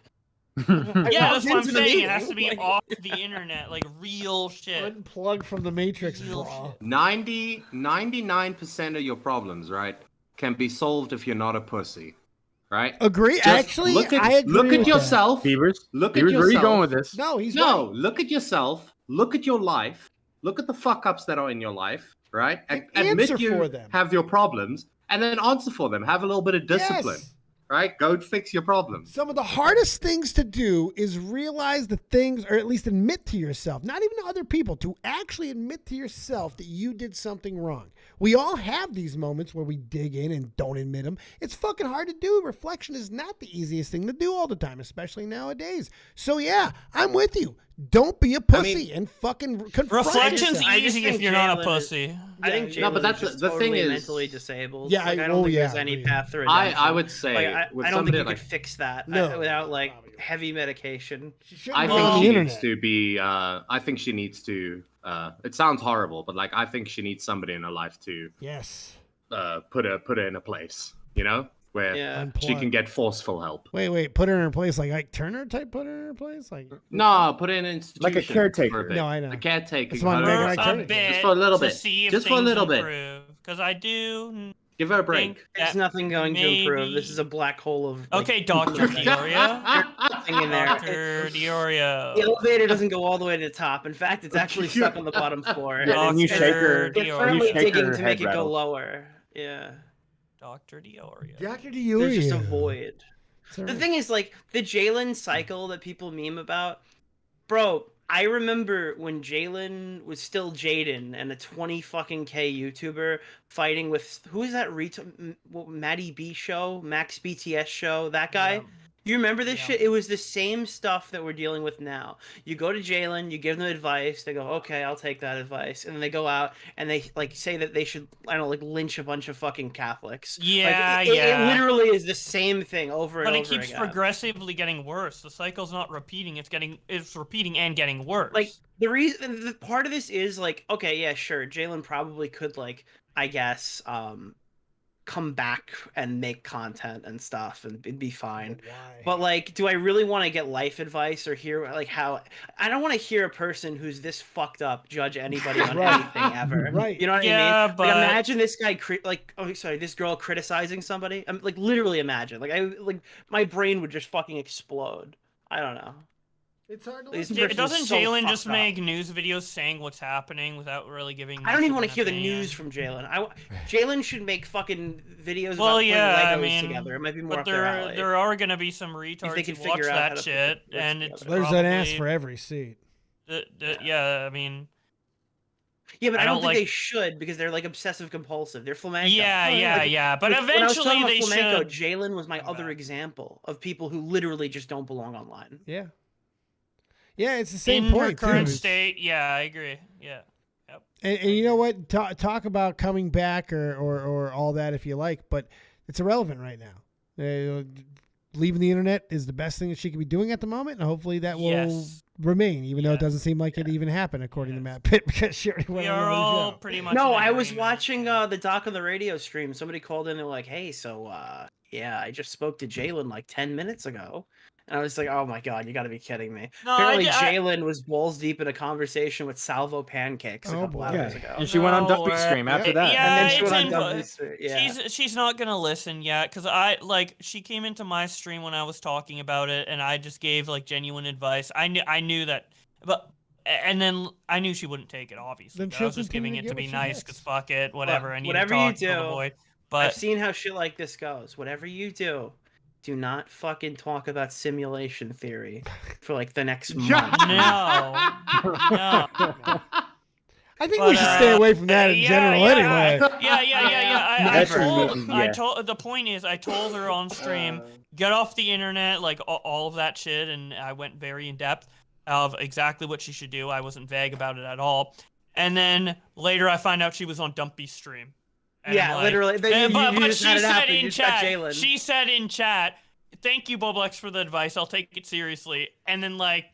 Yeah, that's what I'm into the saying. It has to meeting. be off the internet, like real shit. Unplug from the Matrix, bro. 99% of your problems, right, can be solved if you're not a pussy, right? Agree. Just Actually, I agree Look at with yourself. Beavers. Look at Beavers, yourself. where are you going with this? No, he's No, right. look at yourself. Look at your life. Look at the fuck ups that are in your life, right? And Admit answer you for them. have your problems, and then answer for them. Have a little bit of discipline, Yes. right? Go fix your problems. Some of the hardest things to do is realize the things, or at least admit to yourself, not even to other people, to actually admit to yourself that you did something wrong. We all have these moments where we dig in and don't admit them. It's fucking hard to do. Reflection is not the easiest thing to do all the time, especially nowadays. So yeah, I'm with you. Don't be a pussy and fucking confront Reflection's yourself. easy if you're not a pussy. I think Jalen No, but that's is just the thing totally is- mentally disabled. Yeah, like, I oh, don't think yeah, there's any agreed. path to I redemption. would say Like, with I don't think somebody you like could fix that No. without like heavy medication. I Well, think the she internet. needs to be. I think she needs to. It sounds horrible, but like I think she needs somebody in her life to Yes. put her in a place, you know, where Yeah. she can get forceful help. Wait, put her in her place like Ike Turner type. Put her in her place like. No, put her in an institution. Like a caretaker. for a bit. No, I know. A caretaker. That's why I'm home making or Ike something. Turner. Just for a little to bit. see if Just for a things little bit. Because I do. Give her a think break. There's that nothing going to improve. This maybe- is a black hole of. Like, Okay, Dr. Dioria. nothing in there. Dr. The Dioria. elevator doesn't go all the way to the top. In fact, it's actually stuck on the bottom floor. Yeah, and you shake her. It's Dioria. firmly You shake digging her to make head it go rattles. lower. Yeah. Dr. Dioria. Dr. There's just a Dioria. void. The thing is, like, the Jalen cycle that people meme about, bro, I remember when Jalen was still Jaden and a 20 fucking K YouTuber fighting with, who is that Maddie B show? Max BTS show? That guy? You remember this shit? It was the same stuff that we're dealing with now. You go to Jalen, you give them advice, they go, okay, I'll take that advice. And then they go out and they like say that they should, I don't know, like lynch a bunch of fucking Catholics. Yeah, Like, it yeah. literally is the same thing over and But over it keeps again. progressively getting worse. The cycle's not repeating; it's repeating and getting worse. Like the reason, the part of this is like, okay, yeah, sure, Jalen probably could, like, I guess, come back and make content and stuff and it'd be fine. But like, do I really want to get life advice or hear like how I don't want to hear a person who's this fucked up judge anybody on anything ever. Right. You know what I Yeah, mean? but- Like, imagine this guy this girl criticizing somebody. I'm like, literally imagine. Like my brain would just fucking explode. I don't know. It's hard to This listen. person is Doesn't so Jalen fucked just up. make news videos saying what's happening without really giving? I don't even want to much hear of the an news opinion? from Jalen. Jalen should make fucking videos Well, about yeah, I playing Legos mean, together. It might be more but up their there alley. there are gonna be some they retards can who watch figure out how that to shit, put it and it's There's an ass probably- for every seat. Yeah, I mean, Yeah, but I I don't don't think they like- should because they're like obsessive compulsive. They're flamenco. Yeah. But when I was eventually talking about they flamenco, should. Jalen was my other example of people who literally just don't belong online. Yeah. Yeah, it's the same In point. her too. current It's- state, yeah, I agree. Yeah. Yep. And you know what? Talk about coming back or all that if you like, but it's irrelevant right now. Leaving the internet is the best thing that she could be doing at the moment, and hopefully that will Yes. remain, even though it doesn't seem like it even happened, according to MattPitt, because she already went We on are another all show. pretty much. No, in I was agreement. watching the doc on the radio stream. Somebody called in. They're like, "Hey, so yeah, I just spoke to Jalen like 10 minutes ago." And I was like, "Oh my god, you got to be kidding me!" No, Apparently, I- Jalen was balls deep in a conversation with Salvo Pancakes a Oh, couple boy. hours Yeah, ago. and she went on No, Dumpy Stream after that. Yeah, And then she it's went on in- Dumpy Street, yeah. She's not gonna listen yet because she came into my stream when I was talking about it, and I just gave like genuine advice. I knew that, and then I knew she wouldn't take it. Obviously, Then but I she'll was just giving continue it to to get be what she nice gets. because fuck it, whatever. I need Whatever to you talk to the do, boy. I've But seen how shit like this goes. Whatever you do not fucking talk about simulation theory for like the next month. no. I think we should stay away from that in general anyway. Yeah. That's I told. The point is, I told her on stream, get off the internet, like all of that shit, and I went very in depth. of exactly what she should do. I wasn't vague about it at all. And then later I find out she was on Dumpy's stream. And Yeah, I'm like, literally. But she said in chat, Jalen. she said in chat, thank you, Beau Black, for the advice. I'll take it seriously. And then like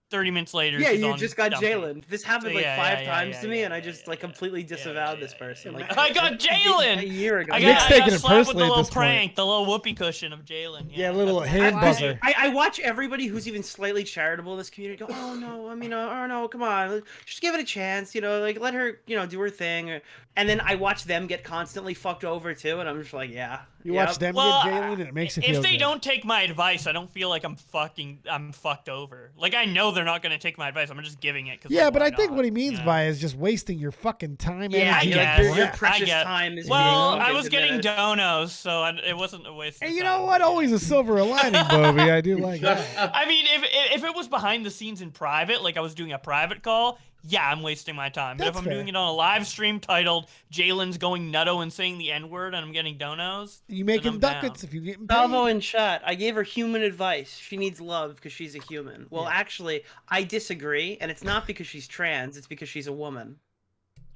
30 minutes later, Yeah, she's you on just got Dumpy. Jalen. This happened So, like yeah, 5 yeah, times yeah, to me, and I just like completely disavowed this person. Like I got Jalen a year ago. I Nick's got taking it slapped with personally the at little this point. prank, the little whoopee cushion of Jalen. Yeah, a little hand I, buzzer. I watch everybody who's even slightly charitable in this community go, oh no, I mean, oh no, come on, just give it a chance, like let her, do her thing, and then I watch them get constantly fucked over too, and I'm just like, yeah. You watch them get Jalen, and it makes you feel If they good. don't take my advice, I don't feel like I'm fucked over. Like I know they're not gonna take my advice. I'm just giving it. Yeah, but I think what he means by is just wasting your fucking time. Yeah, energy, I and guess. breath. precious time is Well, being I was into getting minutes. donos, so it wasn't a waste. And you know what? Always a silver lining, Bobby. I do like that. I mean, if it was behind the scenes in private, like I was doing a private call, yeah, I'm wasting my time. But That's if I'm fair. doing it on a live stream titled "Jalen's going nutto and saying the N-word" and I'm getting donos, You then making I'm down. ducats if you getting paid. Bravo in chat. I gave her human advice. She needs love because she's a human. Well, actually, I disagree, and it's not because she's trans. It's because she's a woman.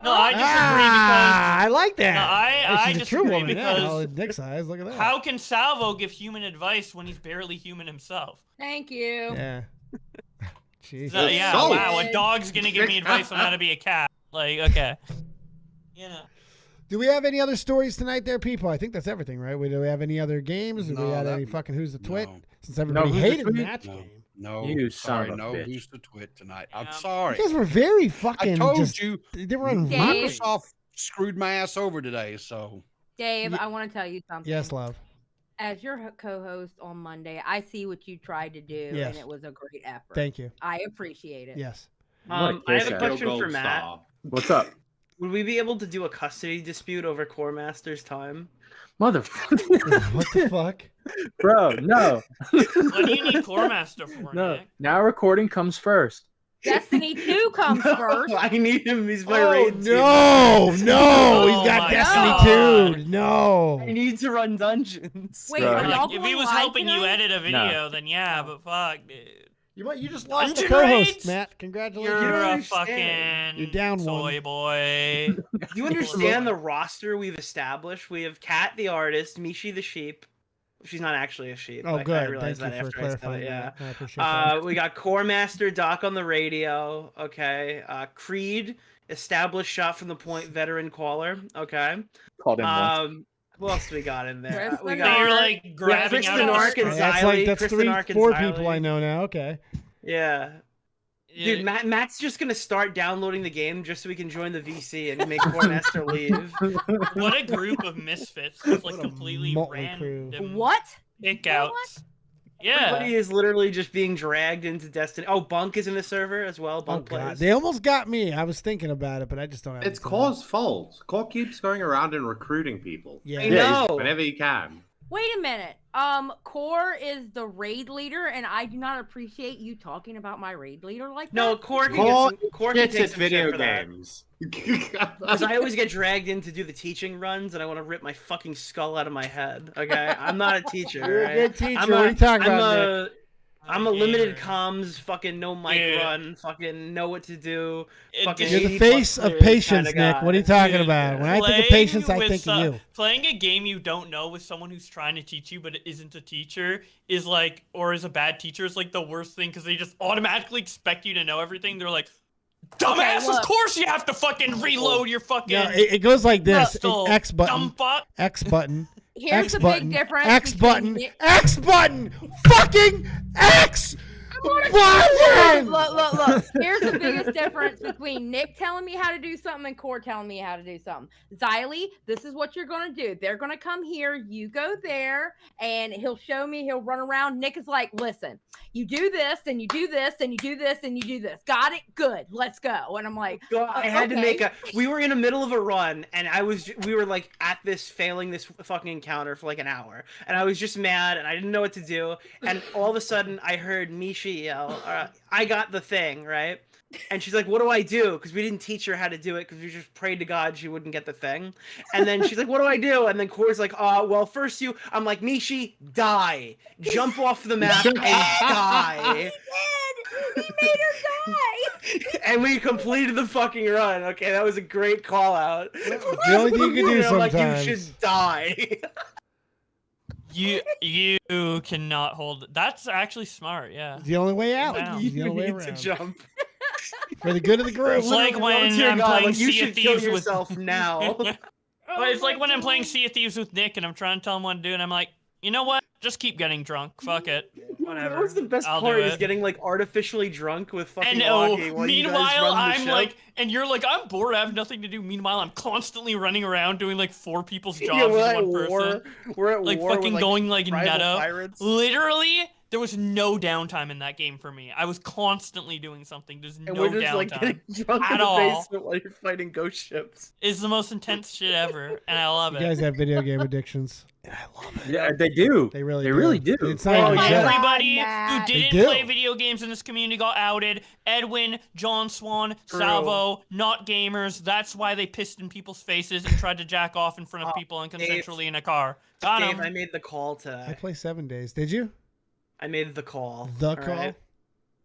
No, I disagree I like that. No, I Hey, she's a true disagree woman now. because Oh, Nick's eyes. Look at that. how can Salvo give human advice when he's barely human himself? Thank you. Yeah. Jeez. So, yeah, wow, a dog's gonna give me advice on how to be a cat. Like, okay. Do we have any other stories tonight there, people? I think that's everything, right? Do we have any other games? Do No, we have that- any fucking Who's the Twit? no. Since everybody Who's the hated Twit? Match No, Game. no, You sorry, son of a no, bitch. who's the twit tonight? I'm sorry. You guys were very fucking I told just, you, they were on Microsoft screwed my ass over today, so. Dave, I want to tell you something. Yes, love. As your co-host on Monday, I see what you tried to do, Yes. and it was a great effort. Thank you. I appreciate it. Yes. I have a question for Matt. What's up? Would we be able to do a custody dispute over Core Master's time? Motherfucker. What the fuck? Bro, no. What do you need Core Master for, No. Nick? Now recording comes first. Destiny 2 comes first. I need him. He's my Oh, raid team. no, Oh he's got my Destiny God. 2. No. I need to run dungeons. Wait, Bro. are y'all If he going was live helping you tonight? edit a video, then yeah, but fuck, dude. You just lost the Dungeon co-host, raids? Matt. Congratulations. You're a understand. fucking You're down soy one. boy. You understand the roster we've established? We have Kat the artist, Mishi the sheep. She's not actually a sheep. Oh, I good. realized Thank that you for after I said clarifying it. Yeah. that. I appreciate that. We got Core Master Doc on the radio. Okay. Creed, established shot from the point veteran caller. Okay. Called him once. Who else do we got in there? Chris We the got You're Narc. like grabbing Chris out the of Narc the and screen. Zylie. That's Chris the three, Narc and 4 Zylie. people I know now. Okay. Yeah. Dude, Matt's just gonna start downloading the game just so we can join the VC and make Core Master leave. What a group of misfits. Just like completely motley crew. random What? kickouts. Yeah. Everybody is literally just being dragged into Destiny. Oh, Bunk is in the server as well. Oh, Bunk God. plays. They almost got me. I was thinking about it, but I just don't have It's the time. Core's fault. Core keeps going around and recruiting people. Yeah. I know. Whenever he can. Wait a minute. Core is the raid leader, and I do not appreciate you talking about my raid leader like that. No, Core can, Core get some, Core can gets take at some video shit for that. games. Because I always get dragged in to do the teaching runs, and I want to rip my fucking skull out of my head. Okay, I'm not a teacher. You're a right? good teacher. I'm What are you talking about, a, I'm a limited gamer. comms, fucking no mic Dude. run, fucking know what to do. It- Fucking You're the 80 plus face of players patience, kinda Nick. guy. What are you talking Dude, about? When I think of playing patience, I with think of you. Playing a game you don't know with someone who's trying to teach you but isn't a teacher is like, or is a bad teacher is like the worst thing because they just automatically expect you to know everything. They're like, dumbass, look. of course you have to fucking reload your fucking. No, it goes like this: pistol, X button, dumb fuck. X button, Here's X the button, big difference. X between button, Nick- X button, fucking X Look, button. look. Here's the biggest difference between Nick telling me how to do something and Core telling me how to do something. Zylie, this is what you're going to do. They're going to come here. You go there, and he'll show me. He'll run around. Nick is like, listen, you do this, and you do this, and you do this, and you do this. Got it? Good. Let's go. And I'm like, God, I had to okay. make a. We were in the middle of a run, and we were like at this failing this fucking encounter for like an hour, and I was just mad, and I didn't know what to do, and all of a sudden I heard Mishi yell, "I got the thing right," and she's like, "What do I do?" Because we didn't teach her how to do it, because we just prayed to God she wouldn't get the thing, and then she's like, "What do I do?" And then Core's like, well, first you. I'm like, Mishi, die, jump off the map and die. made her die. And we completed the fucking run. Okay, that was a great call out. The only thing you can do I'm like, sometimes. you should die. You cannot hold it. That's actually smart, yeah. The only way out. Down. The only way need to around. jump. For the good of the group. It's like when Dear I'm God, playing like, you Sea of should kill Thieves with yourself now. Well, it's like when I'm playing Sea of Thieves with Nick and I'm trying to tell him what to do, and I'm like, you know what? Just keep getting drunk. Fuck it. Whatever. That was the best I'll part do is it. getting like artificially drunk with fucking And Auggie while you guys meanwhile, run the I'm show. like, and you're like, I'm bored. I have nothing to do. Meanwhile, I'm constantly running around doing like 4 people's jobs Yeah, we're as at one war. person. We're at like war with, fucking like, going like rival nutto. pirates. Literally, there was no downtime in that game for me. I was constantly doing something. There's And no we're just downtime like getting drunk at in the all. basement while you're fighting ghost ships. It's the most intense shit ever, and I love You it. guys have video game addictions. Yeah, they do. They really do. It's not even a joke. Everybody who They didn't do. play video games in this community got outed. Edwin, John Swan, True. Salvo, not gamers. That's why they pissed in people's faces and tried to jack off in front of people unconsensually in a car. Got Dave, him. I made the call I today. play 7 days. Did you? I made the call. The all call? right?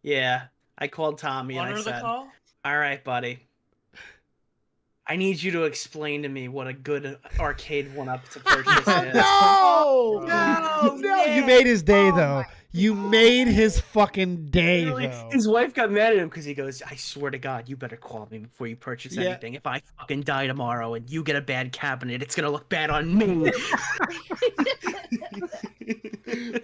Yeah. I called Tommy and I Honor the said, call? all right, buddy. I need you to explain to me what a good arcade one-up to purchase is. No! No, You made his day, though. You made his fucking day, Literally, though. his wife got mad at him because he goes, I swear to God, you better call me before you purchase Yeah. anything. If I fucking die tomorrow and you get a bad cabinet, it's going to look bad on me.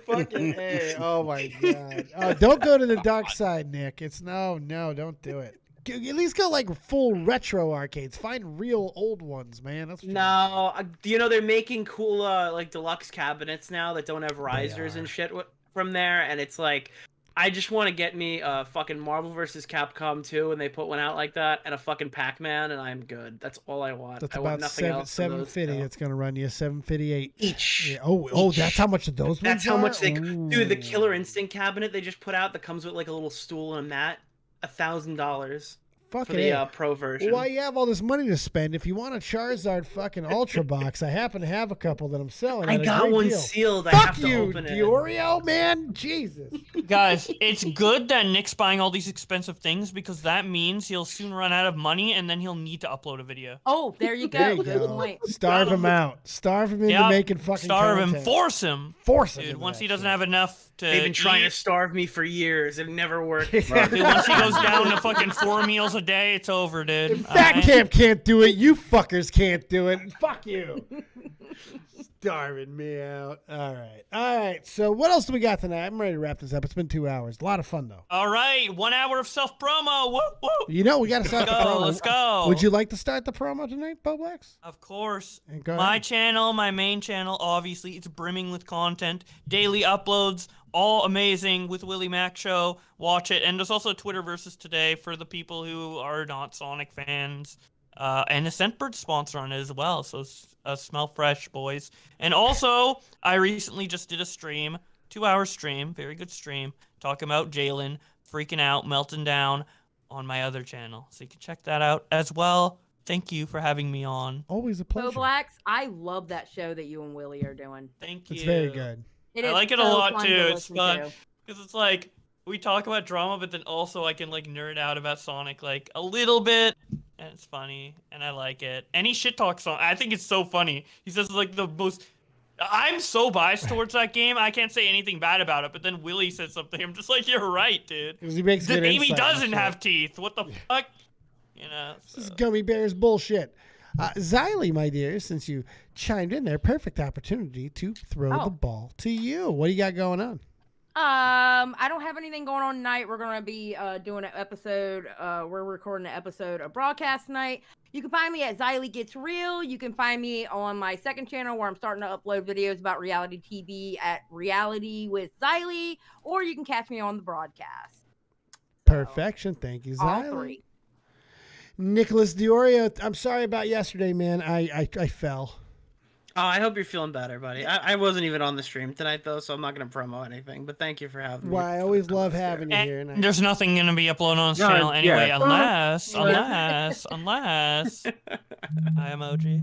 Fucking A. Oh, my God. Oh, don't go to the dark side, Nick. It's no, don't do it. At least go like full retro arcades. Find real old ones, man. That's what you No, you know, they're making cool, like, deluxe cabinets now that don't have risers and shit from there, and it's like, I just want to get me a fucking Marvel vs. Capcom 2, and they put one out like that, and a fucking Pac-Man, and I'm good. That's all I want. That's I want about nothing else from those $750. two. That's gonna run you $758 Each. Yeah. Oh, Each. that's how much those ones That's how are? much they... Dude, the Ooh. Killer Instinct cabinet they just put out that comes with, like, a little stool and a mat, $1,000 for Fucking the A. pro version. Why you have all this money to spend? If you want a Charizard fucking Ultra Box, I happen to have a couple that I'm selling. I at a got great one deal. sealed. I Fuck have to you, open it. Diorio, man. Jesus. Guys, it's good that Nick's buying all these expensive things because that means he'll soon run out of money and then he'll need to upload a video. Oh, there you go. There you Good go. point. Starve him out. Starve him into Yep. making fucking Starve him. content. Force him. Force him. Dude, into once that he doesn't shit. have enough to They've been trying to eat, starve me for years. It never worked. dude, once he goes down to fucking 4 meals a day, it's over, dude. Fat Alright? Camp can't do it. You fuckers can't do it. Fuck you. Starving me out. All right. So what else do we got tonight? I'm ready to wrap this up. It's been 2 hours. A lot of fun though. All right, 1 hour of self promo. Woo woo. You know we got to start Let's the go, promo. let's go. Would you like to start the promo tonight, Beau Blacks? Of course. And go My ahead. channel, my main channel, obviously, it's brimming with content. Daily uploads, all amazing with Willie Mac Show. Watch it. And there's also Twitter versus today for the people who are not Sonic fans. And a Scentbird sponsor on it as well. So smell fresh, boys. And also, I recently just did a stream, 2-hour stream, very good stream, talking about Jalen freaking out, melting down on my other channel. So you can check that out as well. Thank you for having me on. Always a pleasure. Beau Blacks, I love that show that you and Willie are doing. Thank you. It's very good. It I is like it a so lot fun too. to It's listen fun to. because it's like we talk about drama, but then also I can like nerd out about Sonic like a little bit, and it's funny, and I like it. And he shit talks Sonic. I think it's so funny. He says like the most. I'm so biased towards that game. I can't say anything bad about it. But then Willie said something. I'm just like, you're right, dude. 'Cause he makes The good baby insight and doesn't shit. have teeth. What the fuck? You know. This is gummy bears bullshit. Zylie, my dear, since you chimed in there, perfect opportunity to throw the ball to you. What do you got going on? I don't have anything going on tonight. We're gonna be doing an episode. We're recording an episode of broadcast tonight. You can find me at Zylie Gets Real. You can find me on my second channel where I'm starting to upload videos about reality TV at Reality with Zylie, or you can catch me on the broadcast. Perfection. Thank you, All Zylie. three. Nicholas Diorio, I'm sorry about yesterday, man. I fell. Oh, I hope you're feeling better, buddy. I wasn't even on the stream tonight, though, so I'm not going to promo anything. But thank you for having me. Well, I always love having you here. And There's nothing gonna be uploaded on this channel anyway, unless I emoji.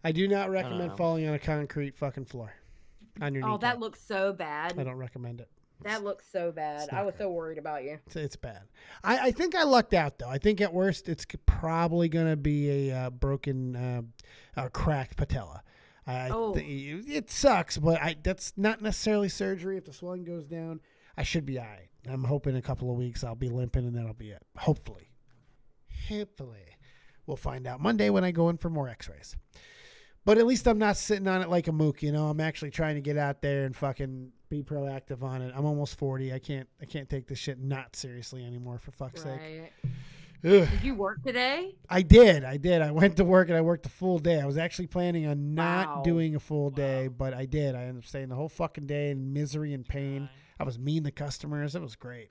I do not recommend falling on a concrete fucking floor on your Oh, kneecap. that looks so bad. I don't recommend it. That looks so bad. I was so worried about you. It's bad. I think I lucked out though. I think at worst it's probably gonna be a broken, cracked patella. It sucks, but that's not necessarily surgery. If the swelling goes down, I should be all right. I'm hoping in a couple of weeks I'll be limping and that'll be it. Hopefully. We'll find out Monday when I go in for more x-rays. But at least I'm not sitting on it like a mook, you know. I'm actually trying to get out there and fucking be proactive on it. I'm almost 40. I can't take this shit not seriously anymore, for fuck's sake. Ugh. Did you work today? I did. I went to work and I worked the full day. I was actually planning on not doing a full day, but I did. I ended up staying the whole fucking day in misery and pain. I was mean to customers. It was great.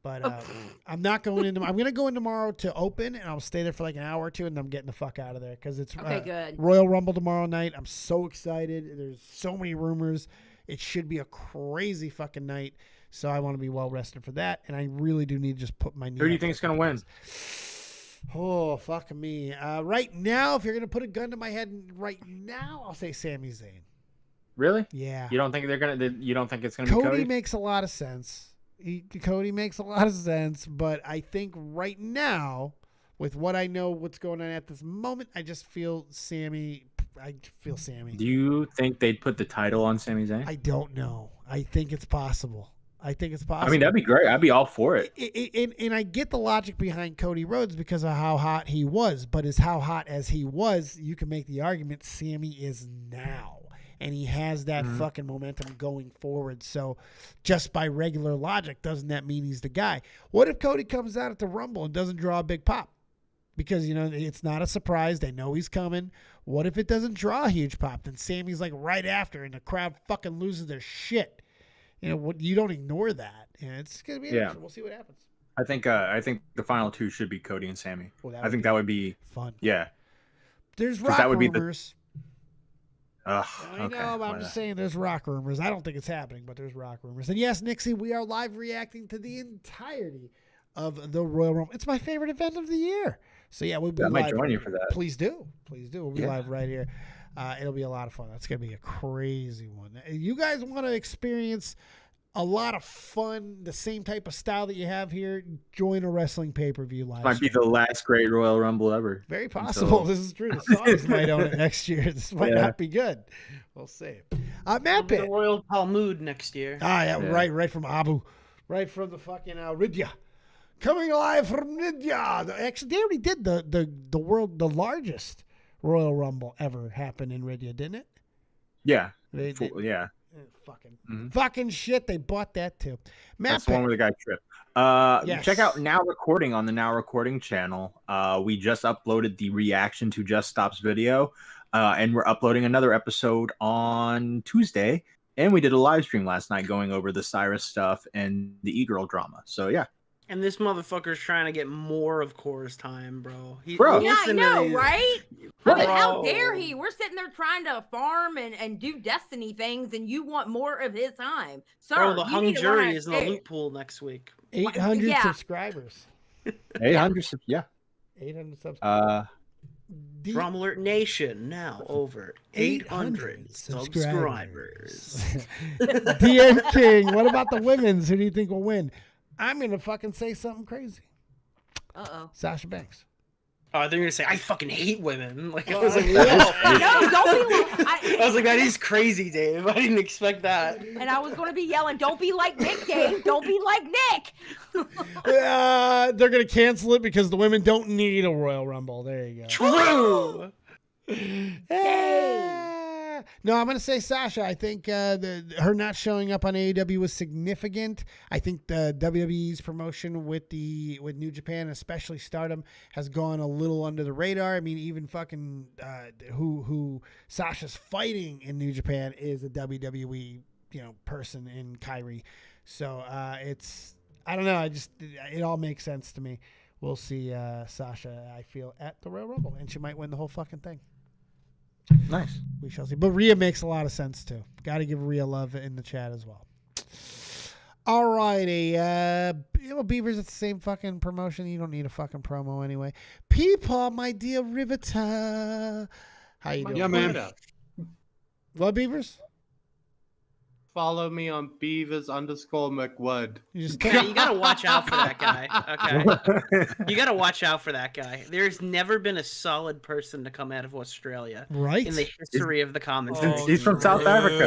But I'm not going in. I'm going to go in tomorrow to open, and I'll stay there for like an hour or two, and then I'm getting the fuck out of there because it's good. Royal Rumble tomorrow night. I'm so excited. There's so many rumors. It should be a crazy fucking night. So I want to be well rested for that, and I really do need to just put my knee. Who do you think is going to win? Oh, fuck me. Right now, if you're going to put a gun to my head right now, I'll say Sami Zayn. Really? Yeah. You don't think they're going to? You don't think it's going to be Cody? Cody makes a lot of sense. Cody makes a lot of sense, but I think right now, with what I know, what's going on at this moment, I just feel Sami. Do you think they'd put the title on Sami Zayn? I don't know. I think it's possible. I mean, that'd be great. I'd be all for it. And I get the logic behind Cody Rhodes because of how hot he was, but as how hot as he was, you can make the argument Sami is now. And he has that fucking momentum going forward. So just by regular logic, doesn't that mean he's the guy? What if Cody comes out at the Rumble and doesn't draw a big pop? Because, you know, it's not a surprise. They know he's coming. What if it doesn't draw a huge pop? Then Sami's like right after and the crowd fucking loses their shit. You know, you don't ignore that. And it's going to be interesting. We'll see what happens. I think the final two should be Cody and Sami. I think be that would be fun. Yeah. There's rock rumors. I know, I'm just saying there's rock rumors. I don't think it's happening, but there's rock rumors. And yes, Nixie, we are live reacting to the entirety of the Royal Rumble. It's my favorite event of the year. So yeah, we'll be live. I might join you for that. Please do. We'll be live right here. It'll be a lot of fun. That's going to be a crazy one. You guys want to experience a lot of fun, the same type of style that you have here, join a wrestling pay-per-view live. Might be the last great Royal Rumble ever. Very possible. This is true. The Saudis might own it next year. This might not be good. We'll see. MattPitt. The Royal Talmud next year. Right from Abu. Right from the fucking Ridya. Coming live from Ridya. Actually, they already did the largest Royal Rumble ever happen in Ridya, didn't it? Yeah. Yeah. Fucking shit. They bought that too. That's the one where the guy tripped. Yes. Check out Now Recording on the Now Recording channel. We just uploaded the reaction to Just Stop's video, and we're uploading another episode on Tuesday. And we did a live stream last night going over the Cyrus stuff and the E-Girl drama. So yeah. And this motherfucker's trying to get more of Core's time, bro. Yeah, I know, right? I mean, how dare he? We're sitting there trying to farm and do Destiny things, and you want more of his time. Sir, bro, the hung jury is in the loot pool next week. 800 subscribers. 800, yeah. 800 subscribers. Drum Alert Nation now over 800 subscribers. DM King, what about the women's? Who do you think will win? I'm going to fucking say something crazy. Uh-oh. Sasha Banks. Oh, they're going to say, I fucking hate women. Like, I Well, was like, No, whoa. don't be I was like, that is crazy, Dave. I didn't expect that. And I was going to be yelling, don't be like Nick, Dave. Don't be like Nick. They're going to cancel it because the women don't need a Royal Rumble. There you go. True. No, I'm going to say Sasha. I think her not showing up on AEW was significant. I think the WWE's promotion with New Japan, especially Stardom, has gone a little under the radar. I mean, even fucking who Sasha's fighting in New Japan is a WWE person in Kyrie. So it's I don't know. It all makes sense to me. We'll see Sasha, I feel, at the Royal Rumble, and she might win the whole fucking thing. Nice. We shall see. But Rhea makes a lot of sense, too. Got to give Rhea love in the chat as well. All righty. Beavers, it's the same fucking promotion. You don't need a fucking promo anyway. PeePaw, my dear Riveter. How you doing? Yeah, man. What, Beavers? Follow me on Beavers_McWood. Yeah, you gotta watch out for that guy. Okay, you gotta watch out for that guy. There's never been a solid person to come out of Australia, Right? in the history of the comments. He's from South Africa.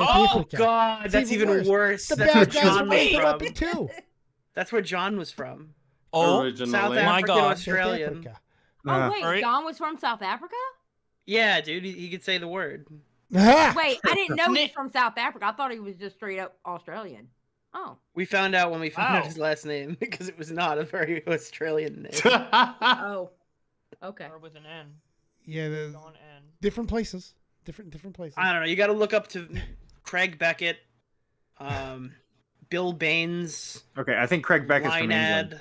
Oh God, that's even worse. The That's bad where guys John was raised up from. too. That's where John was from. Oh, Originally. South my African God. Australian. Oh wait, John was from South Africa? Yeah, dude, he could say the word. Wait, I didn't know he was from South Africa. I thought he was just straight up Australian. Oh. We found out when we found out his last name because it was not a very Australian name. Oh. Okay. Or with an N. Yeah, different places. Different places. I don't know. You got to look up to Craig Beckett, Bill Baines. Okay, I think Craig Beck is from Lynad. England.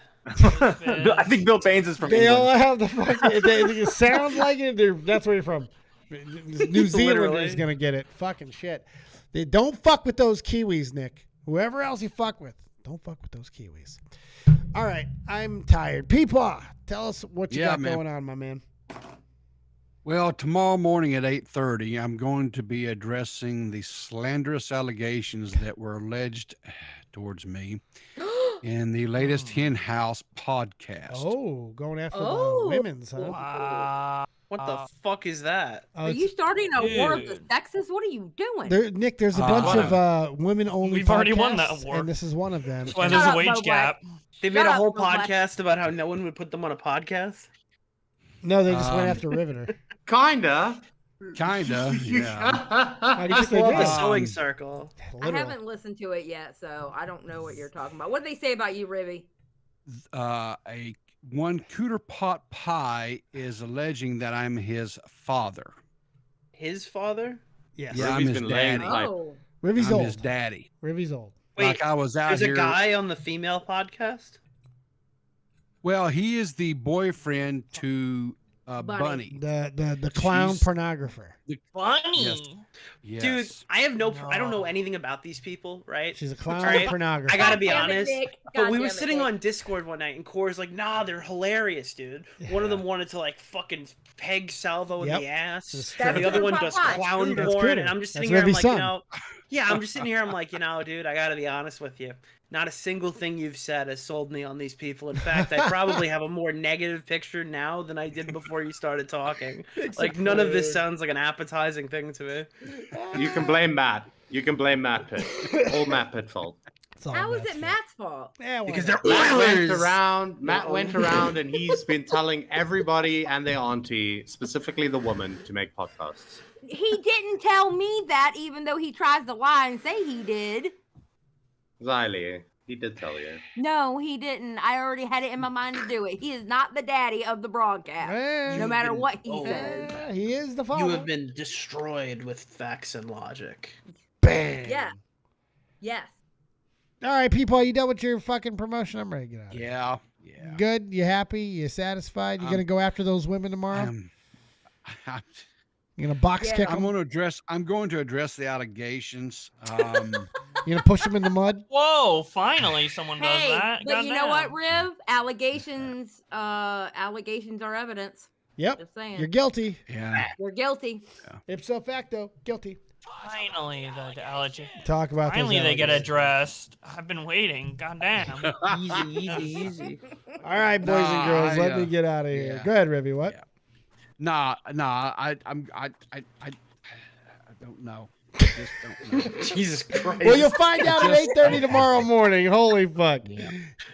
I think Bill Baines is from They England. all have the fucking. They sound like it. That's where you're from. New Zealand Literally. is gonna get it. Fucking shit. They don't fuck with those Kiwis, Nick. Whoever else you fuck with, don't fuck with those Kiwis. All right, I'm tired. PeePaw, tell us what you got going on, my man. Well, tomorrow morning at 8:30, I'm going to be addressing the slanderous allegations that were alleged towards me in the latest Hen House podcast. Oh, going after the women's, huh? Wow. What the fuck is that? Are you starting a war of the sexes? What are you doing? Nick, there's a bunch of women-only We've already won podcasts, that war. and this is one of them. That's why there's a wage Beau gap. They made a whole podcast about how no one would put them on a podcast. No, they just went after Riveter. Kinda. Yeah. I guess People they love the did. sewing circle. I haven't listened to it yet, so I don't know what you're talking about. What did they say about you, Ribby? One Cooter Pot Pie is alleging that I'm his father. His father? Yes. Yeah, I'm Ribby's his been laying daddy. pipe. Oh. Rivy's I'm old. his daddy. Rivy's old. Wait, Like I was out there's here. a guy on the female podcast? Well, he is the boyfriend to Bunny. Bunny. The clown She's- pornographer. Funny. Yes. Dude, I have I don't know anything about these people, right? She's a clown Alright, pornographer. I gotta be God damn it, honest, Nick. but God we were damn it, sitting Nick. on Discord one night, and Cora's like, "Nah, they're hilarious, dude." One of them wanted to like fucking peg Salvo in Yep. the ass. That's The other one does clown That's porn, Cooter. and I'm just That's sitting here. I'm Rivy's like, son. yeah, I'm just sitting here. I'm like, dude, I gotta be honest with you. Not a single thing you've said has sold me on these people. In fact, I probably have a more negative picture now than I did before you started talking. Like, none of this sounds like an appetizing thing to me. You can blame Matt. You can blame MattPitt. All MattPitt fault. How is it Matt's fault? Yeah, Because they're Matt went Oilers. around. Matt went around, and he's been telling everybody and their auntie, specifically the woman, to make podcasts. He didn't tell me that, even though he tries to lie and say he did. Zylie, he did tell you. No, he didn't. I already had it in my mind to do it. He is not the daddy of the broadcast, no matter what he says. He is the father. You have been destroyed with facts and logic. Bam. Yeah. Yes. All right, people, you done with your fucking promotion? I'm ready to get out of here. Yeah. Good? You happy? You satisfied? You gonna go after those women tomorrow? You gonna box kick I'm them? going to address the allegations. You gonna push them in the mud? Whoa! Finally, someone does Hey, that. but you know Goddamn. what, Riv? Allegations are evidence. Yep. Just saying. You're guilty. Yeah. You're guilty. Ipso facto, guilty. Finally, the allergy. Talk about those Finally, they get allegations. addressed. I've been waiting. Goddamn. Easy. All right, boys and girls, let me get out of here. yeah. Go ahead, Rivy. What? Nah. I don't know. I just don't know. Jesus Christ. Well, you'll find out at 8:30 tomorrow morning. Holy fuck.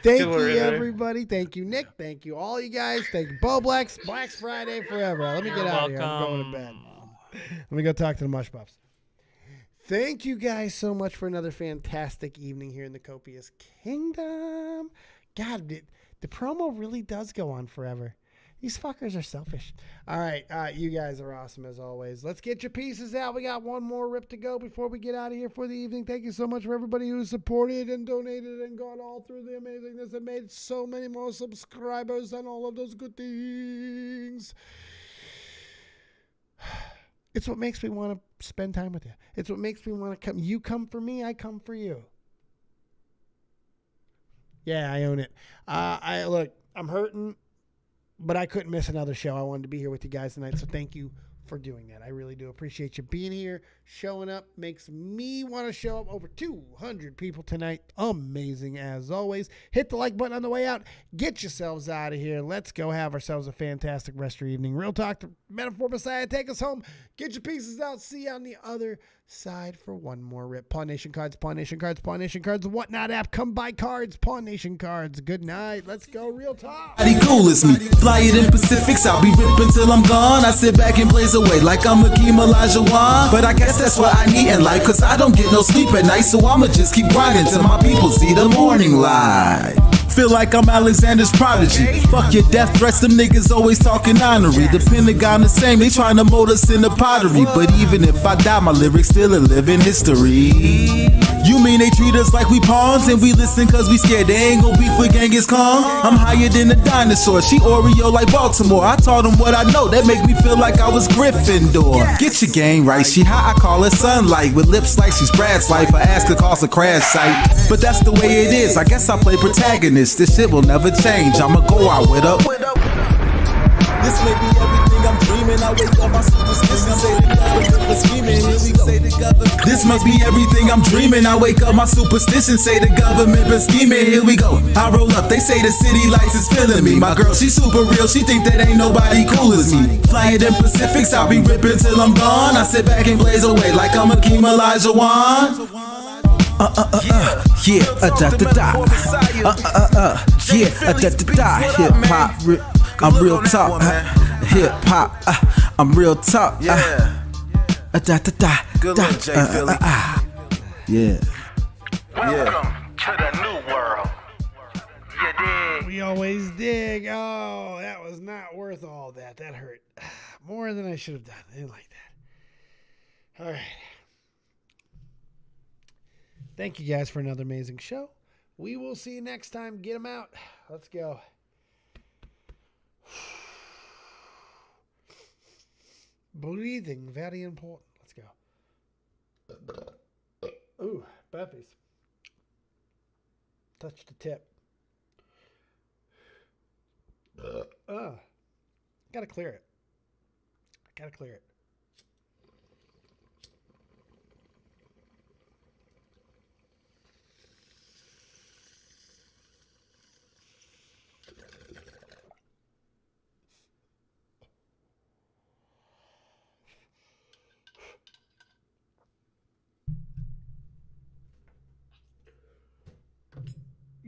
Thank you, River. everybody. Thank you, Nick. Thank you, all you guys. Thank you, Beau Black. BlaxFriDave forever. Let me get out of here. I'm going to bed. Let me go talk to the Mush Pups. Thank you guys so much for another fantastic evening here in the Copious Kingdom. God, the promo really does go on forever. These fuckers are selfish. All right, you guys are awesome as always. Let's get your pieces out. We got one more rip to go before we get out of here for the evening. Thank you so much for everybody who supported and donated and gone all through the amazingness and made so many more subscribers and all of those good things. It's what makes me want to spend time with you. It's what makes me want to come. You come for me, I come for you. Yeah, I own it. Look, I'm hurting, but I couldn't miss another show. I wanted to be here with you guys tonight, so thank you for doing that. I really do appreciate you being here, showing up. Makes me want to show up. Over 200 people tonight. Amazing as always. Hit the like button on the way out. Get yourselves out of here. Let's go have ourselves a fantastic rest of your evening. Real Talk, the Metaphor Messiah, take us home. Get your pieces out. See you on the other side for one more rip. Pawn Nation cards, Pawn Nation cards, Pawn Nation cards. Whatnot app. Come buy cards. Pawn Nation cards. Good night. Let's go. Real Talk. Cool as me. Fly it in Pacifics. I'll be ripping till I'm gone. I sit back and blaze away like I'm Hakeem Olajuwon. But I guess that's what I need in life, cause I don't get no sleep at night. So I'ma just keep grinding till my people see the morning light. Feel like I'm Alexander's prodigy. Fuck your death threats, them niggas always talking honorary. The Pentagon the same, they trying to mold us in the pottery. But even if I die, my lyrics still a living history. You mean they treat us like we pawns and we listen cause we scared they ain't gon' beef with Genghis Khan? I'm higher than a dinosaur, she Oreo like Baltimore. I taught them what I know, that make me feel like I was Gryffindor. Get your game right, she hot, I call her sunlight. With lips like she's Brad's life, I ask her cost a crash site. But that's the way it is, I guess I play protagonist. This shit will never change, I'ma go out with her. This may be everything I'm dreaming. I wake up, my superstition say the government for scheming. Here we go. This must be everything I'm dreaming. I wake up, my superstition say the government been scheming. Here we go. I roll up, they say the city lights is feeling me. My girl, she super real. She think that ain't nobody cool as me. Fly it in Pacifics, I'll be ripping till I'm gone. I sit back and blaze away like I'm Hakeem Olajuwon. Yeah, da da da. Yeah, da da da. Hip hop, I'm real talk. Hip hop, I'm real talk. Da da da. Good luck, Jay Philly. Yeah. Welcome to the new world. You dig? We always dig. Oh, that was not worth all that. That hurt more than I should have done. I didn't like that. All right. Thank you guys for another amazing show. We will see you next time. Get them out. Let's go. Breathing, very important. Let's go. Ooh, burpees. Touch the tip. Gotta clear it. Gotta clear it.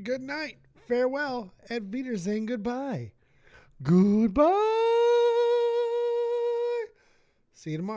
Good night, farewell, and Wiedersehen, goodbye. Goodbye. See you tomorrow.